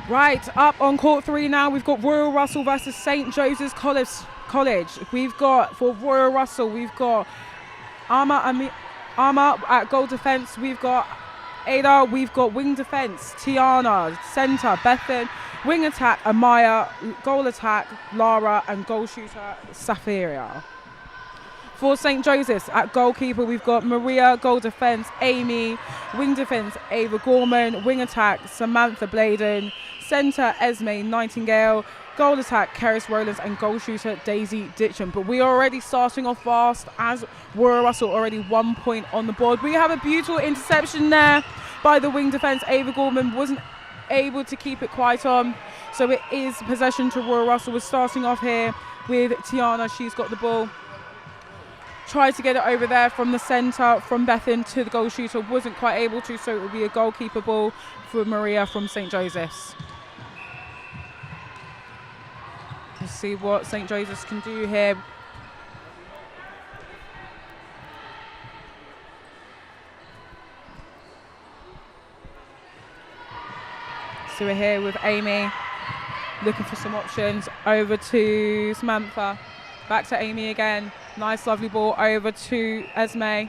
Speaker 4: Right, up on court 3 now, we've got Royal Russell versus St. Joseph's College. We've got, for Royal Russell, we've got Arma at goal defence. We've got Ada, we've got wing defence, Tiana, centre, Bethan, wing attack, Amaya, goal attack, Lara, and goal shooter, Safiria. For St. Joseph's, at goalkeeper, we've got Maria, goal defence, Amy, wing defence, Ava Gorman, wing attack, Samantha Bladen, centre, Esme Nightingale, goal attack, Keris Rowlands, and goal shooter, Daisy Ditcham. But we are already starting off fast as Royal Russell already 1 point on the board. We have a beautiful interception there by the wing defence. Ava Gorman wasn't able to keep it quite on. So it is possession to Royal Russell. We're starting off here with Tiana. She's got the ball. Tried to get it over there from the centre, from Bethan to the goal shooter. Wasn't quite able to, so it will be a goalkeeper ball for Maria from St. Joseph's. Let's see what St. Joseph's can do here. So we're here with Amy, looking for some options. Over to Samantha. Back to Amy again. Nice, lovely ball over to Esme.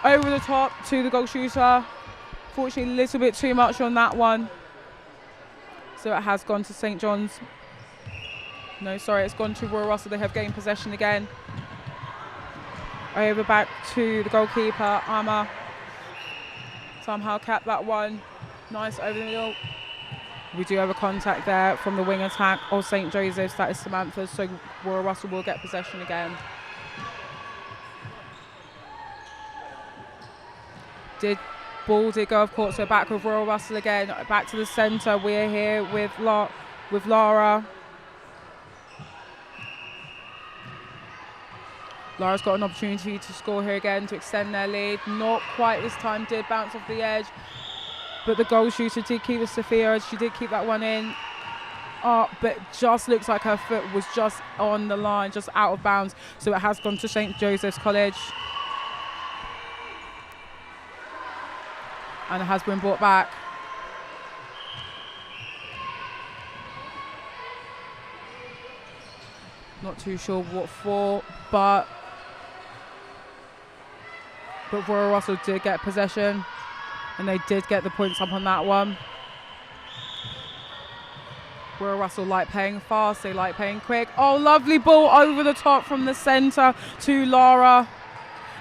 Speaker 4: Over the top to the goal shooter. Fortunately, a little bit too much on that one. So it has gone to St. John's. No, sorry, it's gone to Royal Russell. They have gained possession again. Over back to the goalkeeper, Amma. Somehow kept that one. Nice over the middle. We do have a contact there from the wing attack of St. Joseph's. That is Samantha, so Royal Russell will get possession again. Ball did go, of course, so back with Royal Russell again. Back to the centre. We're here with Lara. Lara's got an opportunity to score here again to extend their lead. Not quite this time, did bounce off the edge. But the goal shooter did keep it, Sophia. She did keep that one in. But just looks like her foot was just on the line, just out of bounds. So it has gone to St. Joseph's College. And it has been brought back. Not too sure what for, but Royal Russell did get possession. And they did get the points up on that one. Royal Russell like playing fast, they like playing quick. Oh, lovely ball over the top from the centre to Lara.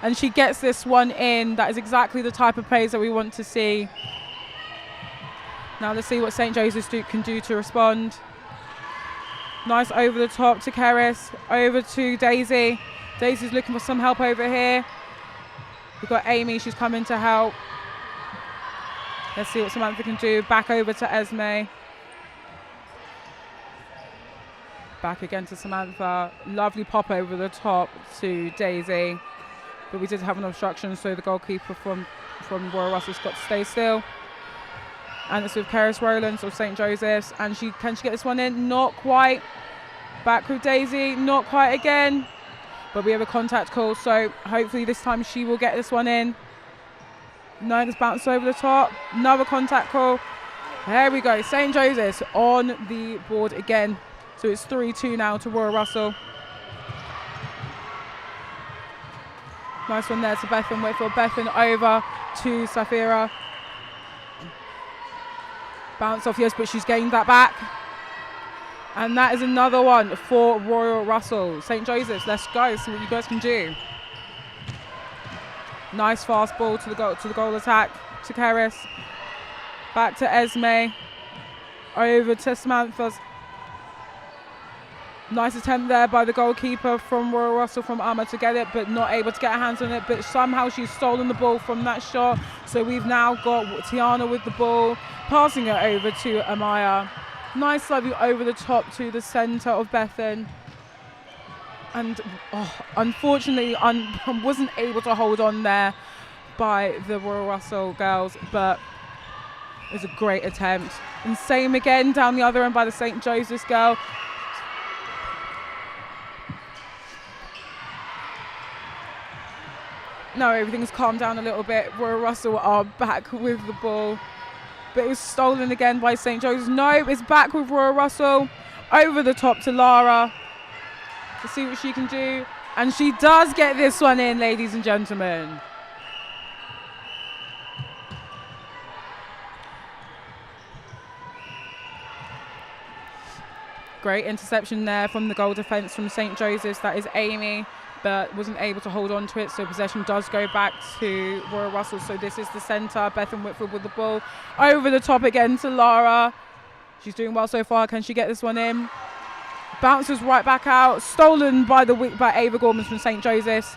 Speaker 4: And she gets this one in. That is exactly the type of plays that we want to see. Now let's see what St. Joseph's can do to respond. Nice over the top to Keris. Over to Daisy. Daisy's looking for some help over here. We've got Amy, she's coming to help. Let's see what Samantha can do. Back over to Esme. Back again to Samantha. Lovely pop over the top to Daisy. But we did have an obstruction, so the goalkeeper from Royal Russell's got to stay still. And it's with Keris Rowlands of St. Joseph's. And can she get this one in? Not quite. Back with Daisy. Not quite again. But we have a contact call, so hopefully this time she will get this one in. No, it's bounced over the top. Another contact call. There we go. St. Joseph's on the board again. So it's 3-2 now to Royal Russell. Nice one there to Bethan. Wait for Bethan over to Safira. Bounce off, yes, but she's gained that back. And that is another one for Royal Russell. St. Joseph's, let's go. See what you guys can do. Nice fast ball to the goal attack to Keris. Back to Esme. Over to Samantha's. Nice attempt there by the goalkeeper from Royal Russell, from Amma, to get it, but not able to get her hands on it. But somehow she's stolen the ball from that shot. So we've now got Tiana with the ball, passing it over to Amaya. Nice lovely over the top to the centre of Bethan. And unfortunately, I wasn't able to hold on there by the Royal Russell girls, but it was a great attempt. And same again down the other end by the St. Joseph's girl. No, everything's calmed down a little bit. Royal Russell are back with the ball. but it's stolen again by St. Joseph's. No, it's back with Royal Russell. Over the top to Lara to see what she can do. And she does get this one in, ladies and gentlemen. Great interception there from the goal defence from St. Joseph's. That is Amy, but wasn't able to hold on to it. So possession does go back to Royal Russell. So this is the centre. Bethan Whitfield with the ball. Over the top again to Lara. She's doing well so far. Can she get this one in? Bounces right back out. Stolen by Ava Gormans from St. Joseph's.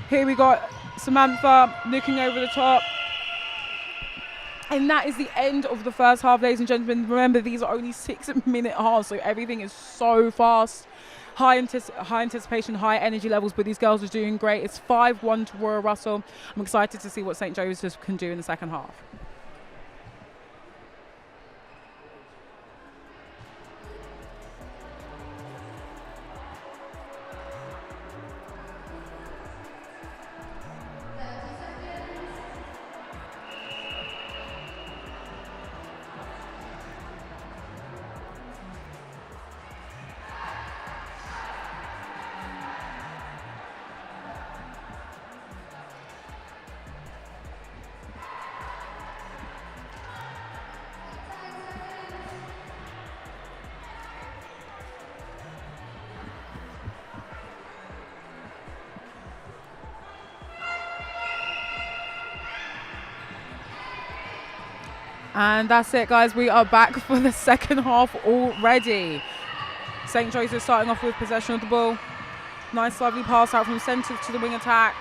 Speaker 4: Here we got Samantha looking over the top. And that is the end of the first half, ladies and gentlemen. Remember, these are only 6-minute halves, so everything is so fast. High anticipation, high energy levels, but these girls are doing great. It's 5-1 to Royal Russell. I'm excited to see what St. Joseph's can do in the second half. And that's it, guys. We are back for the second half already. St. Joseph's starting off with possession of the ball. Nice, lovely pass out from centre to the wing attack.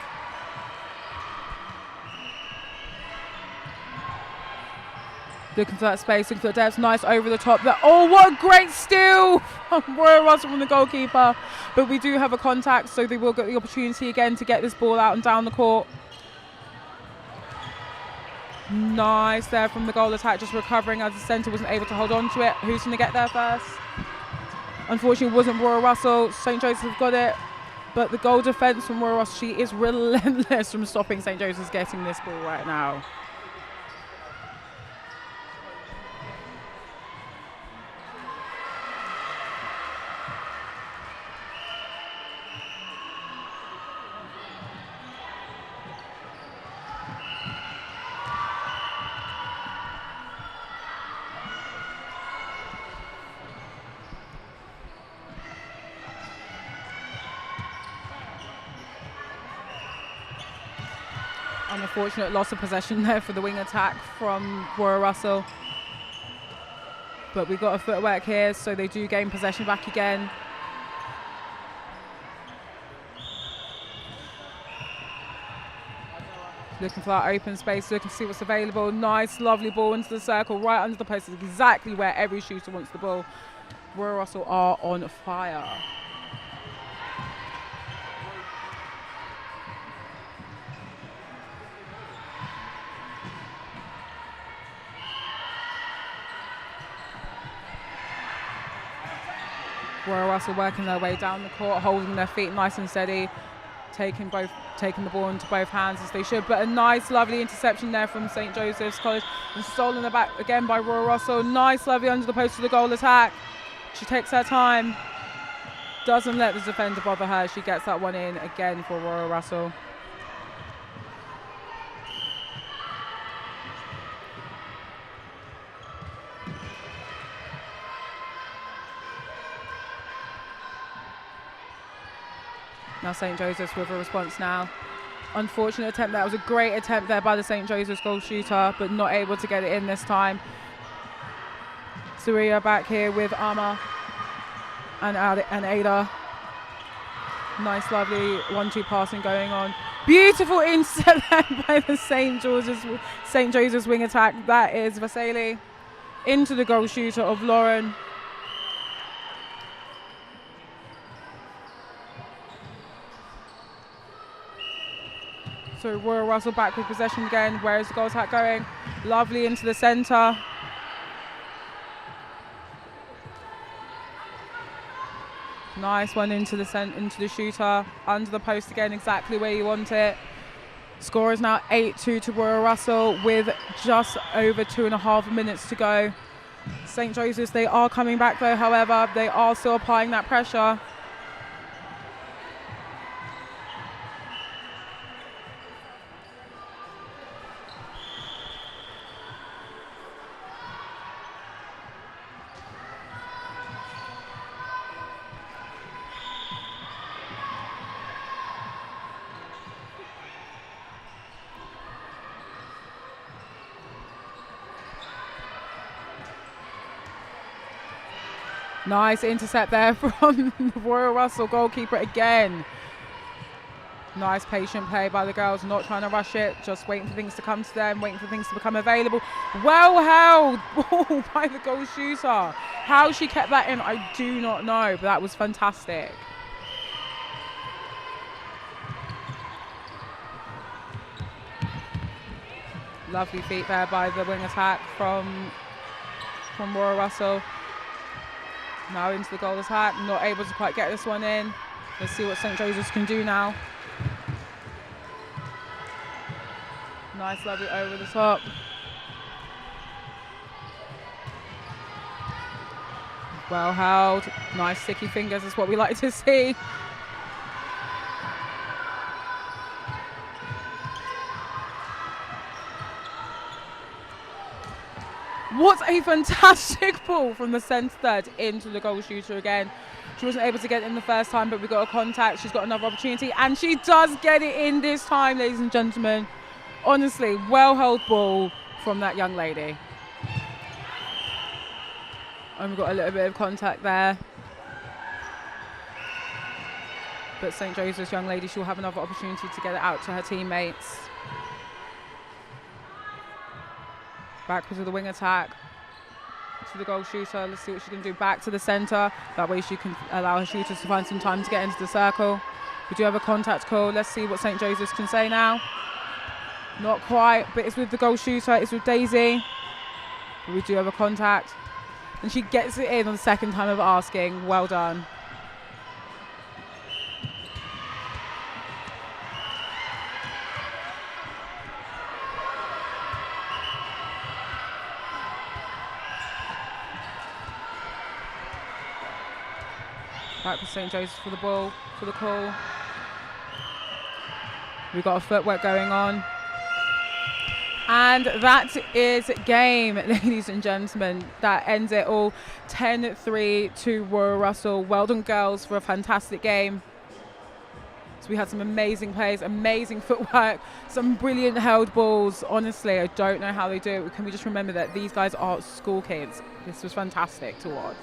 Speaker 4: Looking for that space, looking for the depth. Nice over the top there. Oh, what a great steal from Royal Russell from the goalkeeper. But we do have a contact, so they will get the opportunity again to get this ball out and down the court. Nice there from the goal attack, just recovering as the centre wasn't able to hold on to it. Who's going to get there first? Unfortunately, it wasn't Royal Russell. St. Joseph's have got it. But the goal defence from Royal Russell, she is relentless from stopping St. Joseph's getting this ball right now. Unfortunate loss of possession there for the wing attack from Royal Russell. But we've got a footwork here, so they do gain possession back again. Looking for that open space, looking to see what's available. Nice, lovely ball into the circle, right under the post, is exactly where every shooter wants the ball. Royal Russell are on fire. Royal Russell working their way down the court, holding their feet nice and steady, taking the ball into both hands as they should. But a nice, lovely interception there from St. Joseph's College, and stolen the back again by Royal Russell. Nice, lovely under the post to the goal attack. She takes her time, doesn't let the defender bother her. She gets that one in again for Royal Russell. Now St. Joseph's with a response now. Unfortunate attempt. That was a great attempt there by the St. Joseph's goal shooter, but not able to get it in this time. Surya back here with Amma and Ada. Nice, lovely 1-2 passing going on. Beautiful intercept there by the St. Joseph's wing attack. That is Vasily into the goal shooter of Lauren. So Royal Russell back with possession again. Where is the goal attack going? Lovely into the centre. Nice one into the shooter. Under the post again, exactly where you want it. Score is now 8-2 to Royal Russell with just over 2.5 minutes to go. St. Joseph's, they are coming back though, however, they are still applying that pressure. Nice intercept there from the Royal Russell goalkeeper again. Nice patient play by the girls, not trying to rush it, just waiting for things to come to them, waiting for things to become available. Well held ball by the goal shooter. How she kept that in, I do not know, but that was fantastic. Lovely feet there by the wing attack from Royal Russell. Now into the goal attack, not able to quite get this one in. Let's see what St. Joseph's can do now. Nice, lovely over the top. Well held, nice sticky fingers is what we like to see. What a fantastic ball from the centre third into the goal shooter again. She wasn't able to get it in the first time, but we got a contact. She's got another opportunity, and she does get it in this time, ladies and gentlemen. Honestly, well-held ball from that young lady. And we've got a little bit of contact there. But St. Joseph's young lady, she'll have another opportunity to get it out to her teammates. Back to the wing attack, to the goal shooter. Let's see what she can do. Back to the centre. That way she can allow her shooters to find some time to get into the circle. We do have a contact call. Let's see what St. Joseph's can say now. Not quite, but it's with the goal shooter. It's with Daisy. But we do have a contact. And she gets it in on the second time of asking. Well done. Back with St. Joseph's for the ball, for the call. We've got a footwork going on. And that is game, ladies and gentlemen. That ends it all. 10-3 to Royal Russell. Well done, girls, for a fantastic game. So we had some amazing plays, amazing footwork, some brilliant held balls. Honestly, I don't know how they do it. Can we just remember that these guys are school kids? This was fantastic to watch.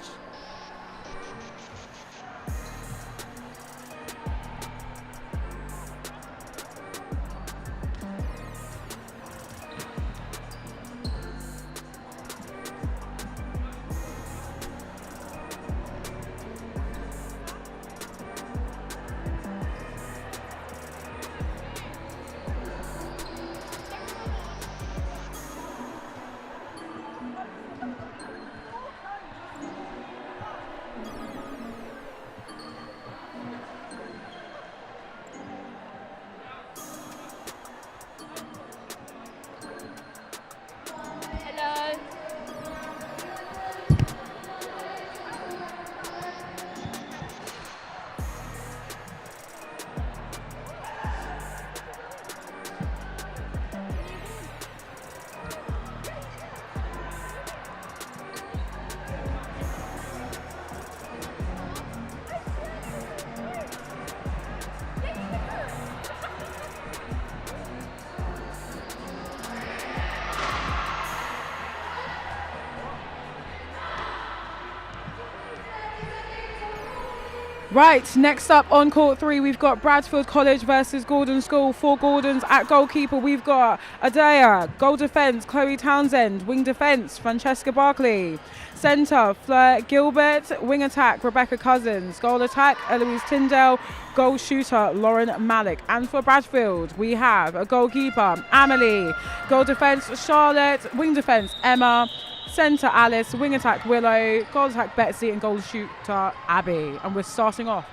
Speaker 4: Right, next up on court 3, we've got Bradfield College versus Gordon School. For Gordons at goalkeeper, we've got Adaya. Goal defence, Chloe Townsend. Wing defence, Francesca Barkley. Centre, Fleur Gilbert. Wing attack, Rebecca Cousins. Goal attack, Eloise Tyndale. Goal shooter, Lauren Malik. And for Bradfield, we have a goalkeeper, Amelie. Goal defence, Charlotte. Wing defence, Emma. Centre, Alice. Wing attack, Willow. Goal attack, Betsy. And goal shooter, Abby. And we're starting off.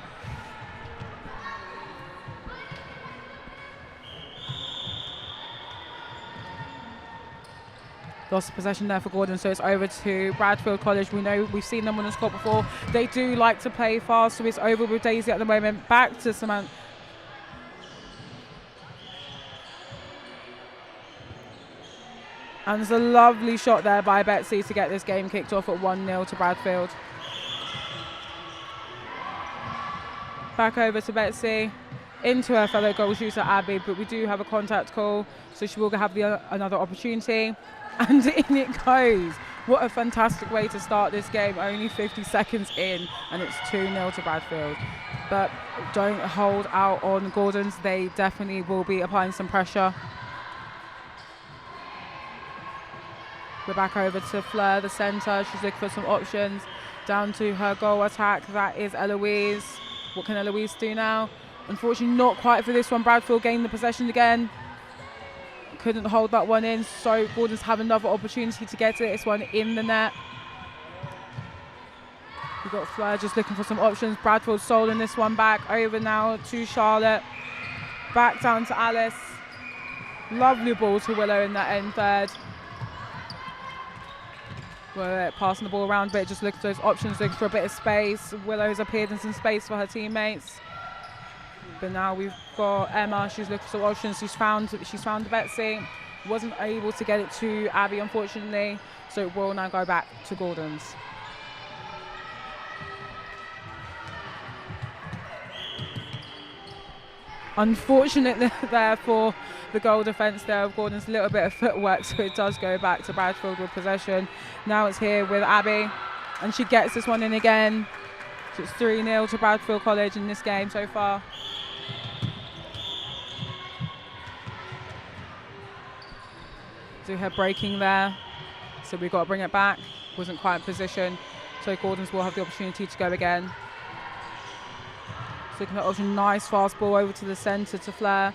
Speaker 4: Lost possession there for Gordon, so it's over to Bradfield College. We know we've seen them on this court before. They do like to play fast, so it's over with Daisy at the moment. Back to Samantha. And there's a lovely shot there by Betsy to get this game kicked off at 1-0 to Bradfield. Back over to Betsy, into her fellow goal shooter Abby, but we do have a contact call, so she will have another opportunity. And in it goes. What a fantastic way to start this game. Only 50 seconds in, and it's 2-0 to Bradfield. But don't hold out on Gordons. They definitely will be applying some pressure. We're back over to Fleur, the centre. She's looking for some options. Down to her goal attack. That is Eloise. What can Eloise do now? Unfortunately, not quite for this one. Bradfield gained the possession again. Couldn't hold that one in, so Gordons have another opportunity to get this one in the net. We've got Fleur just looking for some options. Bradfield soling this one back. Over now to Charlotte. Back down to Alice. Lovely ball to Willow in that end third. We're passing the ball around a bit, just looking for those options, looking for a bit of space. Willow's appeared in some space for her teammates. But now we've got Emma, she's looking for some options. She's found Betsy. Wasn't able to get it to Abby, unfortunately. So it will now go back to Gordons. Unfortunate there for the goal defence there of Gordon's. A little bit of footwork, so it does go back to Bradfield with possession. Now it's here with Abby, and she gets this one in again. So it's 3-0 to Bradfield College in this game so far. Do her breaking there, so we've got to bring it back. Wasn't quite in position, so Gordons will have the opportunity to go again. So looking at option, nice fast ball over to the centre to Fleur.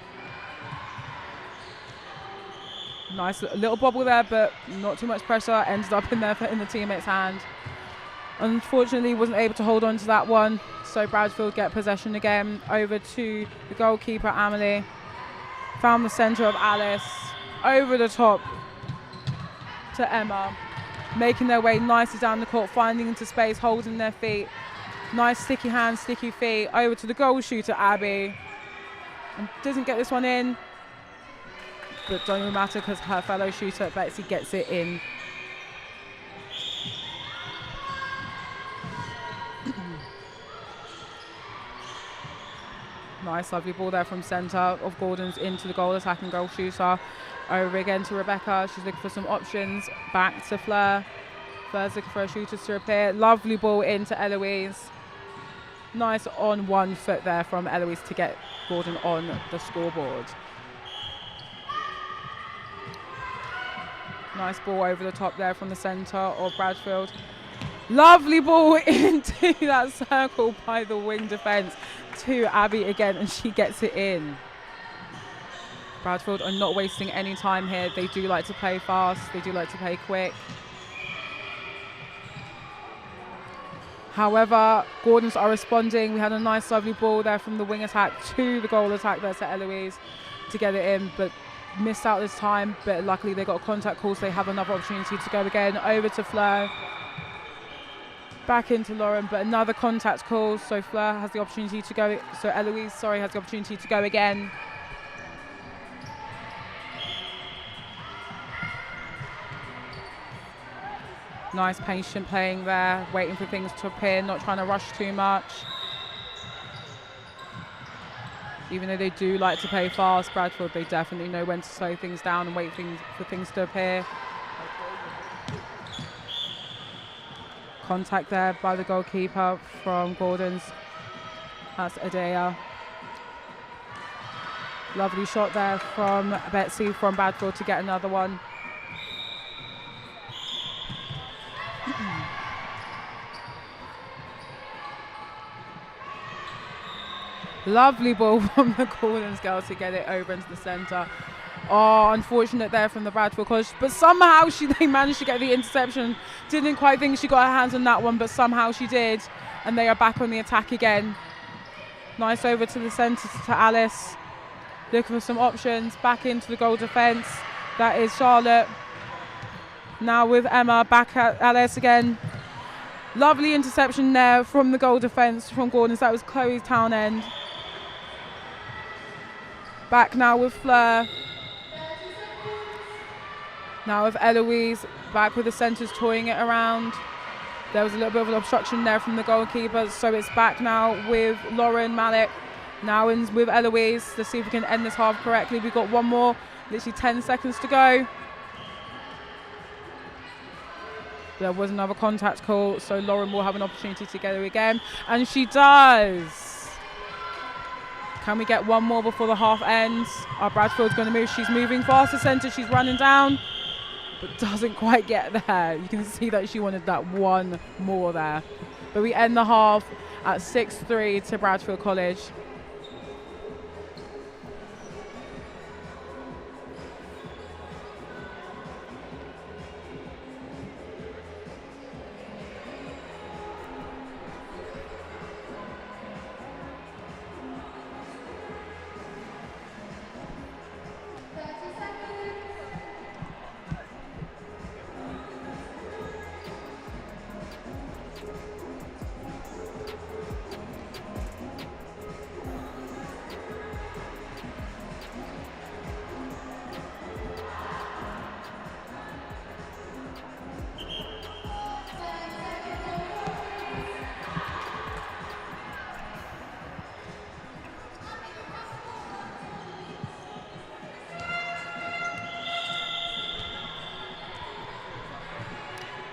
Speaker 4: Nice little bobble there, but not too much pressure. Ended up in the teammate's hand. Unfortunately, wasn't able to hold on to that one. So Bradfield get possession again. Over to the goalkeeper, Amelie. Found the centre of Alice. Over the top to Emma. Making their way nicely down the court, finding into space, holding their feet. Nice sticky hands, sticky feet. Over to the goal shooter, Abby. And doesn't get this one in. But don't even matter because her fellow shooter, Betsy, gets it in. Nice, lovely ball there from centre of Gordon's into the goal, attacking goal shooter. Over again to Rebecca. She's looking for some options. Back to Fleur. Fleur's looking for her shooters to appear. Lovely ball into Eloise. Nice on 1 foot there from Eloise to get Gordon on the scoreboard. Nice ball over the top there from the centre of Bradfield. Lovely ball into that circle by the wing defence to Abby again, and she gets it in. Bradfield are not wasting any time here. They do like to play fast. They do like to play quick. However, Gordons are responding. We had a nice, lovely ball there from the wing attack to the goal attack there to Eloise to get it in, but missed out this time. But luckily, they got a contact call, so they have another opportunity to go again. Over to Fleur. Back into Lauren, but another contact call, so Fleur has the opportunity to go. So Eloise, has the opportunity to go again. Nice patient playing there, waiting for things to appear, not trying to rush too much. Even though they do like to play fast, Bradfield, they definitely know when to slow things down and wait for things to appear. Contact there by the goalkeeper from Gordons. That's Adea. Lovely shot there from Betsy from Bradfield to get another one. Lovely ball from the Gordons girl to get it over into the centre. Oh, unfortunate there from the Bradfield College, but somehow they managed to get the interception. Didn't quite think she got her hands on that one, but somehow she did. And they are back on the attack again. Nice over to the centre to Alice. Looking for some options. Back into the goal defence. That is Charlotte. Now with Emma back at Alice again. Lovely interception there from the goal defence from Gordons. That was Chloe Townend. Back now with Fleur. Now with Eloise. Back with the centres toying it around. There was a little bit of an obstruction there from the goalkeeper. So it's back now with Lauren Malik. Now in with Eloise. Let's see if we can end this half correctly. We've got one more. Literally 10 seconds to go. There was another contact call, so Lauren will have an opportunity to get her again. And she does. Can we get one more before the half ends? Our Bradfield's going to move. She's moving fast to centre. She's running down, but doesn't quite get there. You can see that she wanted that one more there. But we end the half at 6-3 to Bradfield College.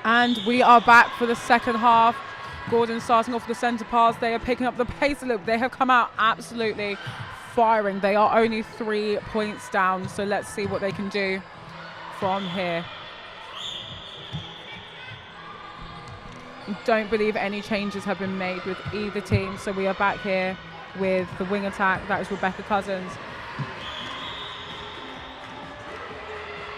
Speaker 4: And we are back for the second half. Gordon starting off the centre pass. They are picking up the pace a little. They have come out absolutely firing. They are only 3 points down, so let's see what they can do from here. Don't believe any changes have been made with either team, so we are back here with the wing attack. That is Rebecca Cousins.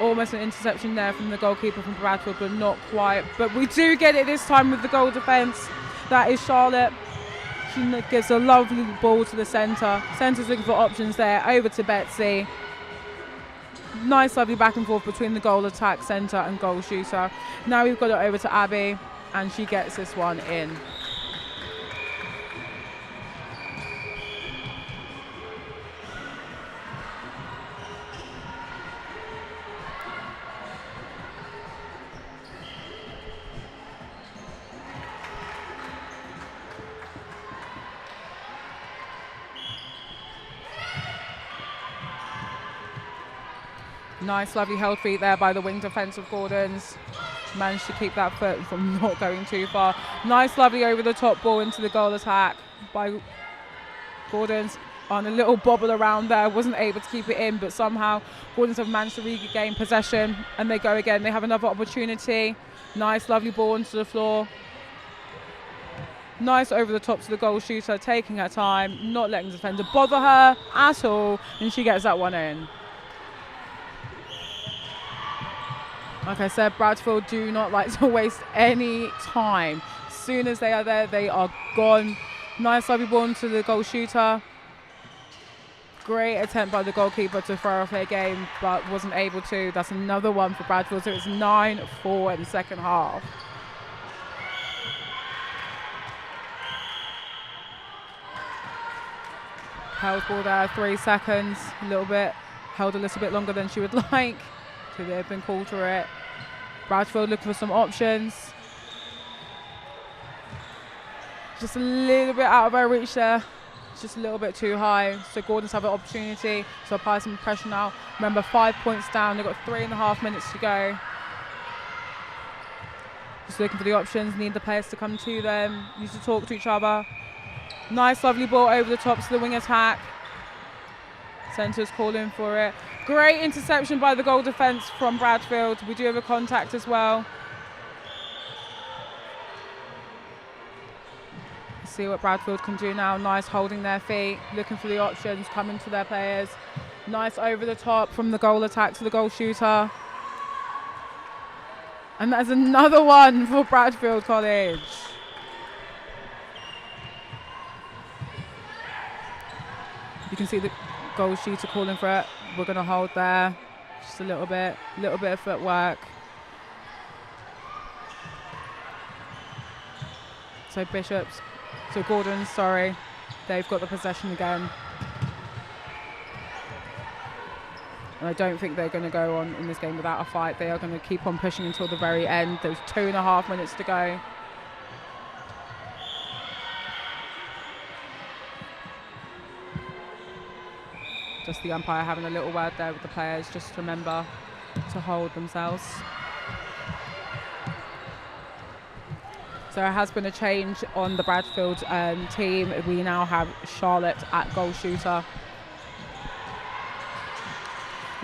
Speaker 4: Almost an interception there from the goalkeeper from Bradfield, but not quite. But we do get it this time with the goal defence. That is Charlotte. She gives a lovely ball to the centre. Centre's looking for options there. Over to Betsy. Nice, lovely back and forth between the goal attack, centre and goal shooter. Now we've got it over to Abby, and she gets this one in. Nice, lovely held feet there by the wing defence of Gordons. Managed to keep that foot from not going too far. Nice, lovely over the top ball into the goal attack by Gordons. On a little bobble around there, wasn't able to keep it in, but somehow Gordons have managed to regain possession, and they go again. They have another opportunity. Nice, lovely ball into the floor. Nice over the top to the goal shooter, taking her time, not letting the defender bother her at all, and she gets that one in. Like I said, Bradfield do not like to waste any time. As soon as they are there, they are gone. Nice lovely ball into the goal shooter. Great attempt by the goalkeeper to throw off their game, but wasn't able to. That's another one for Bradfield, so it's 9-4 in the second half. Held ball there, 3 seconds, held a little bit longer than she would like. So they've been called for it. Bradfield looking for some options. Just a little bit out of her reach there. Just a little bit too high. So Gordons have an opportunity to apply some pressure now. Remember, 5 points down. They've got 3.5 minutes to go. Just looking for the options. Need the players to come to them. Used to talk to each other. Nice, lovely ball over the top to the wing attack. Centre's calling for it. Great interception by the goal defence from Bradfield. We do have a contact as well. Let's see what Bradfield can do now. Nice holding their feet, looking for the options, coming to their players. Nice over the top from the goal attack to the goal shooter. And that's another one for Bradfield College. You can see the goal shooter calling for it. We're going to hold there. Just a little bit of footwork. So Gordon, sorry, they've got the possession again. And I don't think they're going to go on in this game without a fight. They are going to keep on pushing until the very end. There's 2.5 minutes to go. Just the umpire having a little word there with the players. Just remember to hold themselves. So there has been a change on the Bradfield team. We now have Charlotte at goal shooter.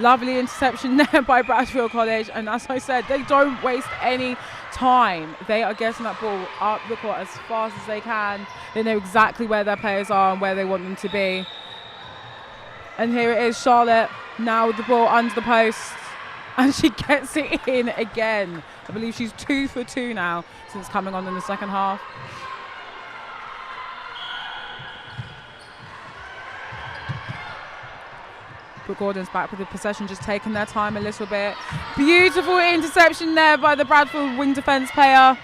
Speaker 4: Lovely interception there by Bradfield College, and as I said, they don't waste any time. They are getting that ball up the court as fast as they can. They know exactly where their players are and where they want them to be. And here it is, Charlotte now with the ball under the post, and she gets it in again. I believe she's 2 for 2 now since coming on in the second half. But Gordon's back with the possession, just taking their time a little bit. Beautiful interception there by the Bradfield wing defence player.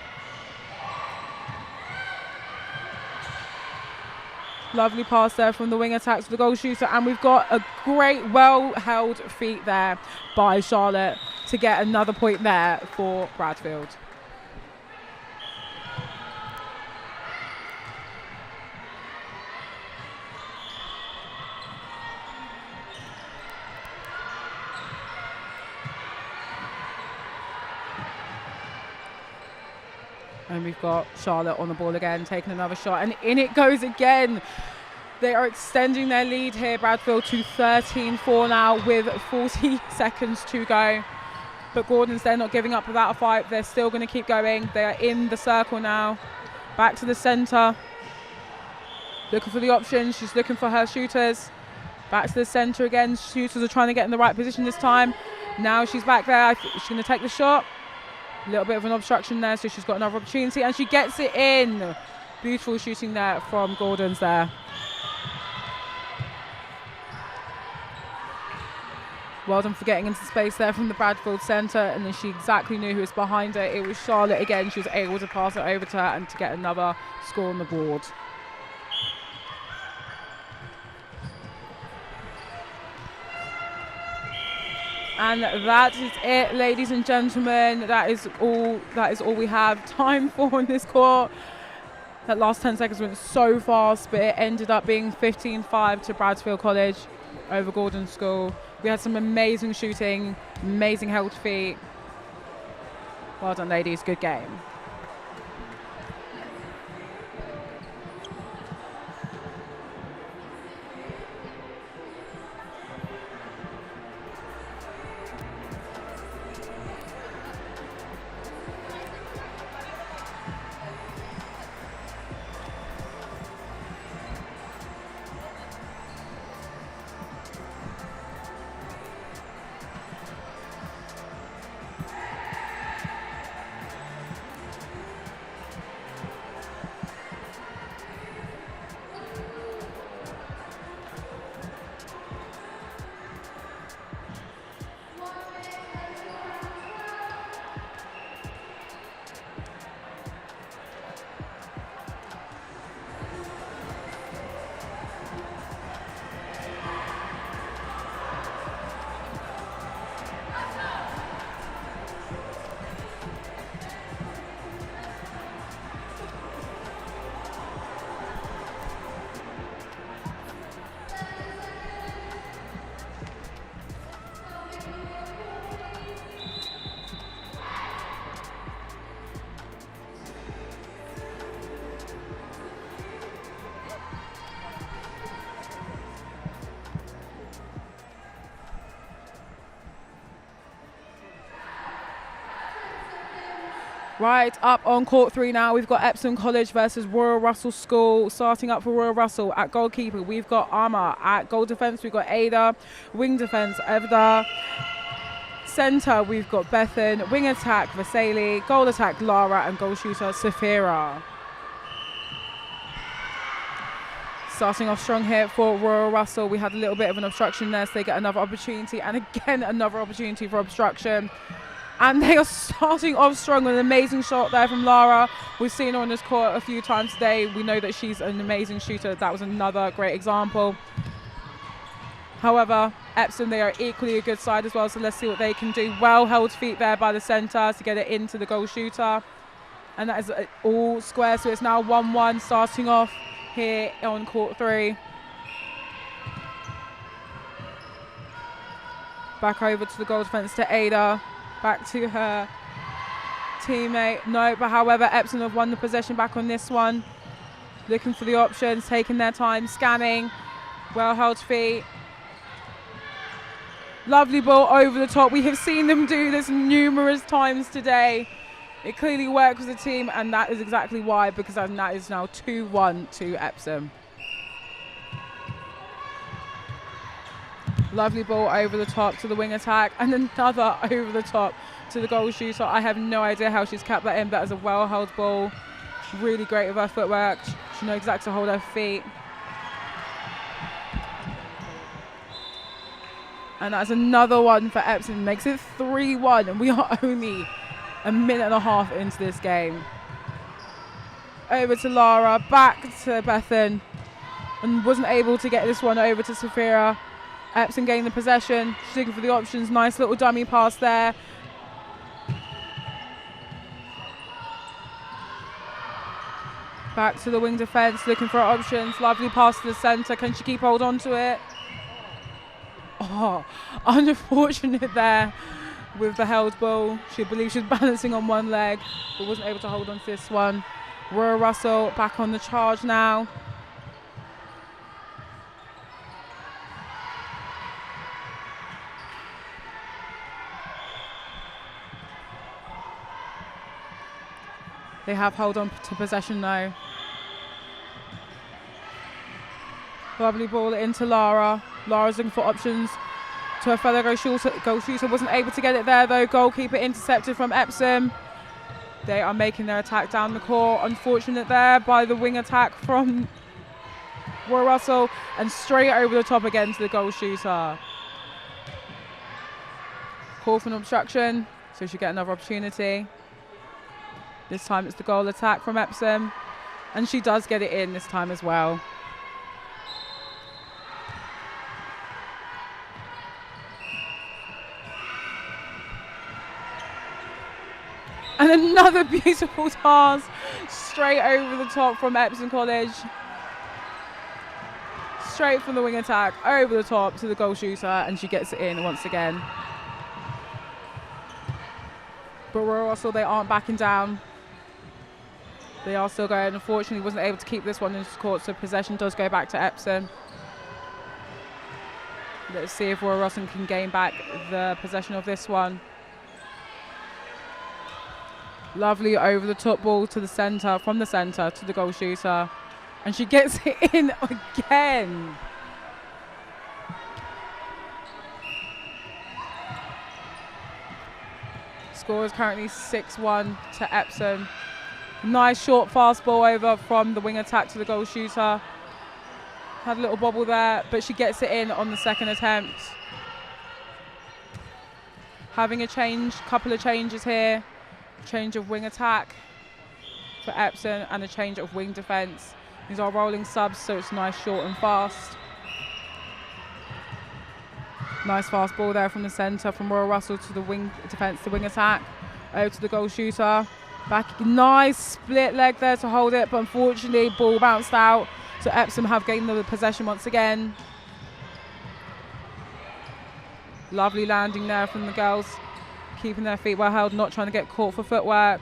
Speaker 4: Lovely pass there from the wing attack to the goal shooter, and we've got a great, well-held feat there by Charlotte to get another point there for Bradfield. And we've got Charlotte on the ball again, taking another shot, and in it goes again. They are extending their lead here, Bradfield, to 13-4 now with 40 seconds to go. But Gordon's, they're not giving up without a fight. They're still going to keep going. They are in the circle now. Back to the centre. Looking for the options. She's looking for her shooters. Back to the centre again. Shooters are trying to get in the right position this time. Now she's back there. She's going to take the shot. A little bit of an obstruction there, so she's got another opportunity, and she gets it in. Beautiful shooting there from Gordon's there. Well done for getting into space there from the Bradfield centre, and then she exactly knew who was behind her. It was Charlotte again. She was able to pass it over to her and to get another score on the board. And that is it, ladies and gentlemen. That is all we have time for in this court. That last 10 seconds went so fast, but it ended up being 15-5 to Bradfield College over Gordon School. We had some amazing shooting, amazing held feet. Well done, ladies. Good game. Right, up on court 3 now, we've got Epsom College versus Royal Russell School. Starting up for Royal Russell at goalkeeper, we've got Amma. At goal defence, we've got Ada. Wing defence, Evda. Centre, we've got Bethan. Wing attack, Vasily. Goal attack, Lara. And goal shooter, Safira. Starting off strong here for Royal Russell. We had a little bit of an obstruction there, so they get another opportunity. And again, another opportunity for obstruction. And they are starting off strong with an amazing shot there from Lara. We've seen her on this court a few times today. We know that she's an amazing shooter. That was another great example. However, Epsom, they are equally a good side as well, so let's see what they can do. Well held feet there by the centre to get it into the goal shooter. And that is all square, so it's now 1-1 starting off here on court 3. Back over to the goal defence to Ada. Back to her teammate. No, but however, Epsom have won the possession back on this one. Looking for the options, taking their time, scanning. Well held feet. Lovely ball over the top. We have seen them do this numerous times today. It clearly works with the team, and that is exactly why, because that is now 2-1 to Epsom. Lovely ball over the top to the wing attack, and another over the top to the goal shooter. I have no idea how she's kept that in. That is a well-held ball. Really great with her footwork. She knows exactly to hold her feet. And that's another one for Epsom. Makes it 3-1, and we are only a minute and a half into this game. Over to Lara, back to Bethan, and wasn't able to get this one over to Sophia. Epsom gained the possession. She's looking for the options. Nice little dummy pass there. Back to the wing defence, looking for options. Lovely pass to the centre. Can she keep hold on to it? Oh, unfortunate there with the held ball. She believes she's balancing on one leg, but wasn't able to hold on to this one. Royal Russell back on the charge now. They have hold on to possession now. Lovely ball into Lara. Lara's looking for options to her fellow goal shooter. Wasn't able to get it there though. Goalkeeper intercepted from Epsom. They are making their attack down the court. Unfortunate there by the wing attack from Roy Russell, and straight over the top again to the goal shooter. Call for an obstruction, so she'll get another opportunity. This time it's the goal attack from Epsom, and she does get it in this time as well. And another beautiful toss straight over the top from Epsom College. Straight from the wing attack, over the top to the goal shooter, and she gets it in once again. But Royal Russell, they aren't backing down. They are still going. Unfortunately, wasn't able to keep this one in court, so possession does go back to Epsom. Let's see if Royal Russell can gain back the possession of this one. Lovely over the top ball to the centre, from the centre to the goal shooter. And she gets it in again. Score is currently 6-1 to Epsom. Nice short fast ball over from the wing attack to the goal shooter. Had a little bobble there, but she gets it in on the second attempt. Having a couple of changes here. Change of wing attack for Epsom and a change of wing defence. These are rolling subs, so it's nice, short and fast. Nice fast ball there from the centre from Royal Russell to the wing defence, the wing attack. Over to the goal shooter. Back, nice split leg there to hold it, but unfortunately ball bounced out. So Epsom have gained the possession once again. Lovely landing there from the girls. Keeping their feet well held, not trying to get caught for footwork.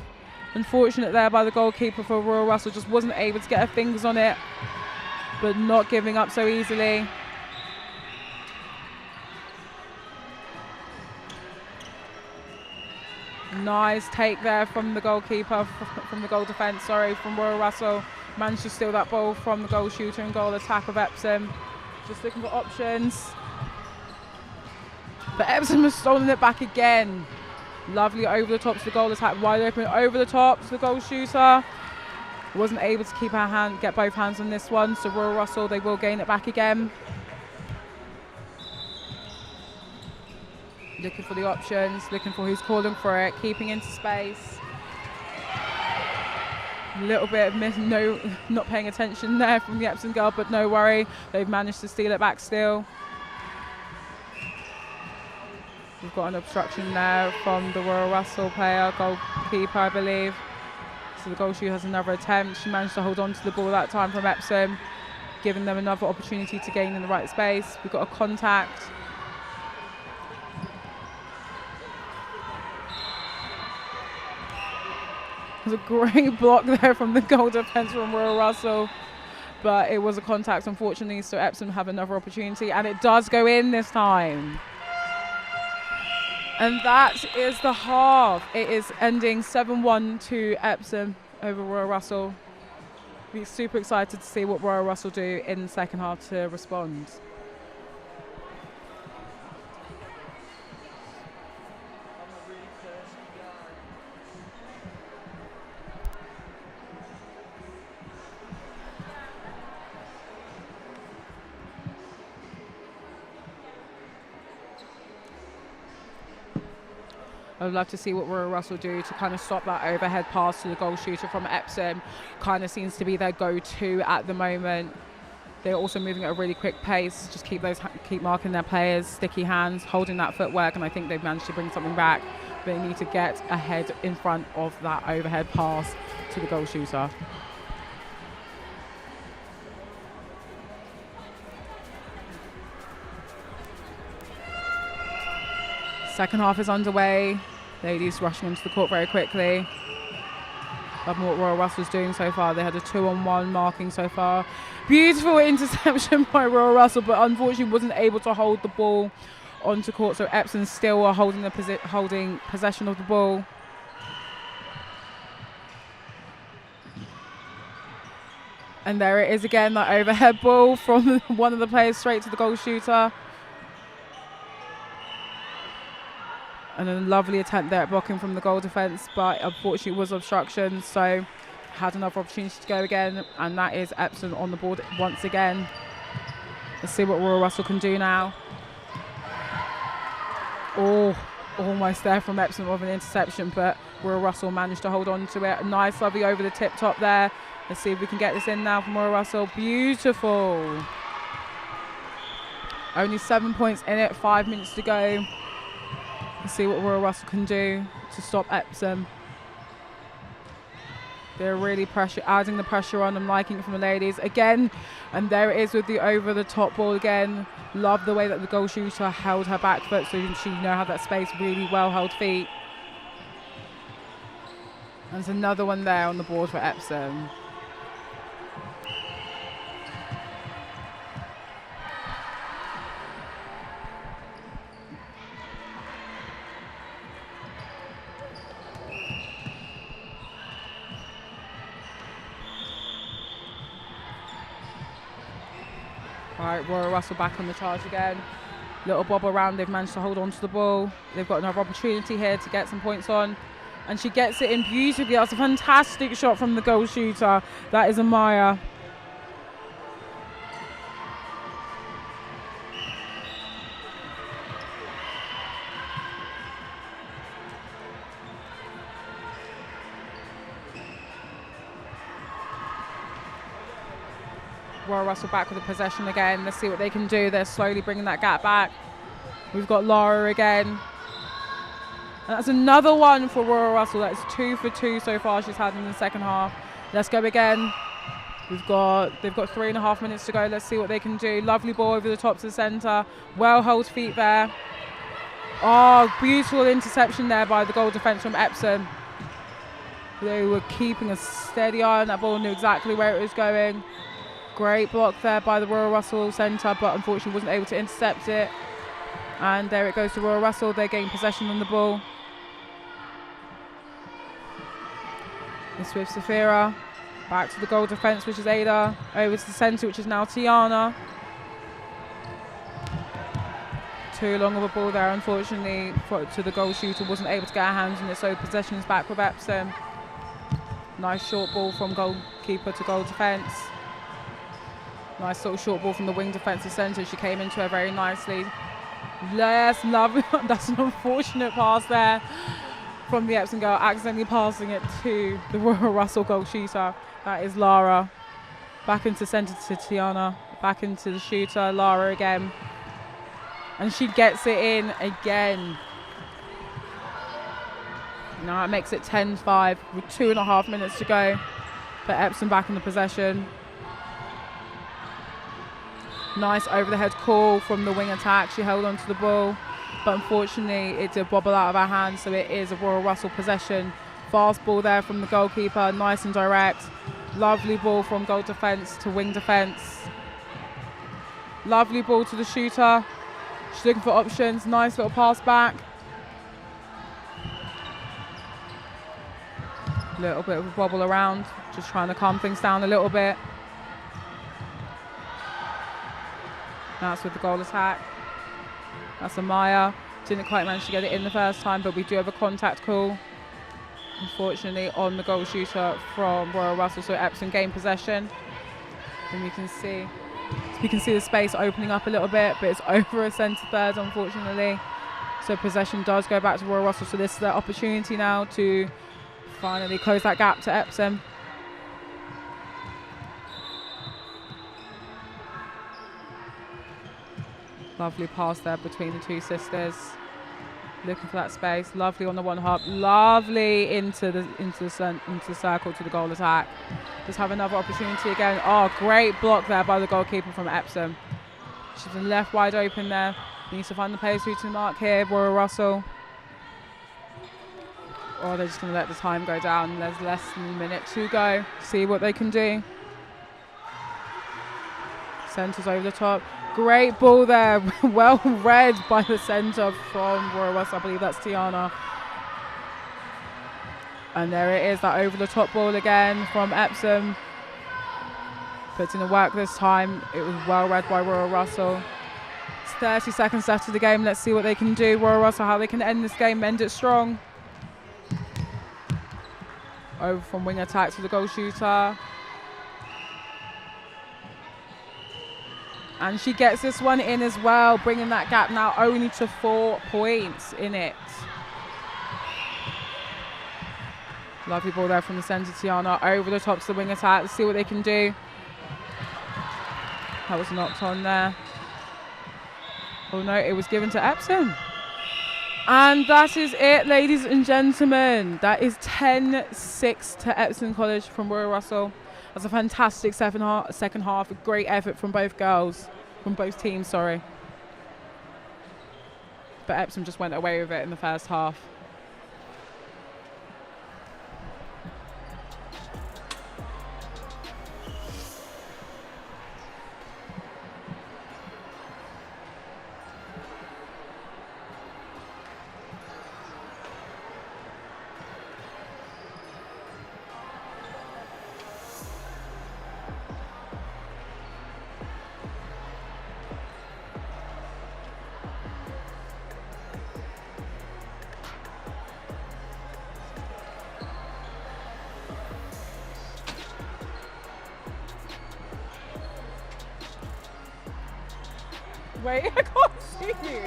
Speaker 4: Unfortunate there by the goalkeeper for Royal Russell, just wasn't able to get her fingers on it, but not giving up so easily. Nice take there from the goalkeeper, from the goal defence, from Royal Russell. Managed to steal that ball from the goal shooter and goal attack of Epsom. Just looking for options. But Epsom has stolen it back again. Lovely over the top to the goal attack, wide open over the top to the goal shooter. Wasn't able to keep get both hands on this one, so Royal Russell, they will gain it back again. Looking for the options, looking for who's calling for it, keeping into space. A little bit of not paying attention there from the Epsom girl, but no worry, they've managed to steal it back still. We've got an obstruction there from the Royal Russell player, goalkeeper, I believe. So the goal shooter has another attempt. She managed to hold on to the ball that time from Epsom, giving them another opportunity to gain in the right space. We've got a contact. There's a great block there from the goal defence from Royal Russell, but it was a contact, unfortunately, so Epsom have another opportunity, and it does go in this time. And that is the half. It is ending 7-1 to Epsom over Royal Russell. We're super excited to see what Royal Russell do in the second half to respond. I would love to see what Royal Russell do to kind of stop that overhead pass to the goal shooter from Epsom. Kind of seems to be their go-to at the moment. They're also moving at a really quick pace. Just keep marking their players, sticky hands, holding that footwork, and I think they've managed to bring something back. They need to get ahead in front of that overhead pass to the goal shooter. Second half is underway. Ladies rushing onto the court very quickly. Loving what Royal Russell's doing so far. They had a 2-on-1 marking so far. Beautiful interception by Royal Russell, but unfortunately wasn't able to hold the ball onto court. So Epsom still are holding possession of the ball. And there it is again, that overhead ball from one of the players straight to the goal shooter. And a lovely attempt there at blocking from the goal defence, but unfortunately was obstruction, so had another opportunity to go again, and that is Epsom on the board once again. Let's see what Royal Russell can do now. Oh, almost there from Epsom of an interception, but Royal Russell managed to hold on to it. Nice lovely over the tip top there. Let's see if we can get this in now from Royal Russell. Beautiful. Only 7 points in it, 5 minutes to go. Let's see what Royal Russell can do to stop Epsom. They're really adding the pressure on. I'm liking it from the ladies again. And there it is with the over the top ball again. Love the way that the goal shooter held her back foot, so she had that space, really well held feet. And there's another one there on the board for Epsom. Right, Royal Russell back on the charge again. Little bob around, they've managed to hold on to the ball. They've got another opportunity here to get some points on. And she gets it in beautifully. That's a fantastic shot from the goal shooter. That is Amaya. Royal Russell back with the possession again. Let's see what they can do. They're slowly bringing that gap back. We've got Lara again. And that's another one for Royal Russell. That's 2 for 2 so far she's had in the second half. Let's go again. They've got 3.5 minutes to go. Let's see what they can do. Lovely ball over the top to the centre. Well held feet there. Oh, beautiful interception there by the goal defence from Epsom. They were keeping a steady eye on that ball, knew exactly where it was going. Great block there by the Royal Russell centre, but unfortunately wasn't able to intercept it. And there it goes to Royal Russell. They're getting possession on the ball. It's with Safira. Back to the goal defence, which is Ada. Over to the centre, which is now Tiana. Too long of a ball there, unfortunately, to the goal shooter. Wasn't able to get her hands on it, so possession is back with Epsom. Nice short ball from goalkeeper to goal defence. Nice little short ball from the wing defensive centre. She came into her very nicely. Yes, lovely. That's an unfortunate pass there from the Epsom girl, accidentally passing it to the Royal Russell goal shooter. That is Lara. Back into centre to Tiana. Back into the shooter, Lara again. And she gets it in again. Now it makes it 10-5 with 2.5 minutes to go. But Epsom back in the possession. Nice over the head call from the wing attack. She held on to the ball, but unfortunately it did bobble out of her hands, so it is a Royal Russell possession. Fast ball there from the goalkeeper, nice and direct. Lovely ball from goal defence to wing defence. Lovely ball to the shooter. She's looking for options. Nice little pass back. Little bit of a bobble around, just trying to calm things down a little bit. That's with the goal attack. That's Amaya. Didn't quite manage to get it in the first time, but we do have a contact call, unfortunately, on the goal shooter from Royal Russell. So Epsom gain possession. And we can see the space opening up a little bit, but it's over a centre third, unfortunately. So possession does go back to Royal Russell. So this is their opportunity now to finally close that gap to Epsom. Lovely pass there between the two sisters. Looking for that space. Lovely on the one hop. Lovely into the circle to the goal attack. Just have another opportunity again. Oh, great block there by the goalkeeper from Epsom. She's been left wide open there. Needs to find the players through to the mark here. Royal Russell. Or they're just going to let the time go down. There's less than a minute to go. See what they can do. Centres over the top. Great ball there. Well read by the centre from Royal Russell. I believe that's Tiana. And there it is, that over the top ball again from Epsom. Puts in the work this time. It was well read by Royal Russell. It's 30 seconds left of the game. Let's see what they can do. Royal Russell, how they can end this game, end it strong. Over from wing attack to the goal shooter. And she gets this one in as well, bringing that gap now only to 4 points in it. Lovely ball there from the centre, Tiana. Over the top to the wing attack. Let's see what they can do. That was knocked on there. Oh no, it was given to Epsom. And that is it, ladies and gentlemen. That is 10-6 to Epsom College from Royal Russell. That's a fantastic second half. A great effort from both teams, sorry. But Epsom just went away with it in the first half. Wait, I can't see you.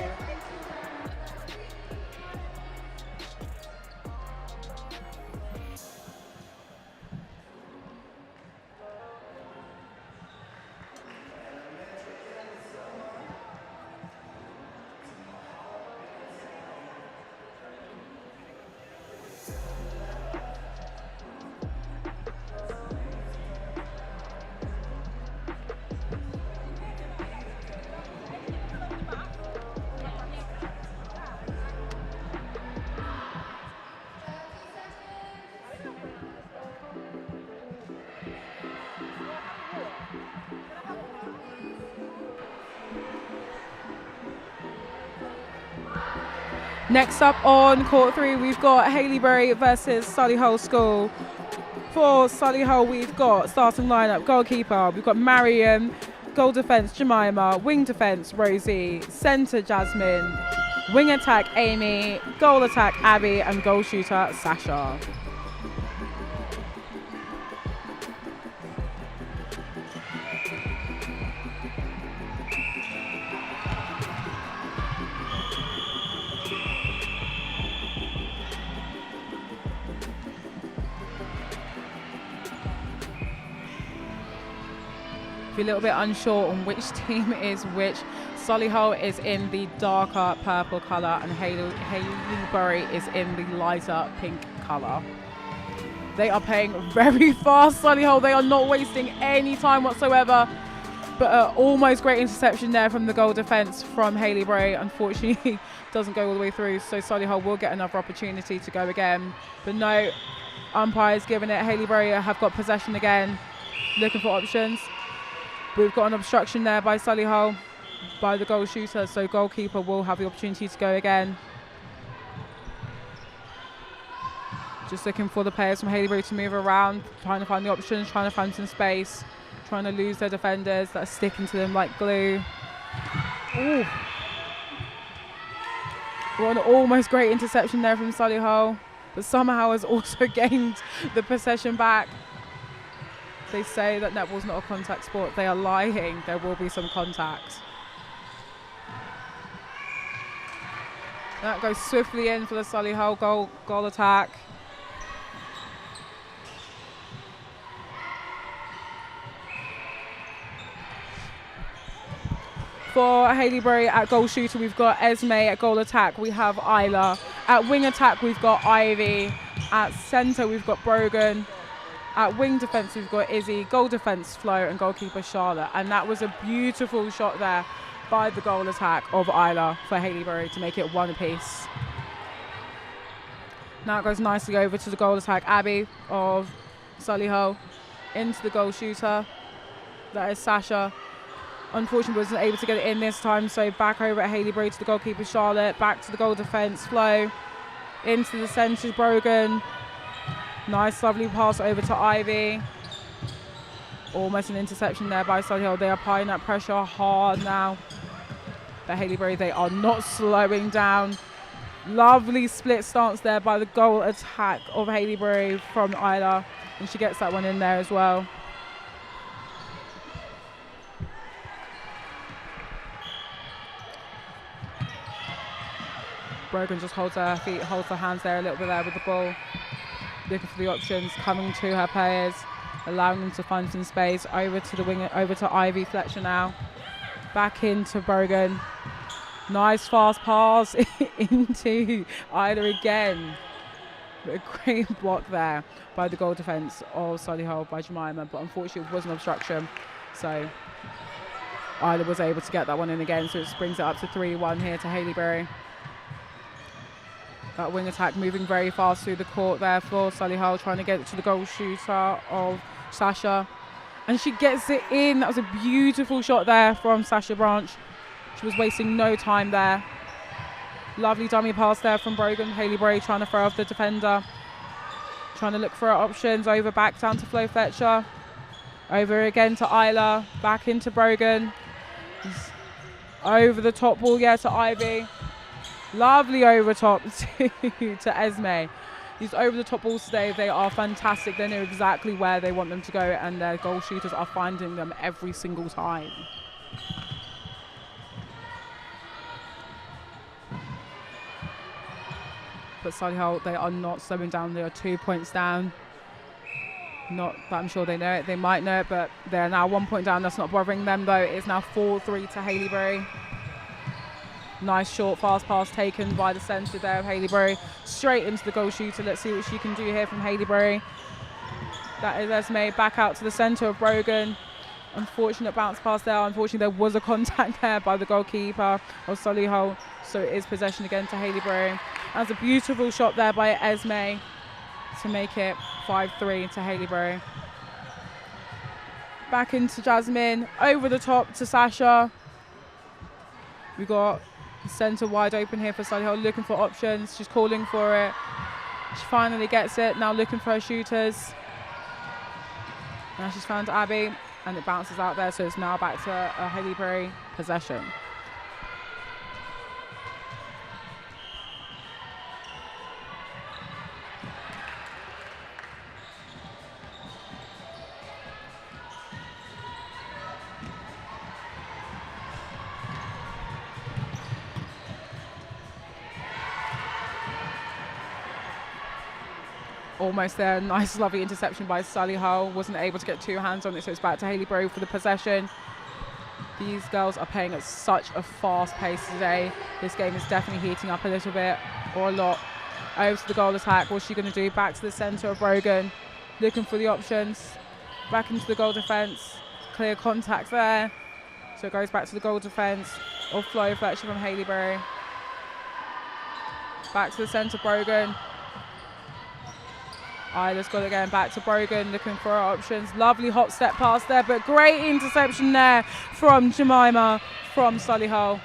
Speaker 4: Next up on court 3, we've got Haileybury versus Solihull School. For Solihull, we've got starting lineup, goalkeeper, we've got Mariam, goal defence, Jemima, wing defence, Rosie, centre, Jasmine, wing attack, Amy, goal attack, Abby, and goal shooter, Sasha. If you're a little bit unsure on which team is which, Solihull is in the darker purple colour and Haileybury is in the lighter pink colour. They are playing very fast, Solihull. They are not wasting any time whatsoever. But almost great interception there from the goal defence from Haileybury. Unfortunately, doesn't go all the way through. So Solihull will get another opportunity to go again. But no, umpires giving it. Haileybury have got possession again, looking for options. We've got an obstruction there by Solihull, by the goal shooter. So goalkeeper will have the opportunity to go again. Just looking for the players from Haileybury to move around, trying to find the options, trying to find some space, trying to lose their defenders that are sticking to them like glue. Ooh. Well, an almost great interception there from Solihull, but somehow has also gained the possession back. They say that netball's not a contact sport. They are lying. There will be some contact. That goes swiftly in for the Solihull goal attack. For Haileybury at goal shooter, we've got Esme. At goal attack, we have Isla. At wing attack, we've got Ivy. At centre, we've got Brogan. At wing defence, we've got Izzy. Goal defence, Flo, and goalkeeper Charlotte. And that was a beautiful shot there by the goal attack of Isla for Haileybury to make it one apiece. Now it goes nicely over to the goal attack, Abby of Solihull, into the goal shooter. That is Sasha. Unfortunately, wasn't able to get it in this time, so back over at Haileybury to the goalkeeper Charlotte, back to the goal defence, Flo, into the centre, Brogan. Nice, lovely pass over to Ivy. Almost an interception there by Solihull. They are applying that pressure hard now. But Haileybury, they are not slowing down. Lovely split stance there by the goal attack of Haileybury from Isla, and she gets that one in there as well. Brogan just holds her feet, holds her hands there a little bit there with the ball. Looking for the options, coming to her players, allowing them to find some space. Over to the winger, over to Ivy Fletcher now. Back into Brogan. Nice fast pass into Ida again. A great block there by the goal defence of Solihull by Jemima, but unfortunately it was an obstruction. So Ida was able to get that one in again, so it brings it up to 3-1 here to Haileybury. That wing attack moving very fast through the court there for Solihull, trying to get it to the goal shooter of Sasha. And she gets it in. That was a beautiful shot there from Sasha Branch. She was wasting no time there. Lovely dummy pass there from Brogan. Haileybury trying to throw off the defender. Trying to look for her options. Over back down to Flo Fletcher. Over again to Isla. Back into Brogan. Over the top ball, yeah, to Ivy. Lovely over top to Esme. These over the top balls today, they are fantastic. They know exactly where they want them to go, and their goal shooters are finding them every single time. But Solihull, they are not slowing down. They are 2 points down. Not that I'm sure they know it. They might know it, but they're now 1 point down. That's not bothering them, though. It's now 4-3 to Haileybury. Nice short fast pass taken by the centre there of Haileybury. Straight into the goal shooter. Let's see what she can do here from Haileybury. That is Esme back out to the centre of Brogan. Unfortunate bounce pass there. Unfortunately, there was a contact there by the goalkeeper of Solihull. So it is possession again to Haileybury. That's a beautiful shot there by Esme to make it 5-3 to Haileybury. Back into Jasmine. Over the top to Sasha. We got centre wide open here for Solihull, looking for options. She's calling for it. She finally gets it. Now looking for her shooters. Now she's found Abby, and it bounces out there. So it's now back to a Haileybury possession. almost there. Nice, lovely interception by Solihull. Wasn't able to get two hands on it, so it's back to Haileybury for the possession. These girls are playing at such a fast pace today. This game is definitely heating up a little bit, or a lot. Over to the goal attack. What's she going to do? Back to the centre of Brogan. Looking for the options. Back into the goal defence. Clear contact there. So it goes back to the goal defence. Off flow reflection from Haileybury. Back to the centre, Brogan. Isla's got it again. Back to Brogan, looking for her options. Lovely hop step pass there, but great interception there from Jemima from Solihull.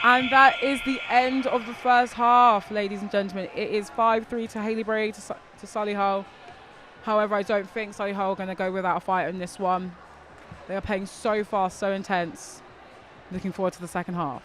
Speaker 4: And that is the end of the first half, ladies and gentlemen. It is 5-3 to Haileybury to Solihull. However, I don't think Solihull are going to go without a fight in this one. They are playing so fast, so intense. Looking forward to the second half.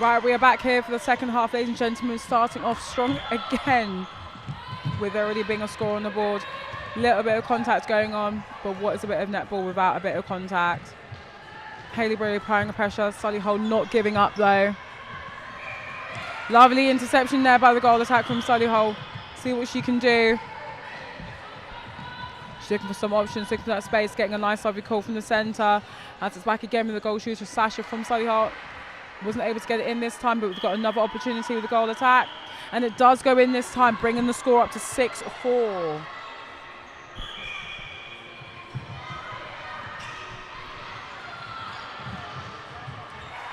Speaker 4: Right, we are back here for the second half, ladies and gentlemen, starting off strong again with there already being a score on the board. Little bit of contact going on, but what is a bit of netball without a bit of contact? Haileybury applying the pressure, Solihull not giving up though. Lovely interception there by the goal attack from Solihull. See what she can do. She's looking for some options, looking for that space, getting a nice lovely call from the centre. As it's back again with the goal shooter, Sasha from Solihull. Wasn't able to get it in this time, but we've got another opportunity with the goal attack. And it does go in this time, bringing the score up to 6-4.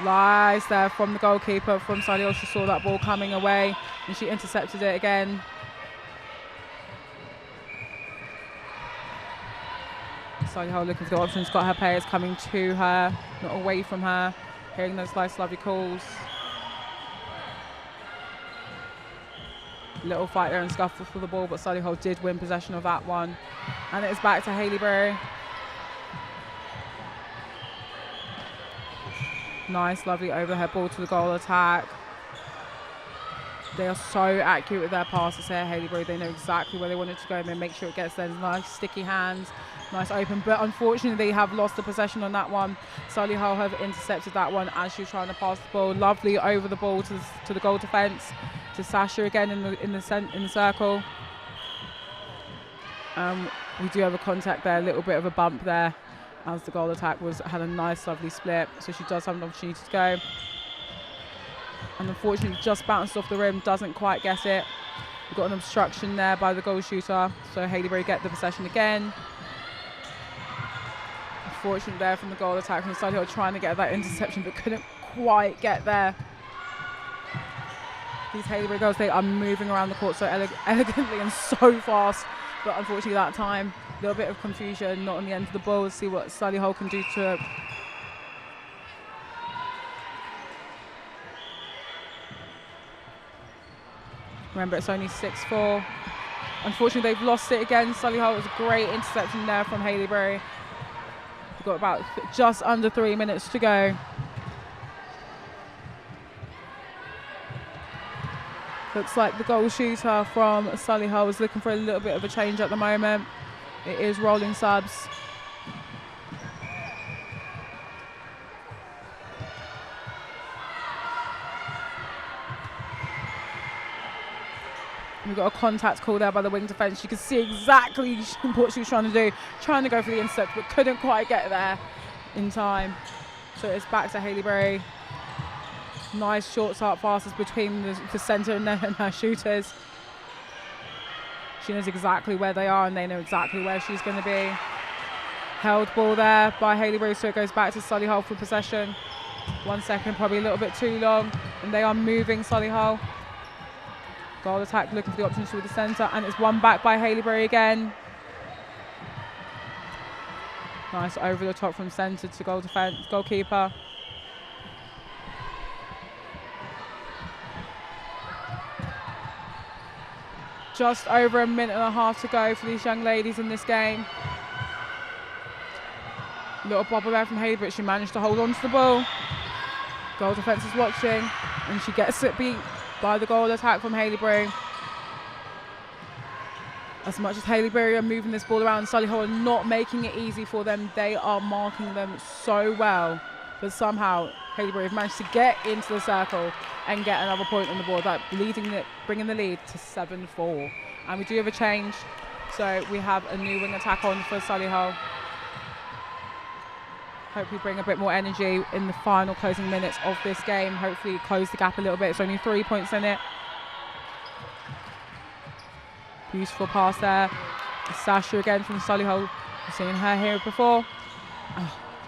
Speaker 4: Nice there from the goalkeeper from Solihull. She saw that ball coming away and she intercepted it again. Solihull looking for the options, got her players coming to her, not away from her. Hearing those nice lovely calls. Little fight there and scuffle for the ball, but Solihull did win possession of that one. And it is back to Haileybury. Nice, lovely overhead ball to the goal attack. They are so accurate with their passes here, Haileybury. They know exactly where they want it to go and they make sure it gets there. Nice sticky hands, nice open. But unfortunately, they have lost the possession on that one. Solihull have intercepted that one as she was trying to pass the ball. Lovely over the ball to the goal defence. To Sasha again in the circle. We do have a contact there, a little bit of a bump there as the goal attack had a nice lovely split. So she does have an opportunity to go. And unfortunately just bounced off the rim, doesn't quite get it. We've got an obstruction there by the goal shooter, so Haileybury get the possession again. Unfortunate there from the goal attack from Solihull, trying to get that interception but couldn't quite get there. These Haileybury girls, they are moving around the court so elegantly and so fast, but unfortunately that time, a little bit of confusion, not on the end of the ball. Let's see what Solihull can do to it. Remember, it's only 6-4. Unfortunately, they've lost it again. Solihull, was a great interception there from Haileybury. We've got about just under 3 minutes to go. Looks like the goal shooter from Solihull is looking for a little bit of a change at the moment. It is rolling subs. We've got a contact call there by the wing defence. You can see exactly what she was trying to do. Trying to go for the intercept, but couldn't quite get there in time. So it's back to Haileybury. Nice short start passes between the centre and her shooters. She knows exactly where they are and they know exactly where she's going to be. Held ball there by Haileybury, so it goes back to Solihull for possession. 1 second, probably a little bit too long, and they are moving Solihull. Goal attack, looking for the options through the centre, and it's won back by Haileybury again. Nice over the top from centre to goal defence, goalkeeper. Just over a minute and a half to go for these young ladies in this game. Little bobber there from Haileybury, but she managed to hold on to the ball. Goal defence is watching, and she gets it beat by the goal attack from Haileybury. As much as Haileybury are moving this ball around, Solihull are not making it easy for them. They are marking them so well, but somehow Haileybury have managed to get into the circle and get another point on the board, that bringing the lead to 7-4. And we do have a change, so we have a new wing attack on for Solihull. Hopefully bring a bit more energy in the final closing minutes of this game. Hopefully close the gap a little bit. It's only 3 points in it. Beautiful pass there. Sasha again from Solihull. We've seen her here before.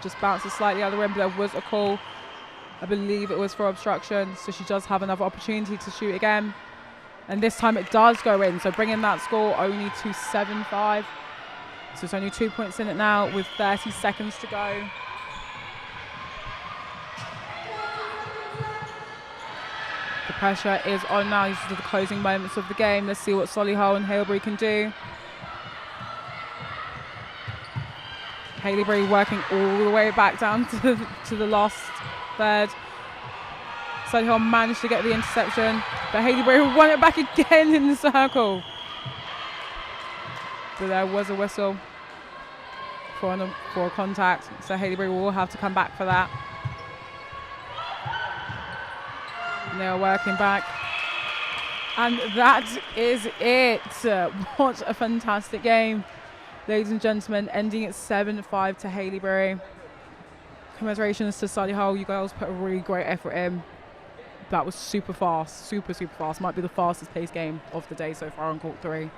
Speaker 4: Just bounces slightly out of the rim, but there was a call. I believe it was for obstruction, so she does have another opportunity to shoot again. And this time it does go in, so bringing that score only to 7-5. So it's only 2 points in it now with 30 seconds to go. The pressure is on now. These are the closing moments of the game. Let's see what Solihull and Haileybury can do. Haileybury working all the way back down to the last third. Solihull managed to get the interception, but Haileybury won it back again in the circle. But there was a whistle for a contact, so Haileybury will have to come back for that. And they are working back. And that is it. What a fantastic game. Ladies and gentlemen, ending at 7-5 to Haileybury. Commiserations to Solihull. You girls put a really great effort in. That was super fast, super fast. Might be the fastest paced game of the day so far on Court 3.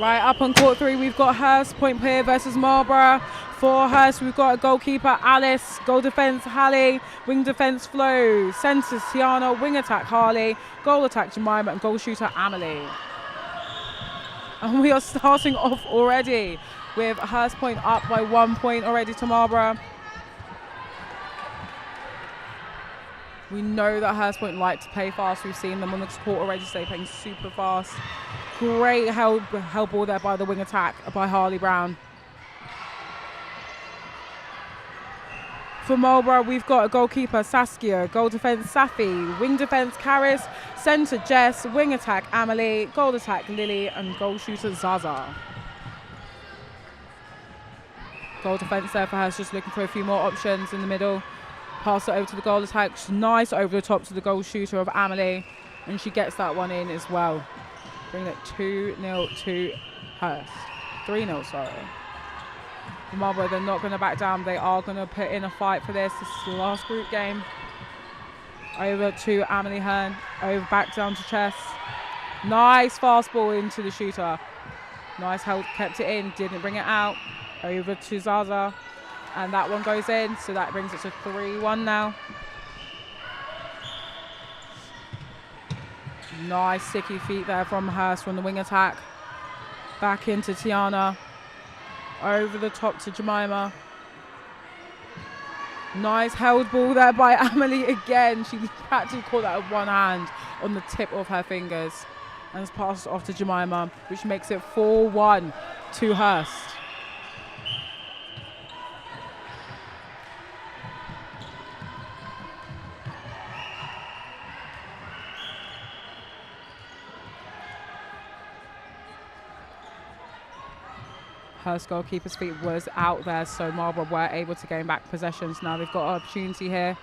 Speaker 4: Right, up on Court 3, we've got Hurstpierpoint here versus Marborough. For Hurst, we've got a goalkeeper, Alice. Goal defence, Halle. Wing defence, Flo. Centres, Tiana. Wing attack, Harley. Goal attack, Jemima. And goal shooter, Amelie. And we are starting off already with Hurstpierpoint up by 1 point already to Marlborough. We know that Hurstpierpoint like to play fast. We've seen them on the court already, so they're playing super fast. Great held ball there by the wing attack by Harley Brown. For Marlborough, we've got a goalkeeper, Saskia. Goal defence, Safi. Wing defence, Karis. Centre, Jess. Wing attack, Amelie. Goal attack, Lily. And goal shooter, Zaza. Goal defence there for her, just looking for a few more options in the middle. Pass it over to the goal attack. Nice over the top to the goal shooter of Amelie. And she gets that one in as well. Bring it 2-0 to Hurst. 3-0, sorry. Marlborough, they're not going to back down. They are going to put in a fight for this. This is the last group game. Over to Amelie Hearn. Over back down to Chess. Nice fast ball into the shooter. Nice help, kept it in, didn't bring it out. Over to Zaza. And that one goes in, so that brings it to 3-1 now. Nice sticky feet there from Hurst from the wing attack. Back into Tiana. Over the top to Jemima. Nice held ball there by Amelie again. She practically caught that with one hand on the tip of her fingers. And has passed off to Jemima, which makes it 4-1 to Hurst. Hurst goalkeeper's feet was out there, so Marlborough were able to gain back possessions. Now they've got an opportunity here.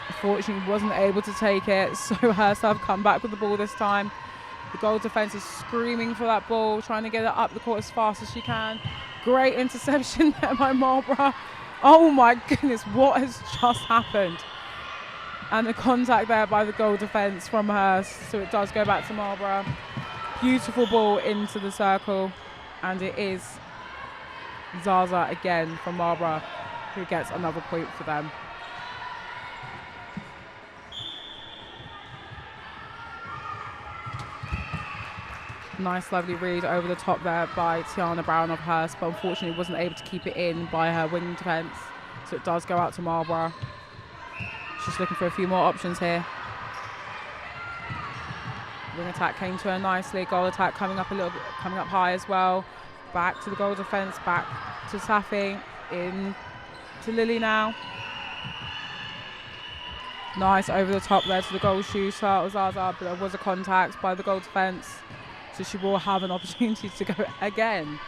Speaker 4: Unfortunately, wasn't able to take it, so Hurst have come back with the ball this time. The goal defence is screaming for that ball, trying to get it up the court as fast as she can. Great interception there by Marlborough. Oh my goodness, what has just happened? And the contact there by the goal defence from Hurst, so it does go back to Marlborough. Beautiful ball into the circle. And it is Zaza again from Marlborough who gets another point for them. Nice lovely read over the top there by Tiana Brown of Hurst, but unfortunately wasn't able to keep it in by her wing defence. So it does go out to Marlborough. She's looking for a few more options here. Wing attack came to her nicely. Goal attack coming up a little bit, coming up high as well. Back to the goal defence, back to Safi, in to Lily now. Nice over the top there to the goal shooter, Zaza, but there was a contact by the goal defence, so she will have an opportunity to go again.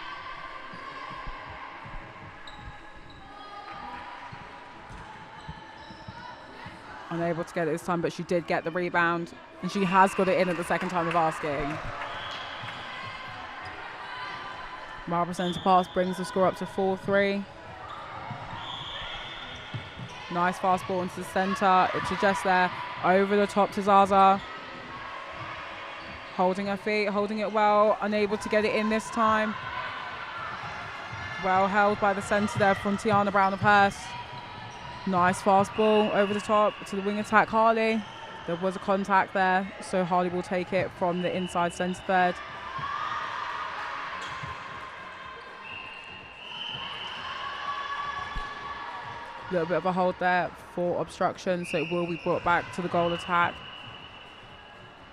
Speaker 4: Unable to get it this time, but she did get the rebound, and she has got it in at the second time of asking. Marlborough centre pass brings the score up to 4-3. Nice fast ball into the centre. It's just there. Over the top to Zaza. Holding her feet, holding it well. Unable to get it in this time. Well held by the centre there from Tiana Brown of Hurst. Nice fast ball over the top to the wing attack, Harley. There was a contact there, so Harley will take it from the inside centre third. Little bit of a hold there for obstruction, so it will be brought back to the goal attack.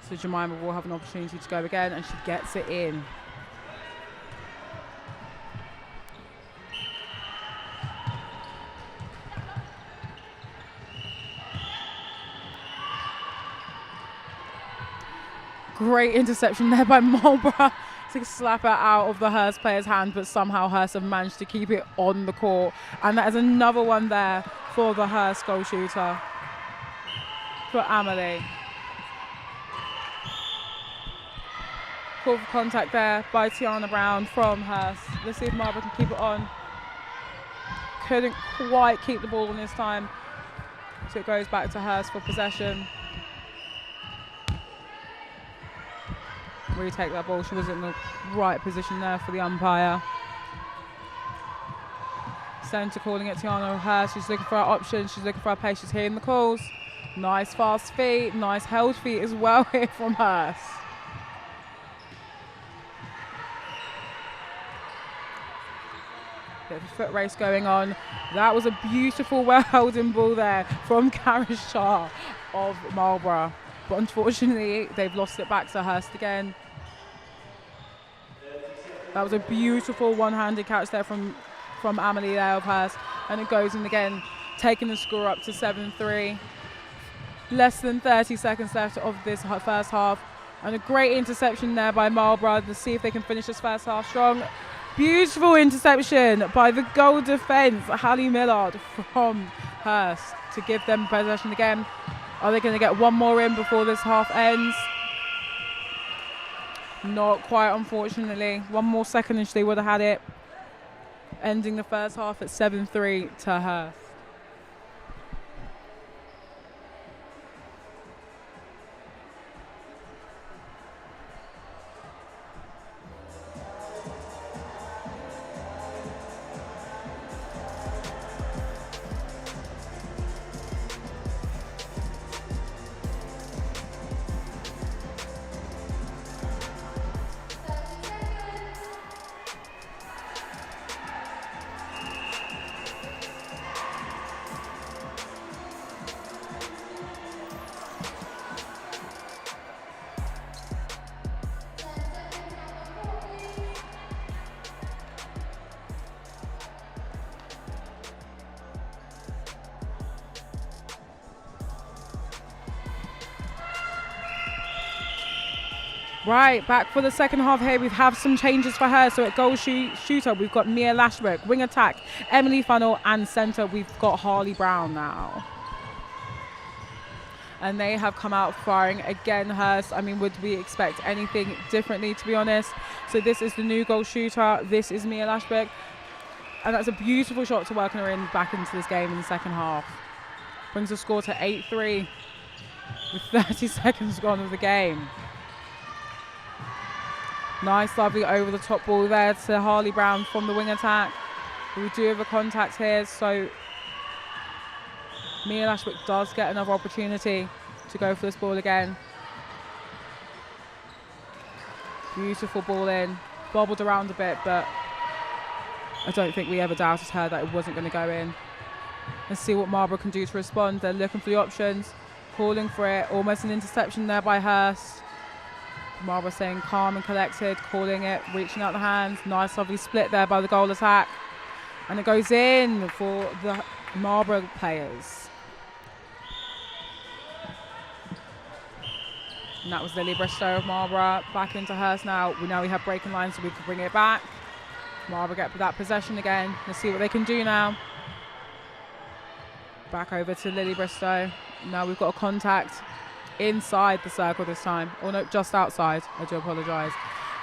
Speaker 4: So Jemima will have an opportunity to go again, and she gets it in. Great interception there by Marlborough to slap it out of the Hurst player's hand, but somehow Hurst have managed to keep it on the court. And that is another one there for the Hurst goal shooter, for Amelie. Call for contact there by Tiana Brown from Hurst. Let's see if Marlborough can keep it on. Couldn't quite keep the ball in this time, so it goes back to Hurst for possession. Retake that ball. She was in the right position there for the umpire. Centre calling it Tiana Hurst. She's looking for her options. She's looking for her pace. She's hearing the calls. Nice fast feet. Nice held feet as well here from Hurst. Bit of a foot race going on. That was a beautiful, well-held ball there from Karish Shah of Marlborough. But unfortunately, they've lost it back to Hurst again. That was a beautiful one-handed catch there from Amelie there of Hurst. And it goes in again, taking the score up to 7-3. Less than 30 seconds left of this first half. And a great interception there by Marlborough to see if they can finish this first half strong. Beautiful interception by the goal defence, Hallie Millard from Hurst to give them possession again. Are they going to get one more in before this half ends? Not quite, unfortunately. One more second and they would have had it. Ending the first half at 7-3 to Hurst. Right, back for the second half here. We have some changes for her. So at goal shooter, we've got Mia Lashbrook. Wing attack, Emily Funnell. And centre, we've got Harley Brown now. And they have come out firing again, Hurst. I mean, would we expect anything differently, to be honest? So this is the new goal shooter. This is Mia Lashbrook. And that's a beautiful shot to working her in back into this game in the second half. Brings the score to 8-3 with 30 seconds gone of the game. Nice, lovely over the top ball there to Harley Brown from the wing attack. We do have a contact here, so Mia Lashbrook does get another opportunity to go for this ball again. Beautiful ball in, bobbled around a bit, but I don't think we ever doubted her that it wasn't going to go in. Let's see what Marlborough can do to respond. They're looking for the options, calling for it. Almost an interception there by Hurst. Marlborough saying calm and collected, calling it, reaching out the hands. Nice, lovely split there by the goal attack. And it goes in for the Marlborough players. And that was Lily Bristow of Marlborough. Back into Hurst now. We know we have breaking lines, so we can bring it back. Marlborough get that possession again. Let's see what they can do now. Back over to Lily Bristow. Now we've got a contact inside the circle this time. Oh no, just outside. I do apologise.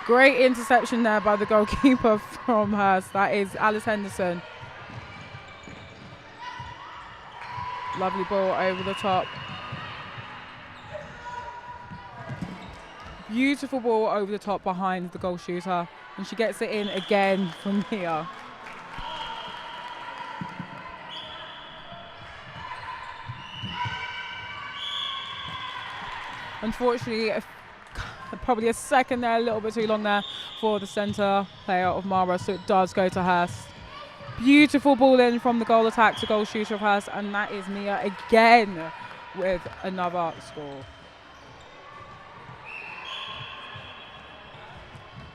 Speaker 4: Great interception there by the goalkeeper from Hurst. That is Alice Henderson. Lovely ball over the top. Beautiful ball over the top behind the goal shooter. And she gets it in again from here. Unfortunately, probably a second there, a little bit too long there for the centre player of Marlborough, so it does go to Hurst. Beautiful ball in from the goal attack to goal shooter of Hurst, and that is Mia again with another score.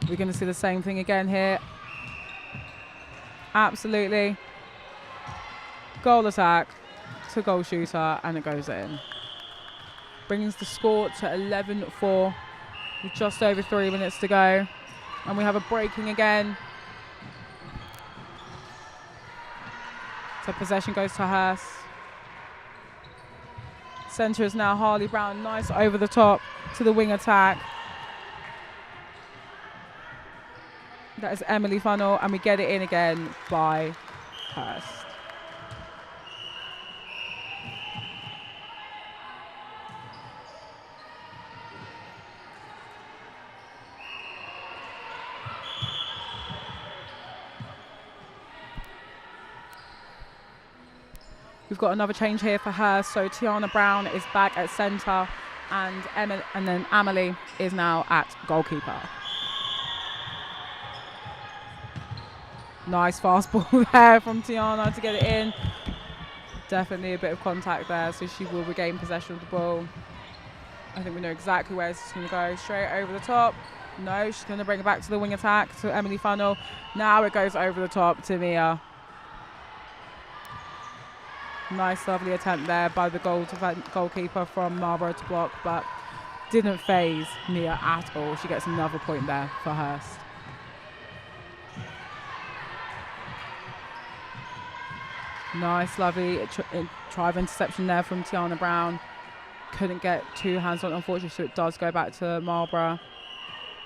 Speaker 4: We're going to see the same thing again here. Absolutely. Goal attack to goal shooter, and it goes in. Brings the score to 11-4 with just over 3 minutes to go. And we have a breaking again. So possession goes to Hurst. Centre is now Harley Brown. Nice over the top to the wing attack. That is Emily Funnell, and we get it in again by Hurst. We've got another change here for her. So Tiana Brown is back at centre, and then Amelie is now at goalkeeper. Nice fast ball there from Tiana to get it in. Definitely a bit of contact there, so she will regain possession of the ball. I think we know exactly where it's going to go. Straight over the top. No, she's going to bring it back to the wing attack to Emily Funnell. Now it goes over the top to Mia. Nice, lovely attempt there by the goalkeeper from Marlborough to block, but didn't phase Mia at all. She gets another point there for Hurst. Nice, lovely try of interception there from Tiana Brown. Couldn't get two hands on it, unfortunately, so it does go back to Marlborough.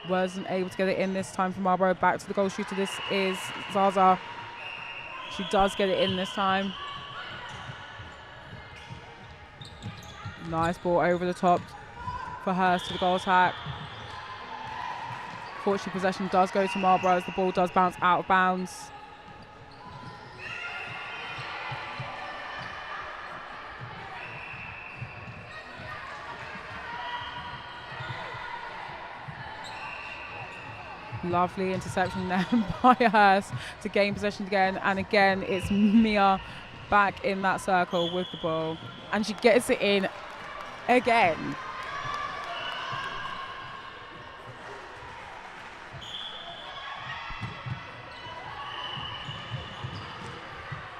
Speaker 4: Wasn't able to get it in this time for Marlborough. Back to the goal shooter. This is Zaza. She does get it in this time. Nice ball over the top for Hurst to the goal attack. Fortunately, possession does go to Marlborough as the ball does bounce out of bounds. Lovely interception there by Hurst to gain possession again. And again, it's Mia back in that circle with the ball. And she gets it in again.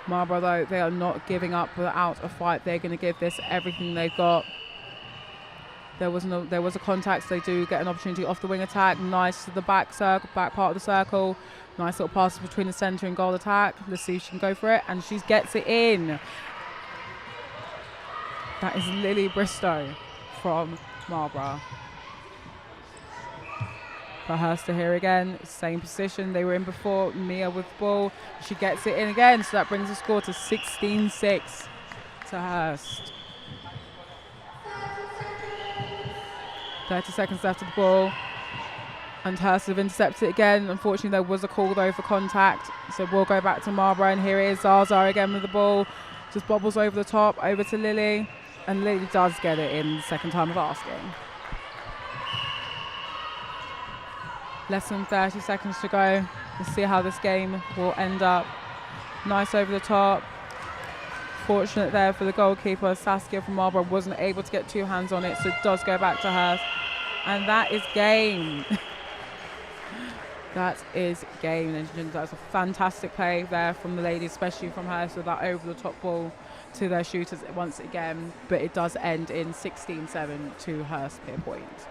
Speaker 4: Marlborough, though, they are not giving up without a fight. They're going to give this everything they've got. There was a contact, so they do get an opportunity off the wing attack. Nice to the back part of the circle. Nice little pass between the centre and goal attack. Let's see if she can go for it, and she gets it in. That is Lily Bristow from Marlborough. For Hurst here again, same position they were in before. Mia with the ball, she gets it in again, so that brings the score to 16-6 to Hurst. 30 seconds left of the ball, and Hurst have intercepted it again. Unfortunately, there was a call though for contact, so we'll go back to Marlborough, and here is Zaza again with the ball. Just bobbles over the top, over to Lily, and Lily does get it in the second time of asking. Less than 30 seconds to go. Let's see how this game will end up. Nice over the top. Fortunate there for the goalkeeper. Saskia from Marlborough wasn't able to get two hands on it, so it does go back to Hurst. And that is game. That is game. And that's a fantastic play there from the ladies, especially from Hurst with that over the top ball to their shooters once again. But it does end in 16-7 to Hurstpierpoint.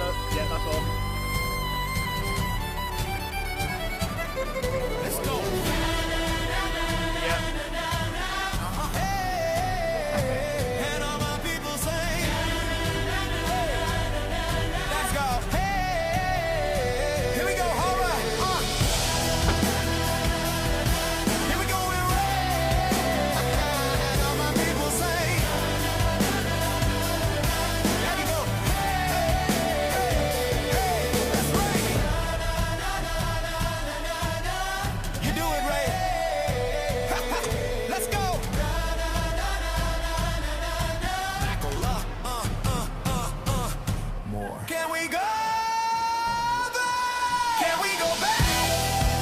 Speaker 5: Yeah, that's all.
Speaker 3: Let's go.
Speaker 5: Yeah.
Speaker 3: And all my people say, let's go. Hey, here we go. All right. Here we go in red. And all my people say, there you go. Hey, that's right. You do it right. Let's go. More. Can we go back? Can we go back?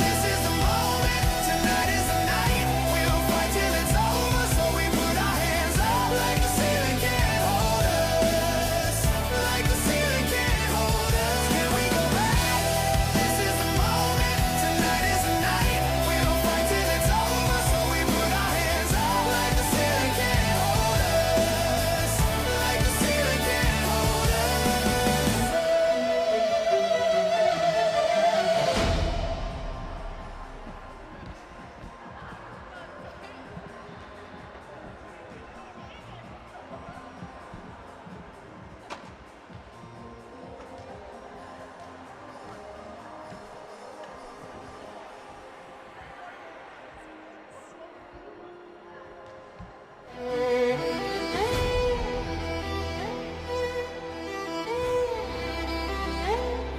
Speaker 3: This is the moment. Tonight is the night. We'll fight till it's over. So we put our hands up like the ceiling can't hold us. Like the ceiling can't hold us. Can we go back? This is the moment. Tonight is the night. We'll fight till it's over. So we put our hands up like the ceiling can't hold us. Like the ceiling can't hold us.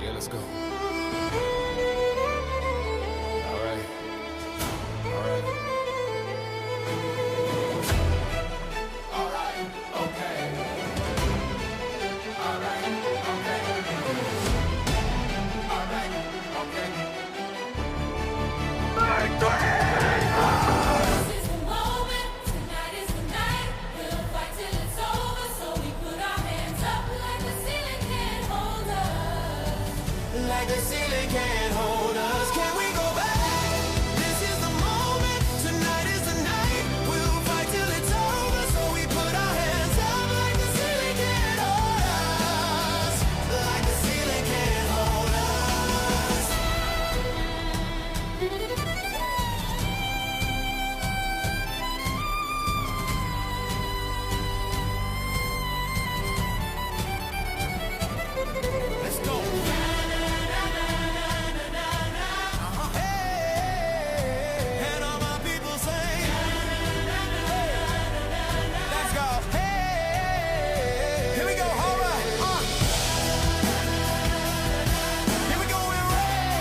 Speaker 3: Yeah, let's go. All right. All right.
Speaker 1: All right, okay. All right, okay. All right, okay.
Speaker 2: This is the moment, tonight is the night. We'll fight till it's over, so we put our hands up like the ceiling can't hold us.
Speaker 3: Like the ceiling can't hold us. Can we go back? This is the moment. Tonight is the night. We'll fight till it's over. So we put our hands up like the ceiling can't hold us. Like the ceiling can't hold us. Let's go. Hey, and all my people say, let's go. Hey, here we go. All right. Here we go in red.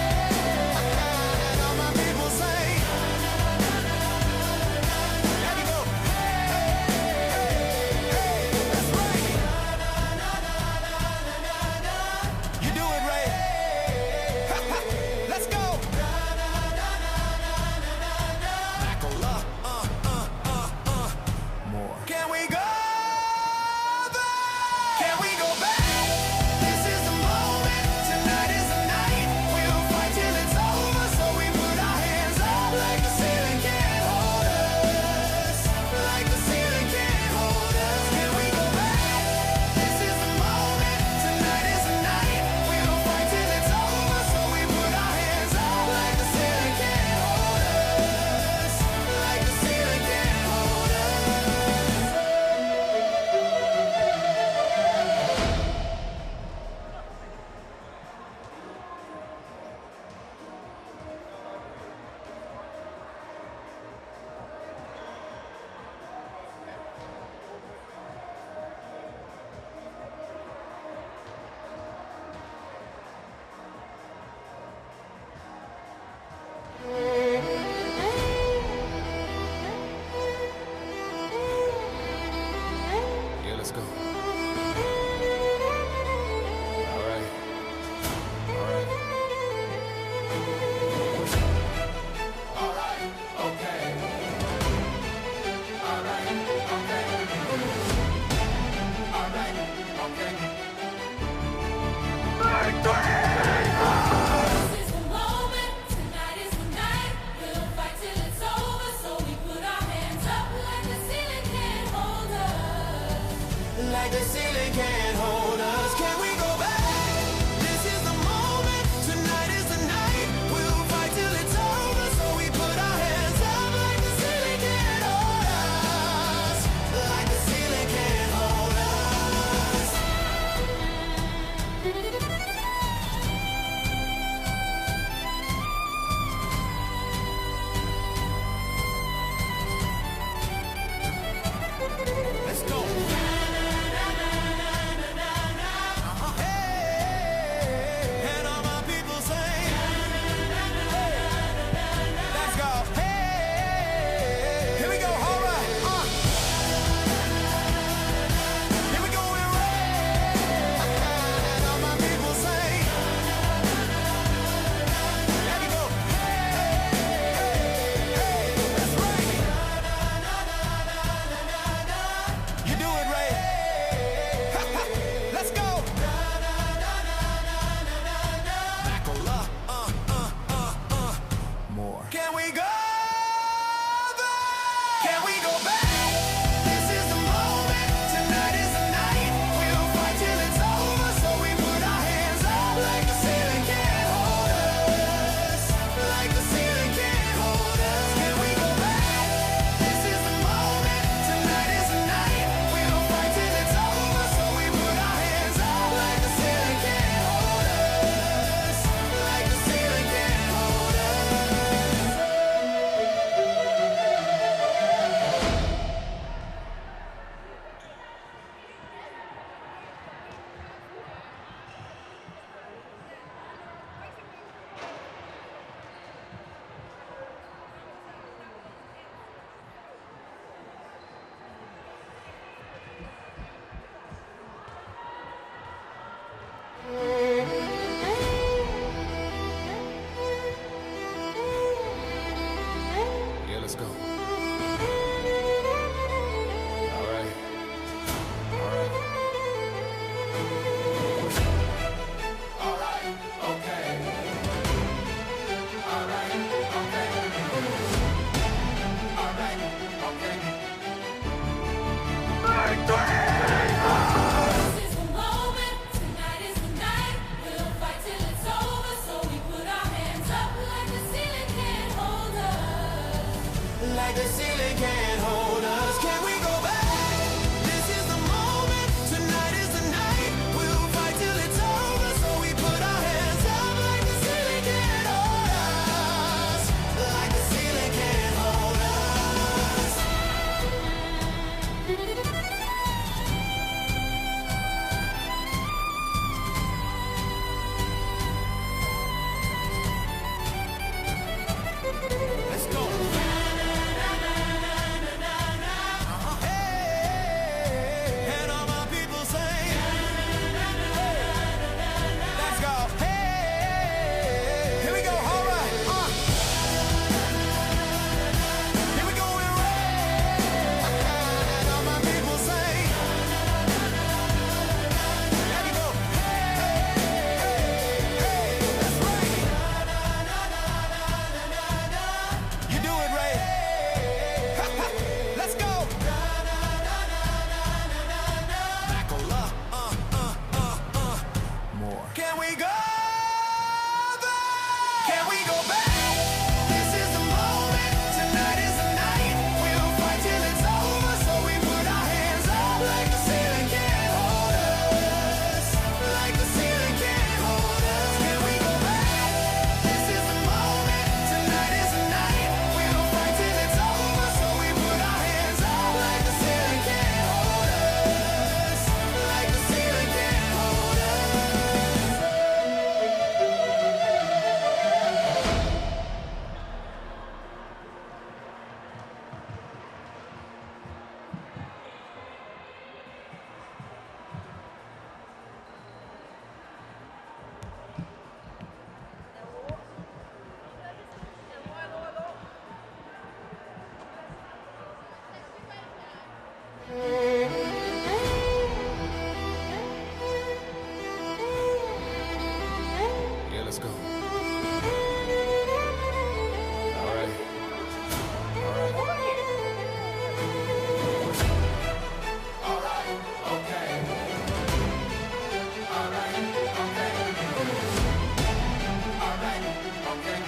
Speaker 3: And all my people say, there you go. Hey, that's right. You do it right. Let's go. More. Can we go back? Can we go back? This is the moment. Tonight is the night. We'll fight till it's over. So we put our hands up like the ceiling can't hold us. Like the ceiling can't hold us. Can we go back? This is the moment. Tonight is the night. We'll fight till it's over. So we put our hands up like the ceiling can't hold us. Like the ceiling can't hold us. Yeah, let's go. All right. All right.
Speaker 1: All right, okay. All right, okay. All right, okay.
Speaker 2: This is the moment, tonight is the night. We'll fight till it's over, so we put our hands up like the ceiling can't hold us.
Speaker 3: Like the ceiling can't hold us. Can we go back? we go back? Can we go back? This is the moment. Tonight is the night. We'll fight till it's over. So we put our hands up like the ceiling can't hold us. Like the ceiling can't hold us. Can we go back? This is the moment. Tonight is the night. We'll fight till it's over. So we put our hands up like the ceiling can't hold us. Like the ceiling can't hold us. Yeah, let's go. All right.
Speaker 1: Okay. All right, okay. All right, okay.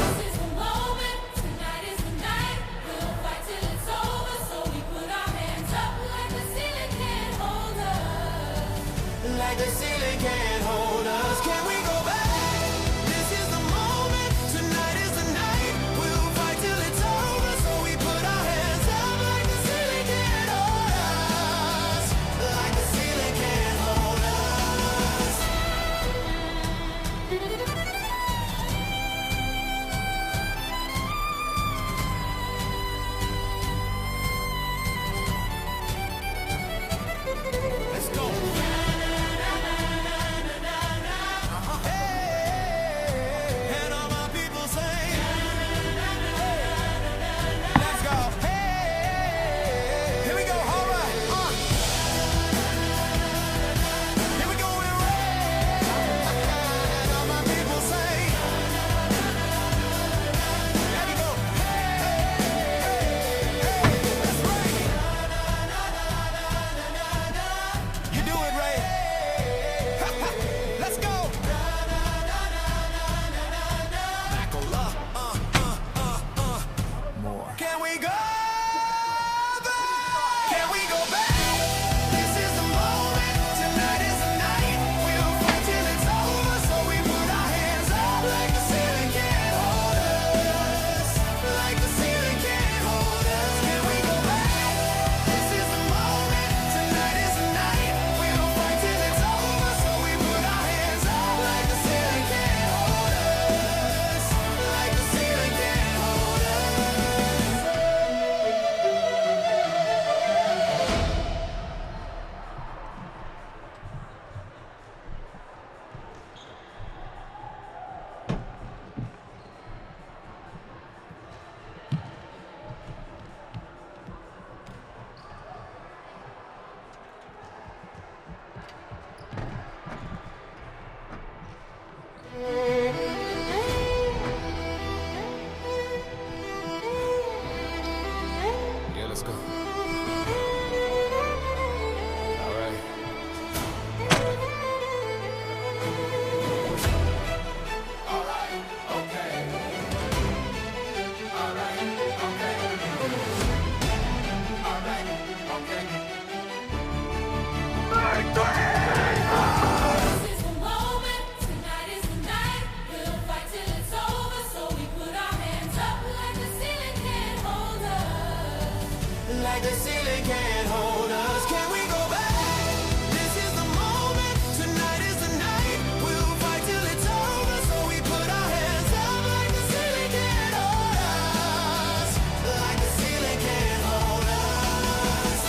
Speaker 2: This is the moment, tonight is the night. We'll fight till it's over, so we put our hands up like the ceiling can't hold us.
Speaker 3: Like the ceiling can't hold us. Can we go back? This is the moment. Tonight is the night. We'll fight till it's over. So we put our hands up like the ceiling can't hold us. Like the ceiling can't hold us. Let's go. Hey, and all my people sing. Let's go. Hey, here we go. All right. Here we go in red. And all my people sing. There we go. Hey, that's right. You do it, Ray. Let's go. Back more. Can we go back? Can we go back? This is the moment. Tonight is the night. We'll fight till it's over. So we put our hands up like the ceiling can't hold us. Like the ceiling can't hold us. Can we go back? This is the moment. Tonight is the night. We'll fight till it's over. So we put our hands up like the ceiling can't hold us. Like the ceiling can't hold us. Yeah, let's go. All right.
Speaker 1: All right, okay. All right, okay. All right, okay.
Speaker 2: This is the moment, tonight is the night. We'll fight till it's over, so we put our hands up like the ceiling can't hold us.
Speaker 3: Like the ceiling can't hold us. Can we go back? This is the moment. Tonight is the night. We'll fight till it's over. So we put our hands up like the ceiling can't hold us. Like the ceiling can't hold us.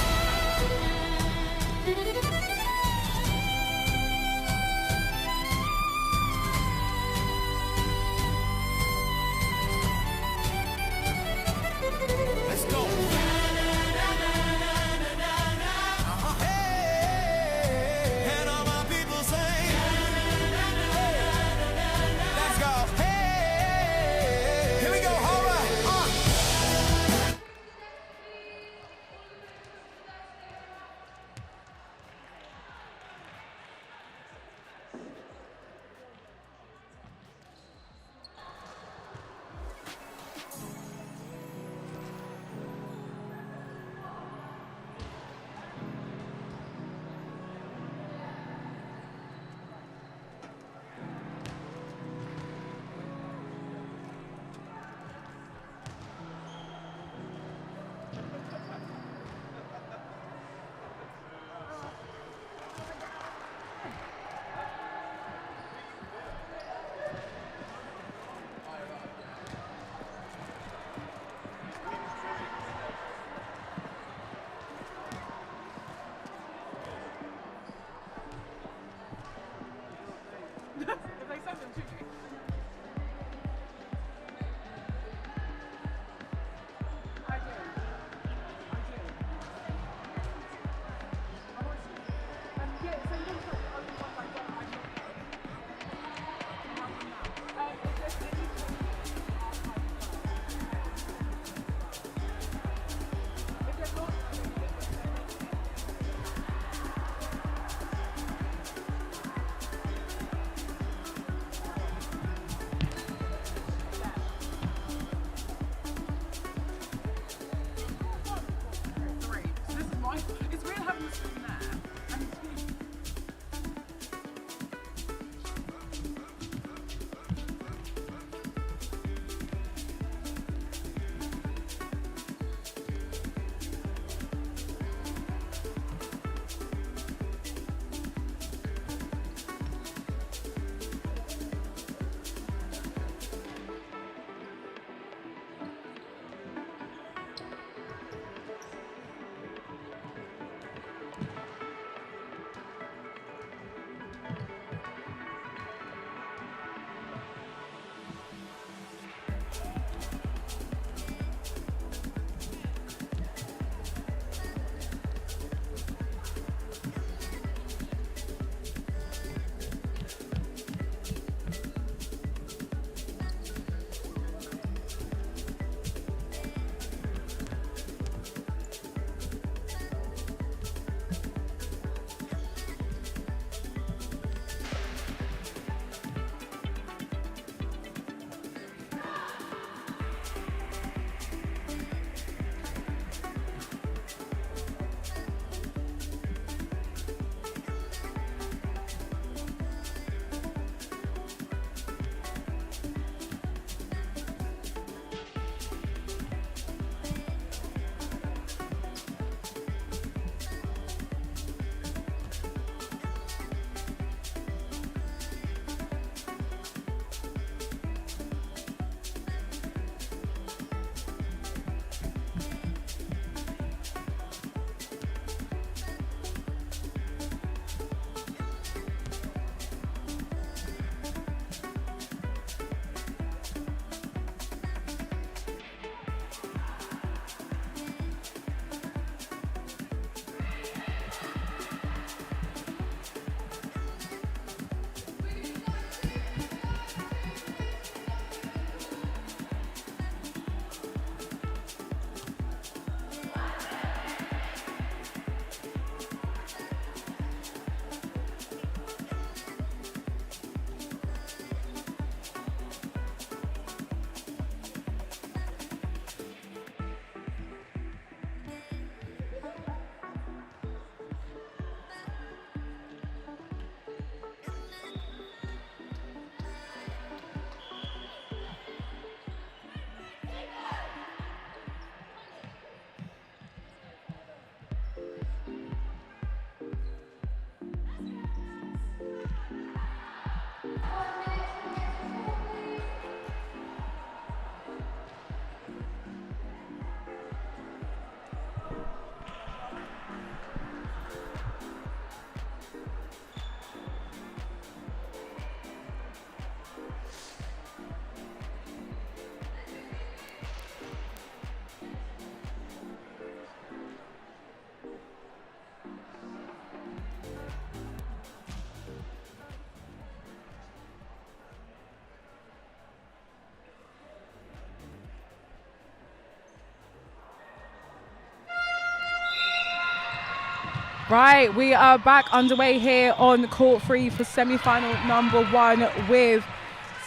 Speaker 4: Right, we are back underway here on court 3 for semi-final number 1 with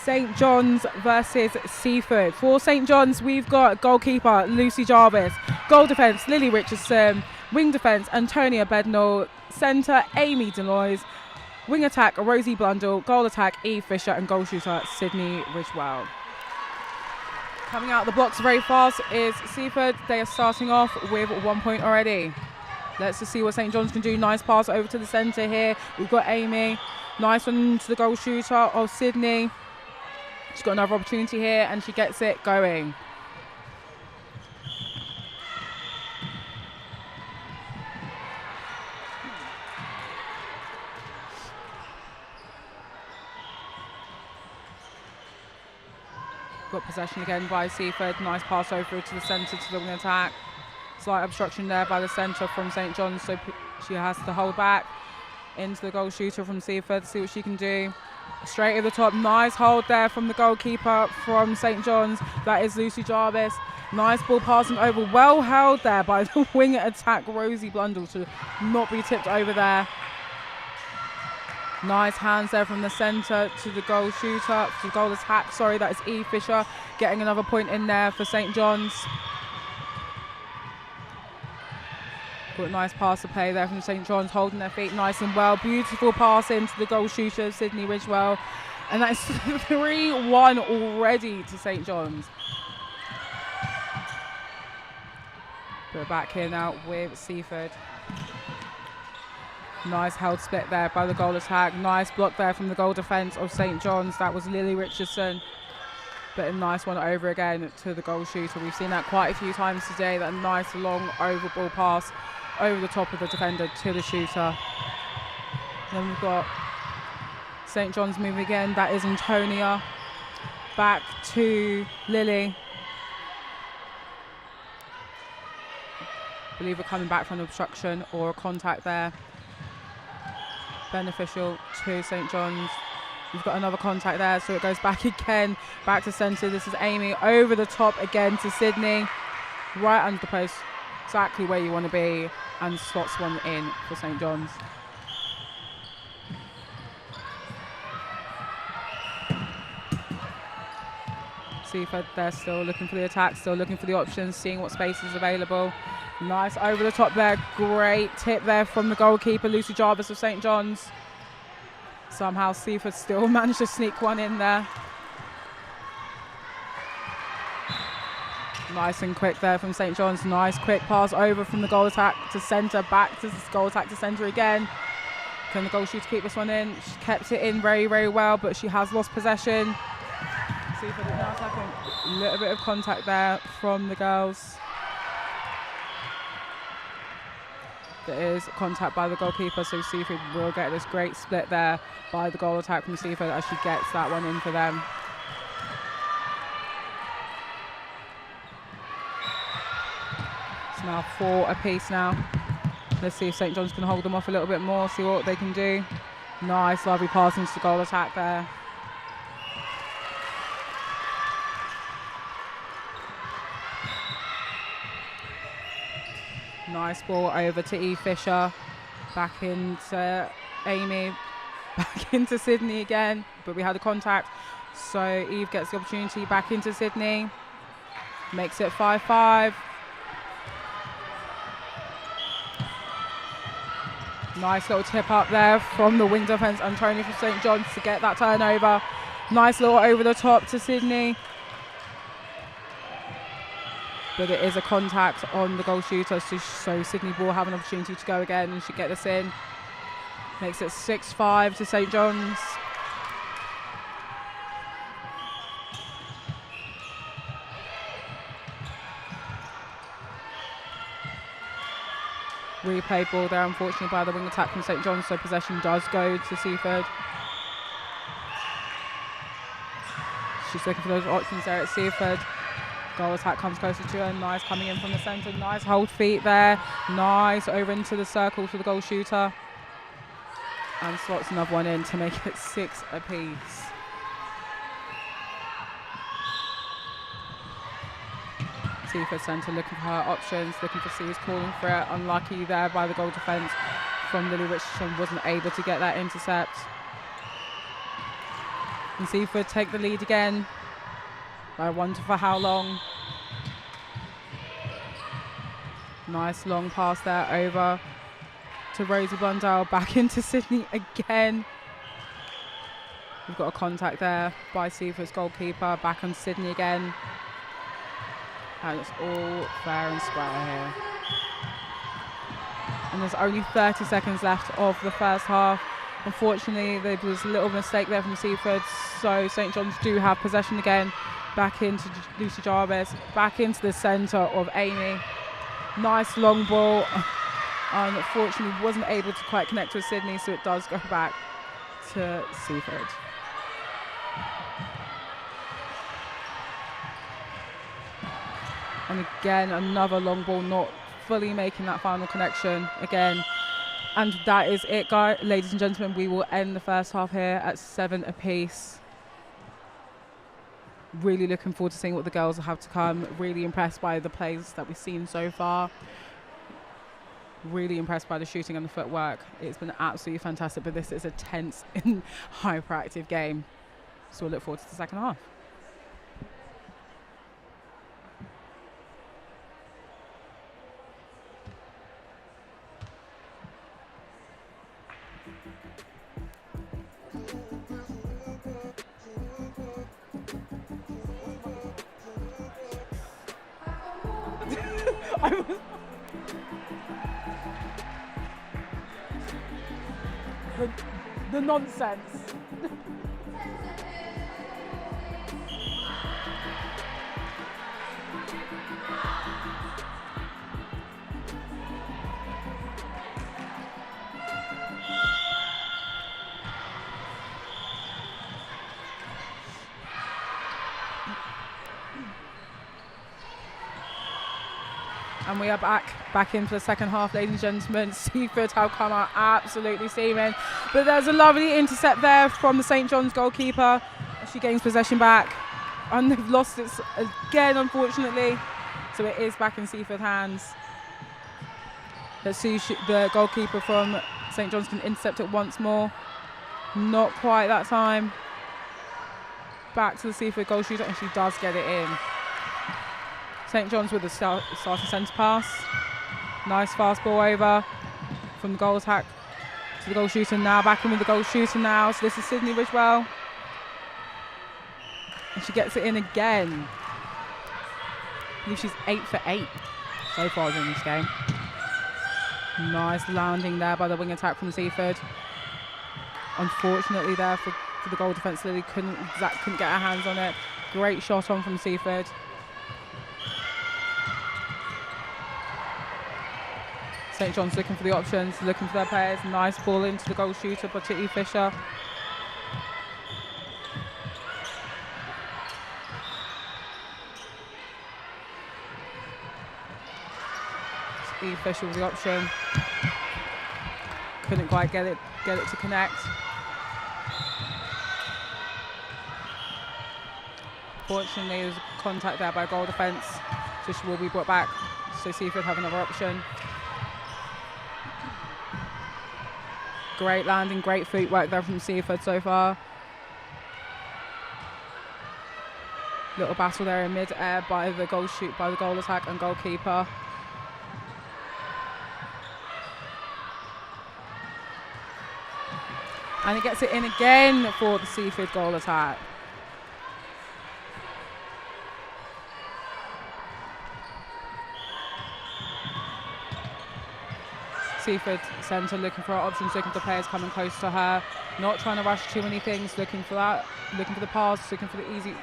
Speaker 4: St John's versus Seaford. For St John's, we've got goalkeeper Lucy Jarvis, goal defence Lily Richardson, wing defence Antonia Bednall, centre Amy Deloise, wing attack Rosie Blundell, goal attack Eve Fisher, and goal shooter Sydney Ridgewell. Coming out of the blocks very fast is Seaford. They are starting off with 1 point already. Let's just see what St John's can do. Nice pass over to the centre here. We've got Amy. Nice one to the goal shooter of Sydney. She's got another opportunity here and she gets it going. Got possession again by Seaford. Nice pass over to the centre to the wing attack. Slight obstruction there by the centre from St John's, so she has to hold back into the goal shooter from Seaford, see what she can do. Straight at the top, nice hold there from the goalkeeper from St John's. That is Lucy Jarvis. Nice ball passing over, well held there by the wing attack Rosie Blundell to not be tipped over there. Nice hands there from the centre to the goal shooter, to the goal attack, sorry, that is Eve Fisher getting another point in there for St John's. Got a nice pass to play there from St John's, holding their feet nice and well. Beautiful pass into the goal shooter, Sydney Ridgewell. And that's 3-1 already to St John's. We're back here now with Seaford. Nice held split there by the goal attack. Nice block there from the goal defence of St John's. That was Lily Richardson. But a nice one over again to the goal shooter. We've seen that quite a few times today. That nice long over ball pass over the top of the defender to the shooter. Then we've got St John's moving again. That is Antonia. Back to Lily. I believe we're coming back from an obstruction or a contact there. Beneficial to St John's. We've got another contact there, so it goes back again, back to centre. This is Amy over the top again to Sydney. Right under the post, exactly where you want to be, and slots one in for St John's. Seaford, they're still looking for the attack, still looking for the options, seeing what space is available. Nice over the top there, great tip there from the goalkeeper, Lucy Jarvis of St John's. Somehow Seaford still managed to sneak one in there. Nice and quick there from St John's. Nice quick pass over from the goal attack to centre, back to goal attack to centre again. Can the goal shooter keep this one in? She kept it in very, very well, but she has lost possession. Seaford is now attacking. A little bit of contact there from the girls. There is contact by the goalkeeper, so Seaford will get this great split there by the goal attack from Seaford as she gets that one in for them. It's now 4 apiece now. Let's see if St John's can hold them off a little bit more, see what they can do. Nice, lovely pass into the goal attack there. Nice ball over to Eve Fisher, back into Amy, back into Sydney again, but we had a contact, so Eve gets the opportunity back into Sydney, makes it 5-5. Nice little tip up there from the wing defence, Antonia from St John's to get that turnover. Nice little over the top to Sydney. But it is a contact on the goal shooter, so Sydney will have an opportunity to go again and should get this in. Makes it 6-5 to St John's. Replay ball there, unfortunately, by the wing attack from St John's, so possession does go to Seaford. She's looking for those options there at Seaford. Goal attack comes closer to her. Nice coming in from the centre. Nice hold feet there. Nice over into the circle to the goal shooter. And slots another one in to make it 6 apiece. Seaford centre looking for her options, looking for Seas, calling for it. Unlucky there by the goal defence from Lily Richardson, wasn't able to get that intercept. And Seaford take the lead again. I wonder for how long. Nice long pass there over to Rosie Blundell, back into Sydney again. We've got a contact there by Seaford's goalkeeper, back on Sydney again. And it's all fair and square here. And there's only 30 seconds left of the first half. Unfortunately, there was a little mistake there from Seaford, so St John's do have possession again. Back into Lucy Jarvis, back into the centre of Amy. Nice long ball. Unfortunately, wasn't able to quite connect with Sydney, so it does go back to Seaford. And again, another long ball, not fully making that final connection again. And that is it, guys. Ladies and gentlemen, we will end the first half here at 7 apiece. Really looking forward to seeing what the girls have to come. Really impressed by the plays that we've seen so far. Really impressed by the shooting and the footwork. It's been absolutely fantastic, but this is a tense and hyperactive game. So we'll look forward to the second half. The nonsense. And we are back in for the second half, ladies and gentlemen. Seaford have come out absolutely steaming. But there's a lovely intercept there from the St John's goalkeeper. She gains possession back. And they've lost it again, unfortunately. So it is back in Seaford hands. Let's see, the goalkeeper from St John's can intercept it once more. Not quite that time. Back to the Seaford goal shooter, and she does get it in. St John's with the starting centre pass. Nice fast ball over from the goal attack to the goal shooter now. Back in with the goal shooter now. So this is Sydney Ridgewell. And she gets it in again. I believe she's 8 for 8 so far in this game. Nice landing there by the wing attack from Seaford. Unfortunately there for the goal defence, Lily couldn't get her hands on it. Great shot on from Seaford. St John's looking for the options, looking for their players. Nice ball into the goal shooter, Partitti Fisher. E. Fisher with the option. Couldn't quite get it to connect. Fortunately, there's a contact there by goal defence, so she will be brought back. So Seaford have another option. Great landing, great footwork there from Seaford so far. Little battle there in mid-air by the goal attack and goalkeeper. And it gets it in again for the Seaford goal attack. Seaford centre looking for her options, looking for players coming close to her, not trying to rush too many things, looking for that, looking for the pass, looking for the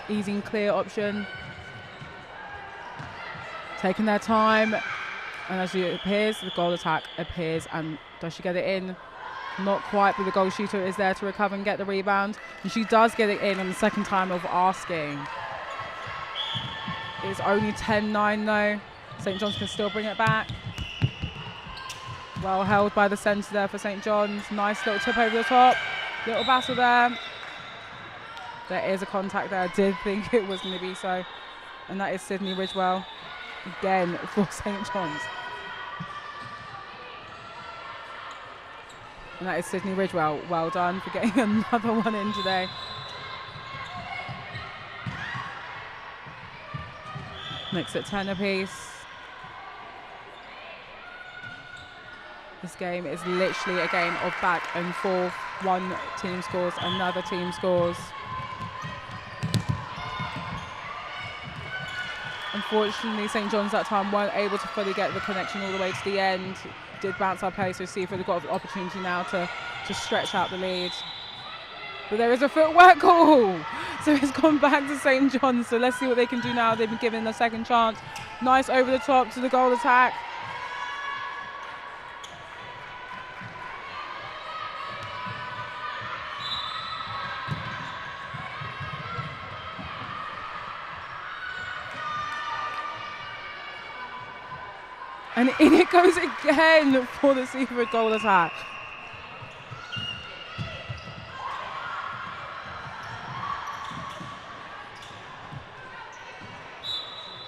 Speaker 4: easy and clear option. Taking their time, and as it appears, the goal attack appears, and does she get it in? Not quite, but the goal shooter is there to recover and get the rebound, and she does get it in on the second time of asking. It's only 10-9 though. St John's can still bring it back. Well held by the centre there for St John's. Nice little tip over the top. Little battle there. There is a contact there. I did think it was going to be so. And that is Sydney Ridgewell again for St John's. And that is Sydney Ridgewell. Well done for getting another one in today. Makes it 10 apiece. This game is literally a game of back and forth. One team scores, another team scores. Unfortunately, St John's that time weren't able to fully get the connection all the way to the end. Did bounce our play, so Seaford have got an opportunity now to stretch out the lead. But there is a footwork call. So it's gone back to St John's. So let's see what they can do now. They've been given a second chance. Nice over the top to the goal attack. And in it goes again for the Seaford goal attack.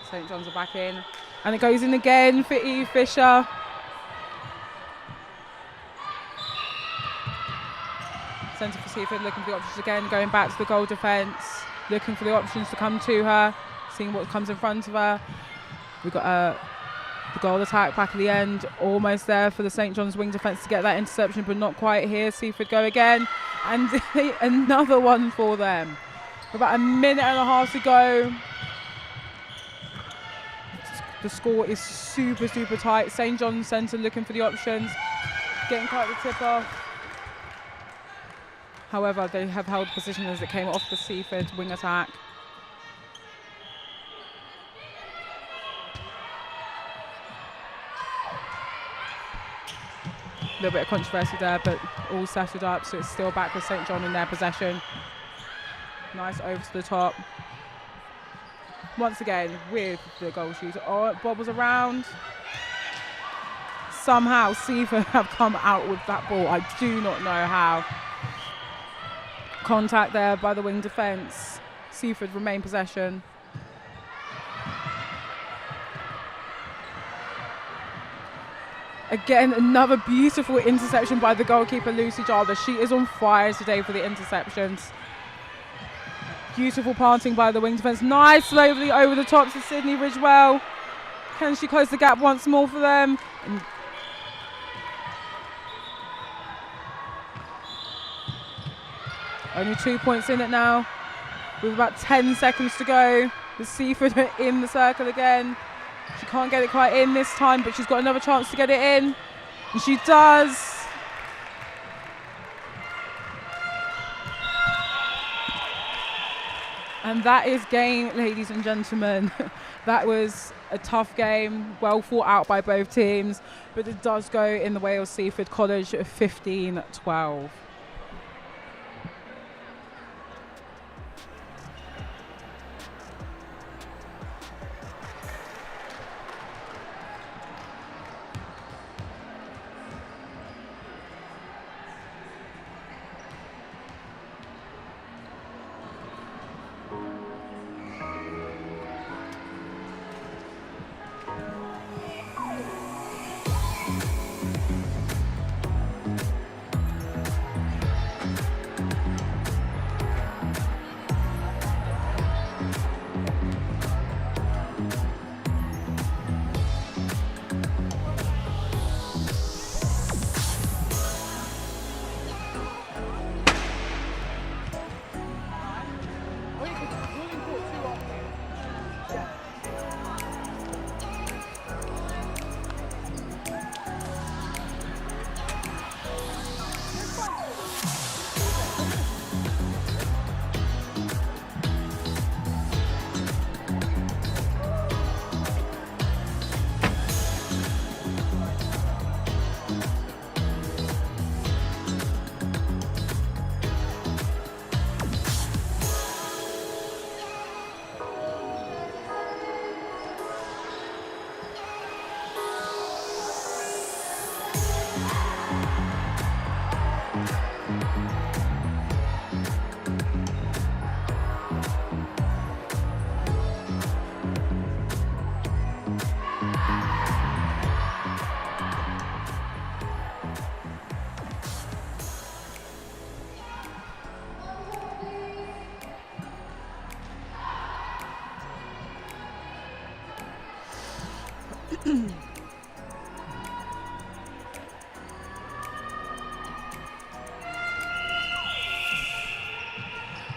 Speaker 4: St John's are back in. And it goes in again for Eve Fisher. Centre for Seaford, looking for the options again, going back to the goal defence, looking for the options to come to her, seeing what comes in front of her. We've got the goal attack back at the end, almost there for the St John's wing defence to get that interception, but not quite here. Seaford go again, and another one for them. About a minute and a half to go. The score is super, super tight. St John's centre looking for the options, getting quite the tip off. However, they have held position as it came off the Seaford wing attack. A little bit of controversy there, but all settled up, so it's still back with St John in their possession. Nice over to the top. Once again with the goal shooter. Oh, it bobbles around. Somehow Seaford have come out with that ball. I do not know how. Contact there by the wing defence. Seaford remain possession. Again, another beautiful interception by the goalkeeper, Lucy Jarvis. She is on fire today for the interceptions. Beautiful planting by the wing defence. Nice, slowly over the top to Sydney Ridgewell. Can she close the gap once more for them? And only 2 points in it now, with about 10 seconds to go. The Seaford are in the circle again. She can't get it quite in this time, but she's got another chance to get it in. And she does. And that is game, ladies and gentlemen. That was a tough game, well fought out by both teams, but it does go in the way of Seaford College 15-12.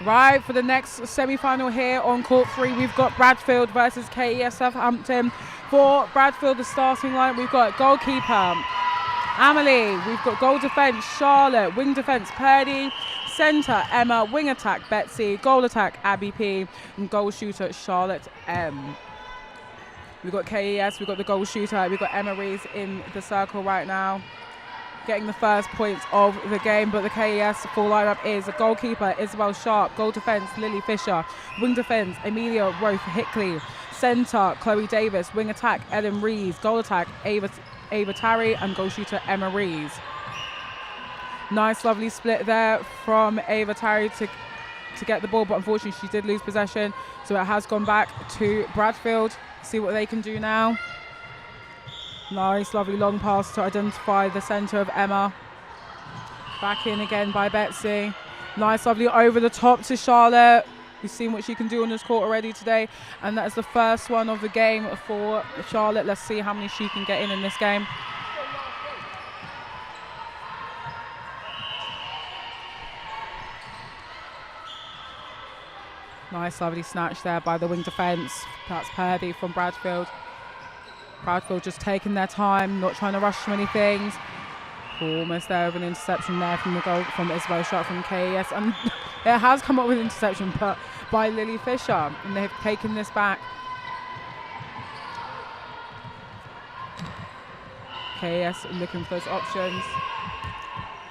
Speaker 4: Right, for the next semi-final here on court 3, we've got Bradfield versus KES Southampton. For Bradfield, the starting line, we've got goalkeeper Amelie, we've got goal defence Charlotte, wing defence Purdy, centre Emma, wing attack Betsy, goal attack Abby P, and goal shooter Charlotte M. We've got KES, we've got the goal shooter, we've got Emma Rees in the circle right now, getting the first points of the game. But the KES full lineup is a goalkeeper Isabel Sharp, goal defence Lily Fisher, wing defence Amelia Roth Hickley, centre Chloe Davis, wing attack Ellen Rees, goal attack Ava Tarry, and goal shooter Emma Rees. Nice lovely split there from Ava Tarry to get the ball, but unfortunately she did lose possession, so it has gone back to Bradfield. See what they can do now. Nice lovely long pass to identify the centre of Emma. Back in again by Betsy. Nice lovely over the top to Charlotte. We've seen what she can do on this court already today, and that is the first one of the game for Charlotte. Let's see how many she can get in this game. Nice lovely snatch there by the wing defence. That's Purdy from Bradfield. Bradfield just taking their time, not trying to rush too many things. Almost there with an interception there from the goal from Isabel Sharp from KES, and it has come up with an interception but by Lily Fisher, and they've taken this back. KES looking for those options.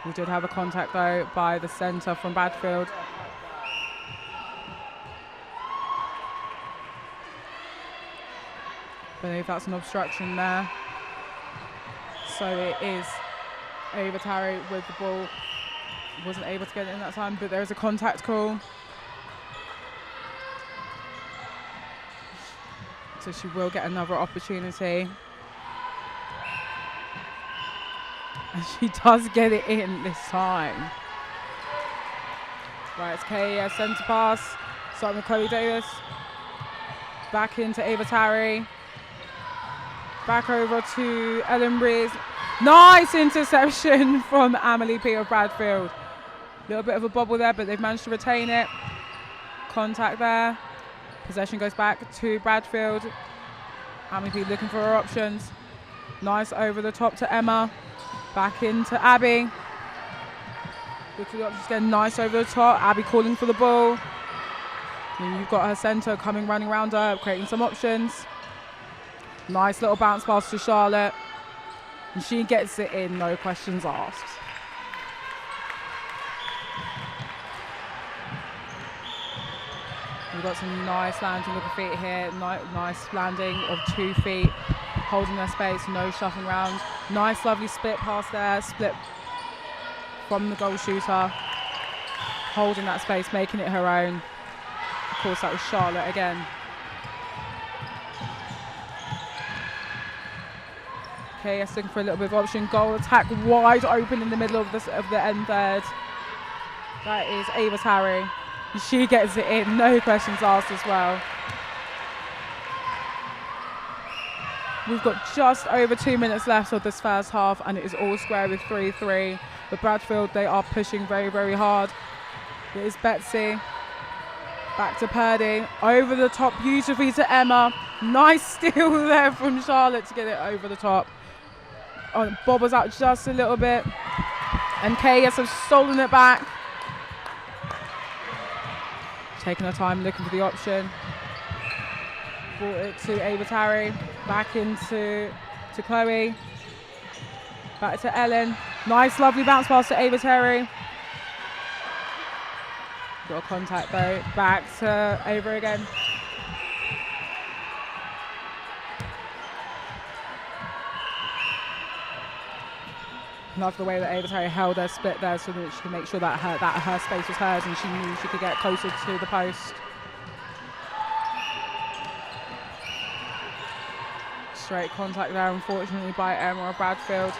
Speaker 4: We did have a contact though by the centre from Bradfield. I believe that's an obstruction there. So it is Ava Tarry with the ball. Wasn't able to get it in that time, but there is a contact call. So she will get another opportunity. And she does get it in this time. Right, it's KES centre pass. Starting with Chloe Davis. Back into Ava Tarry. Back over to Ellen Rees. Nice interception from Amelie P of Bradfield. A little bit of a bobble there, but they've managed to retain it. Contact there. Possession goes back to Bradfield. Amelie P looking for her options. Nice over the top to Emma. Back into Abby. Look for the options again. Nice over the top. Abby calling for the ball. And you've got her centre coming running around her, creating some options. Nice little bounce pass to Charlotte. And she gets it in, no questions asked. We've got some nice landing with the feet here. Nice landing of 2 feet. Holding their space, no shuffling around. Nice lovely split pass there. Split from the goal shooter. Holding that space, making it her own. Of course, that was Charlotte again. KES looking for a little bit of option. Goal attack wide open in the middle of the end third. That is Ava Tarry. She gets it in, no questions asked as well. We've got just over 2 minutes left of this first half, and it is all square with 3-3. But Bradfield, they are pushing very, very hard. It is Betsy. Back to Purdy. Over the top beautifully to Emma. Nice steal there from Charlotte to get it over the top. Oh, bobbles out just a little bit. And KES have stolen it back. Taking her time, looking for the option. Brought it to Ava Tarry. Back into Chloe. Back to Ellen. Nice, lovely bounce pass to Ava Tarry. Got a contact though. Back to Ava again. Love the way that Ava Tarry held her split there so that she could make sure that her space was hers and she knew she could get closer to the post. Straight contact there, unfortunately, by Emma of Bradfield.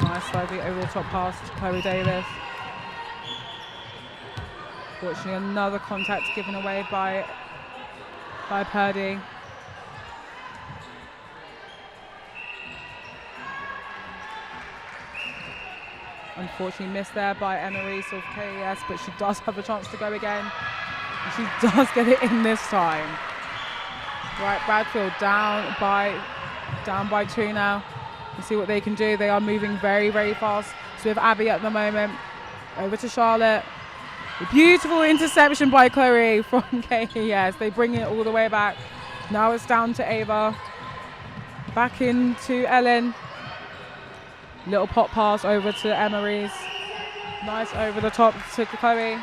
Speaker 4: Nice, lovely over the top pass to Chloe Davis. Fortunately, another contact given away by Purdy. Unfortunately missed there by Emery of KES, but she does have a chance to go again. And she does get it in this time. Right, Bradfield down by 2 now. Let's see what they can do. They are moving very, very fast. So with Abby at the moment, over to Charlotte. A beautiful interception by Chloe from KES. They bring it all the way back. Now it's down to Ava. Back into Ellen. Little pop pass over to Emery's. Nice over the top to Chloe.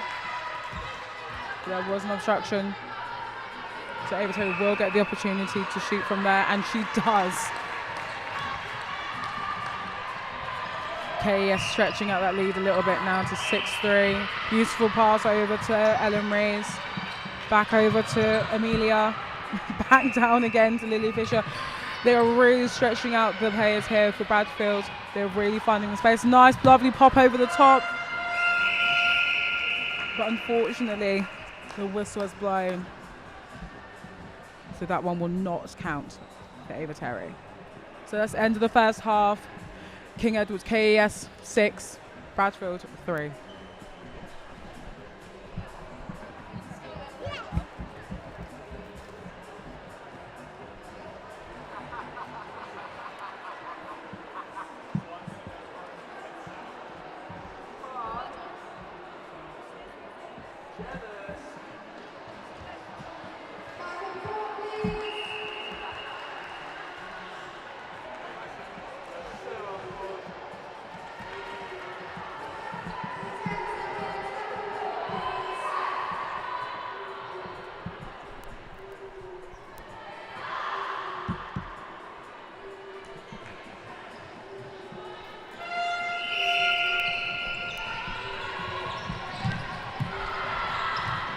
Speaker 4: There was an obstruction. So Ava Terry will get the opportunity to shoot from there, and she does. KES stretching out that lead a little bit now to 6-3. Beautiful pass over to Ellen Rees. Back over to Amelia. Back down again to Lily Fisher. They are really stretching out the players here for Bradfield. They're really finding the space. Nice, lovely pop over the top. But unfortunately, the whistle has blown. So that one will not count for Ava Terry. So that's the end of the first half. King Edward's KES 6, Bradfield 3.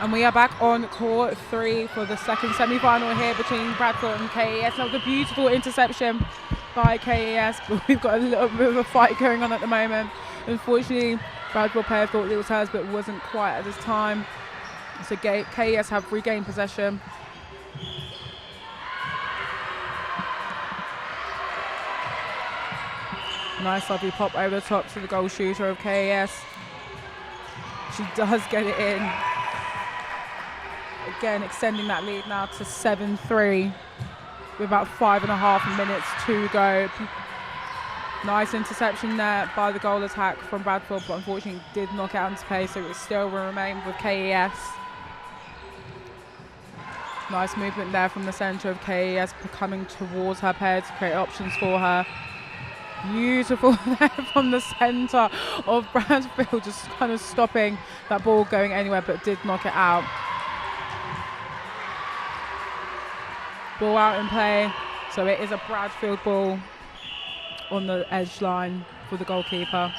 Speaker 4: And we are back on court 3 for the second semi-final here between Bradfield and KES. That was a beautiful interception by KES, but we've got a little bit of a fight going on at the moment. Unfortunately, Bradfield player thought it was hers, but it wasn't quite at this time. So KES have regained possession. Nice lovely pop over the top to the goal shooter of KES. She does get it in. Again, extending that lead now to 7-3 with about 5.5 minutes to go. Nice interception there by the goal attack from Bradfield, but unfortunately did knock it out into play, so it still will remain with KES. Nice movement there from the centre of KES, coming towards her pair to create options for her. Beautiful there from the centre of Bradfield, just kind of stopping that ball going anywhere, but did knock it out. Ball out in play, so it is a Bradfield ball on the edge line for the goalkeeper.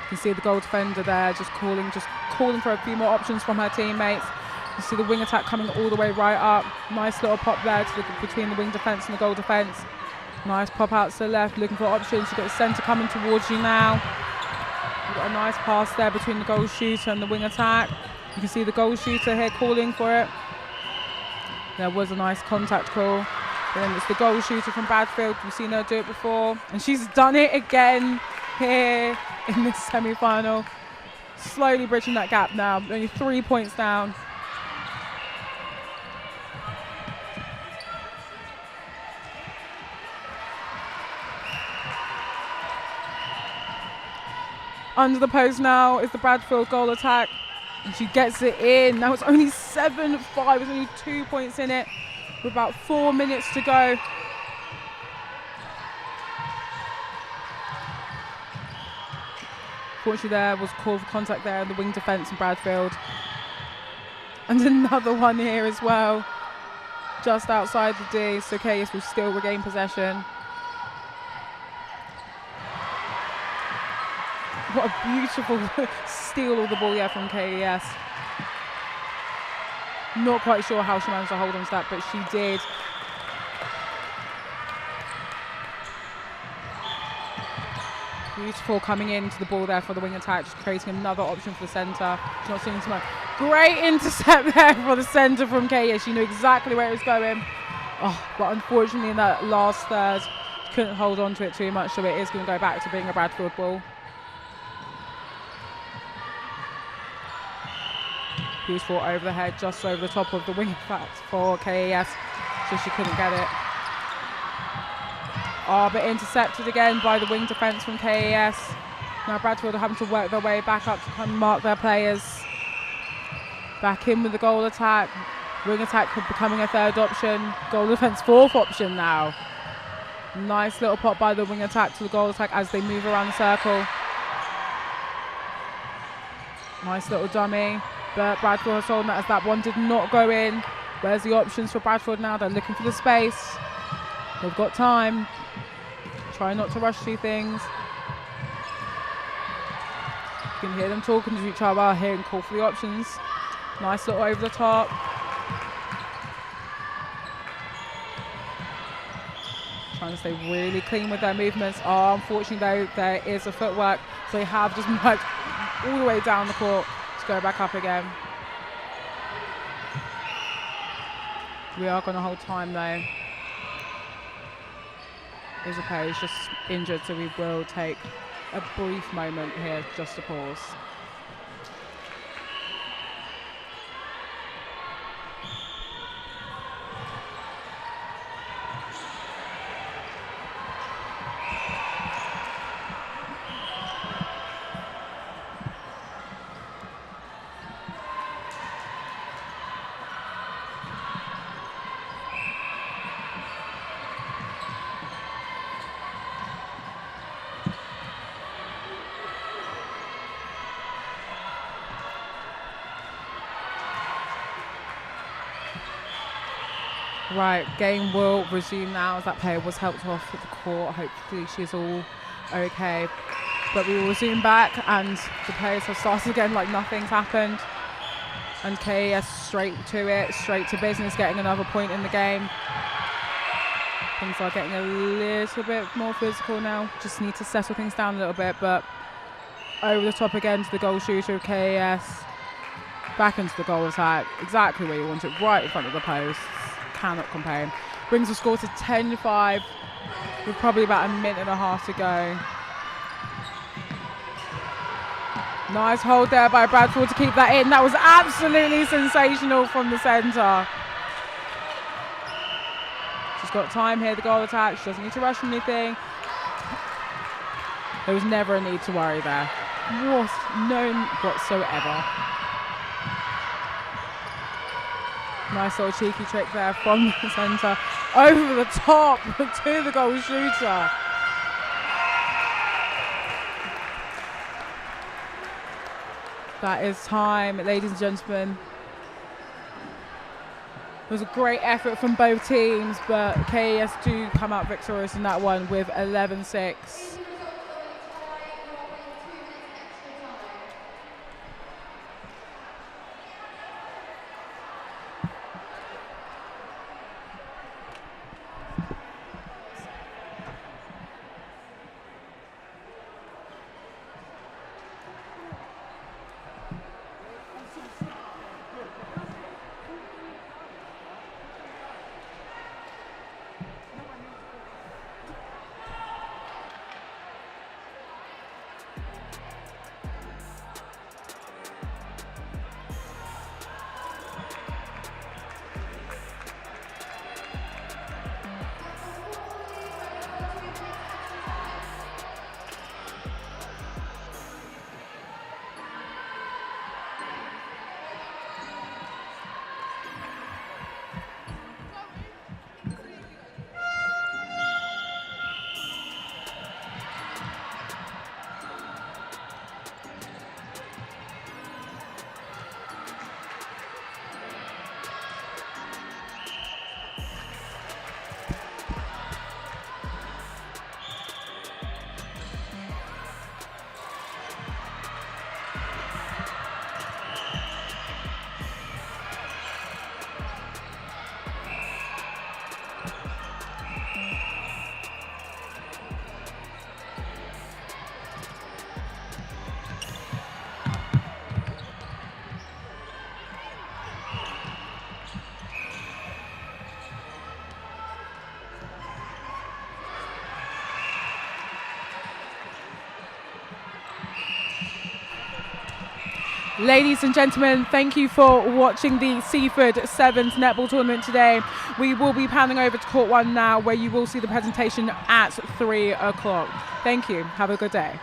Speaker 4: You can see the goal defender there just calling for a few more options from her teammates. You see the wing attack coming all the way right up. Nice little pop there to between the wing defence and the goal defence. Nice pop out to the left, looking for options. You've got the centre coming towards you now. You've got a nice pass there between the goal shooter and the wing attack. You can see the goal shooter here calling for it. There was a nice contact call. Then it's the goal shooter from Bradfield. We've seen her do it before. And she's done it again here in this semi-final. Slowly bridging that gap now. Only 3 points down. Under the post now is the Bradfield goal attack. And she gets it in. Now it's only 7-5. There's only 2 points in it with about 4 minutes to go. Fortunately, there was call for contact there in the wing defence in Bradfield. And another one here as well, just outside the D. So KES will still regain possession. What a beautiful steal of the ball here from KES. Not quite sure how she managed to hold on to that, but she did. Beautiful coming into the ball there for the wing attack, just creating another option for the centre. She's not seeing too much. Great intercept there for the centre from KES. She knew exactly where it was going. Oh, but unfortunately in that last third, couldn't hold on to it too much, so it is going to go back to being a Bradfield ball. Beautiful over the head, just over the top of the wing back for KES, so she couldn't get it. But intercepted again by the wing defence from KES. Now Bradfield are having to work their way back up to kind of mark their players. Back in with the goal attack. Wing attack becoming a third option. Goal defence fourth option now. Nice little pop by the wing attack to the goal attack as they move around the circle. Nice little dummy. But Bradfield has told that as that one did not go in. Where's the options for Bradfield now? They're looking for the space. They've got time. Try not to rush through things. You can hear them talking to each other, hearing call for the options. Nice little over the top. Trying to stay really clean with their movements. Unfortunately though, there is a footwork, so they have just worked all the way down the court to go back up again. We are going to hold time though. Isabel is just injured, so we will take a brief moment here just to pause. Right, game will resume now as that player was helped off at the court. Hopefully she's all okay. But we will resume back and the players have started again like nothing's happened. And KES straight to it, straight to business, getting another point in the game. Things are getting a little bit more physical now. Just need to settle things down a little bit, but over the top again to the goal shooter of KES. Back into the goal attack, exactly where you want it, right in front of the post. Cannot complain. Brings the score to 10-5 with probably about a minute and a half to go. Nice hold there by Bradford to keep that in. That was absolutely sensational from the centre. She's got time here, the goal attack. She doesn't need to rush anything. There was never a need to worry there. None whatsoever. Nice little cheeky trick there from the centre. Over the top to the goal shooter. That is time, ladies and gentlemen. It was a great effort from both teams, but KES do come out victorious in that one with 11-6. Ladies and gentlemen, thank you for watching the Seaford Sevens netball tournament today. We will be panning over to Court 1 now, where you will see the presentation at 3 o'clock. Thank you. Have a good day.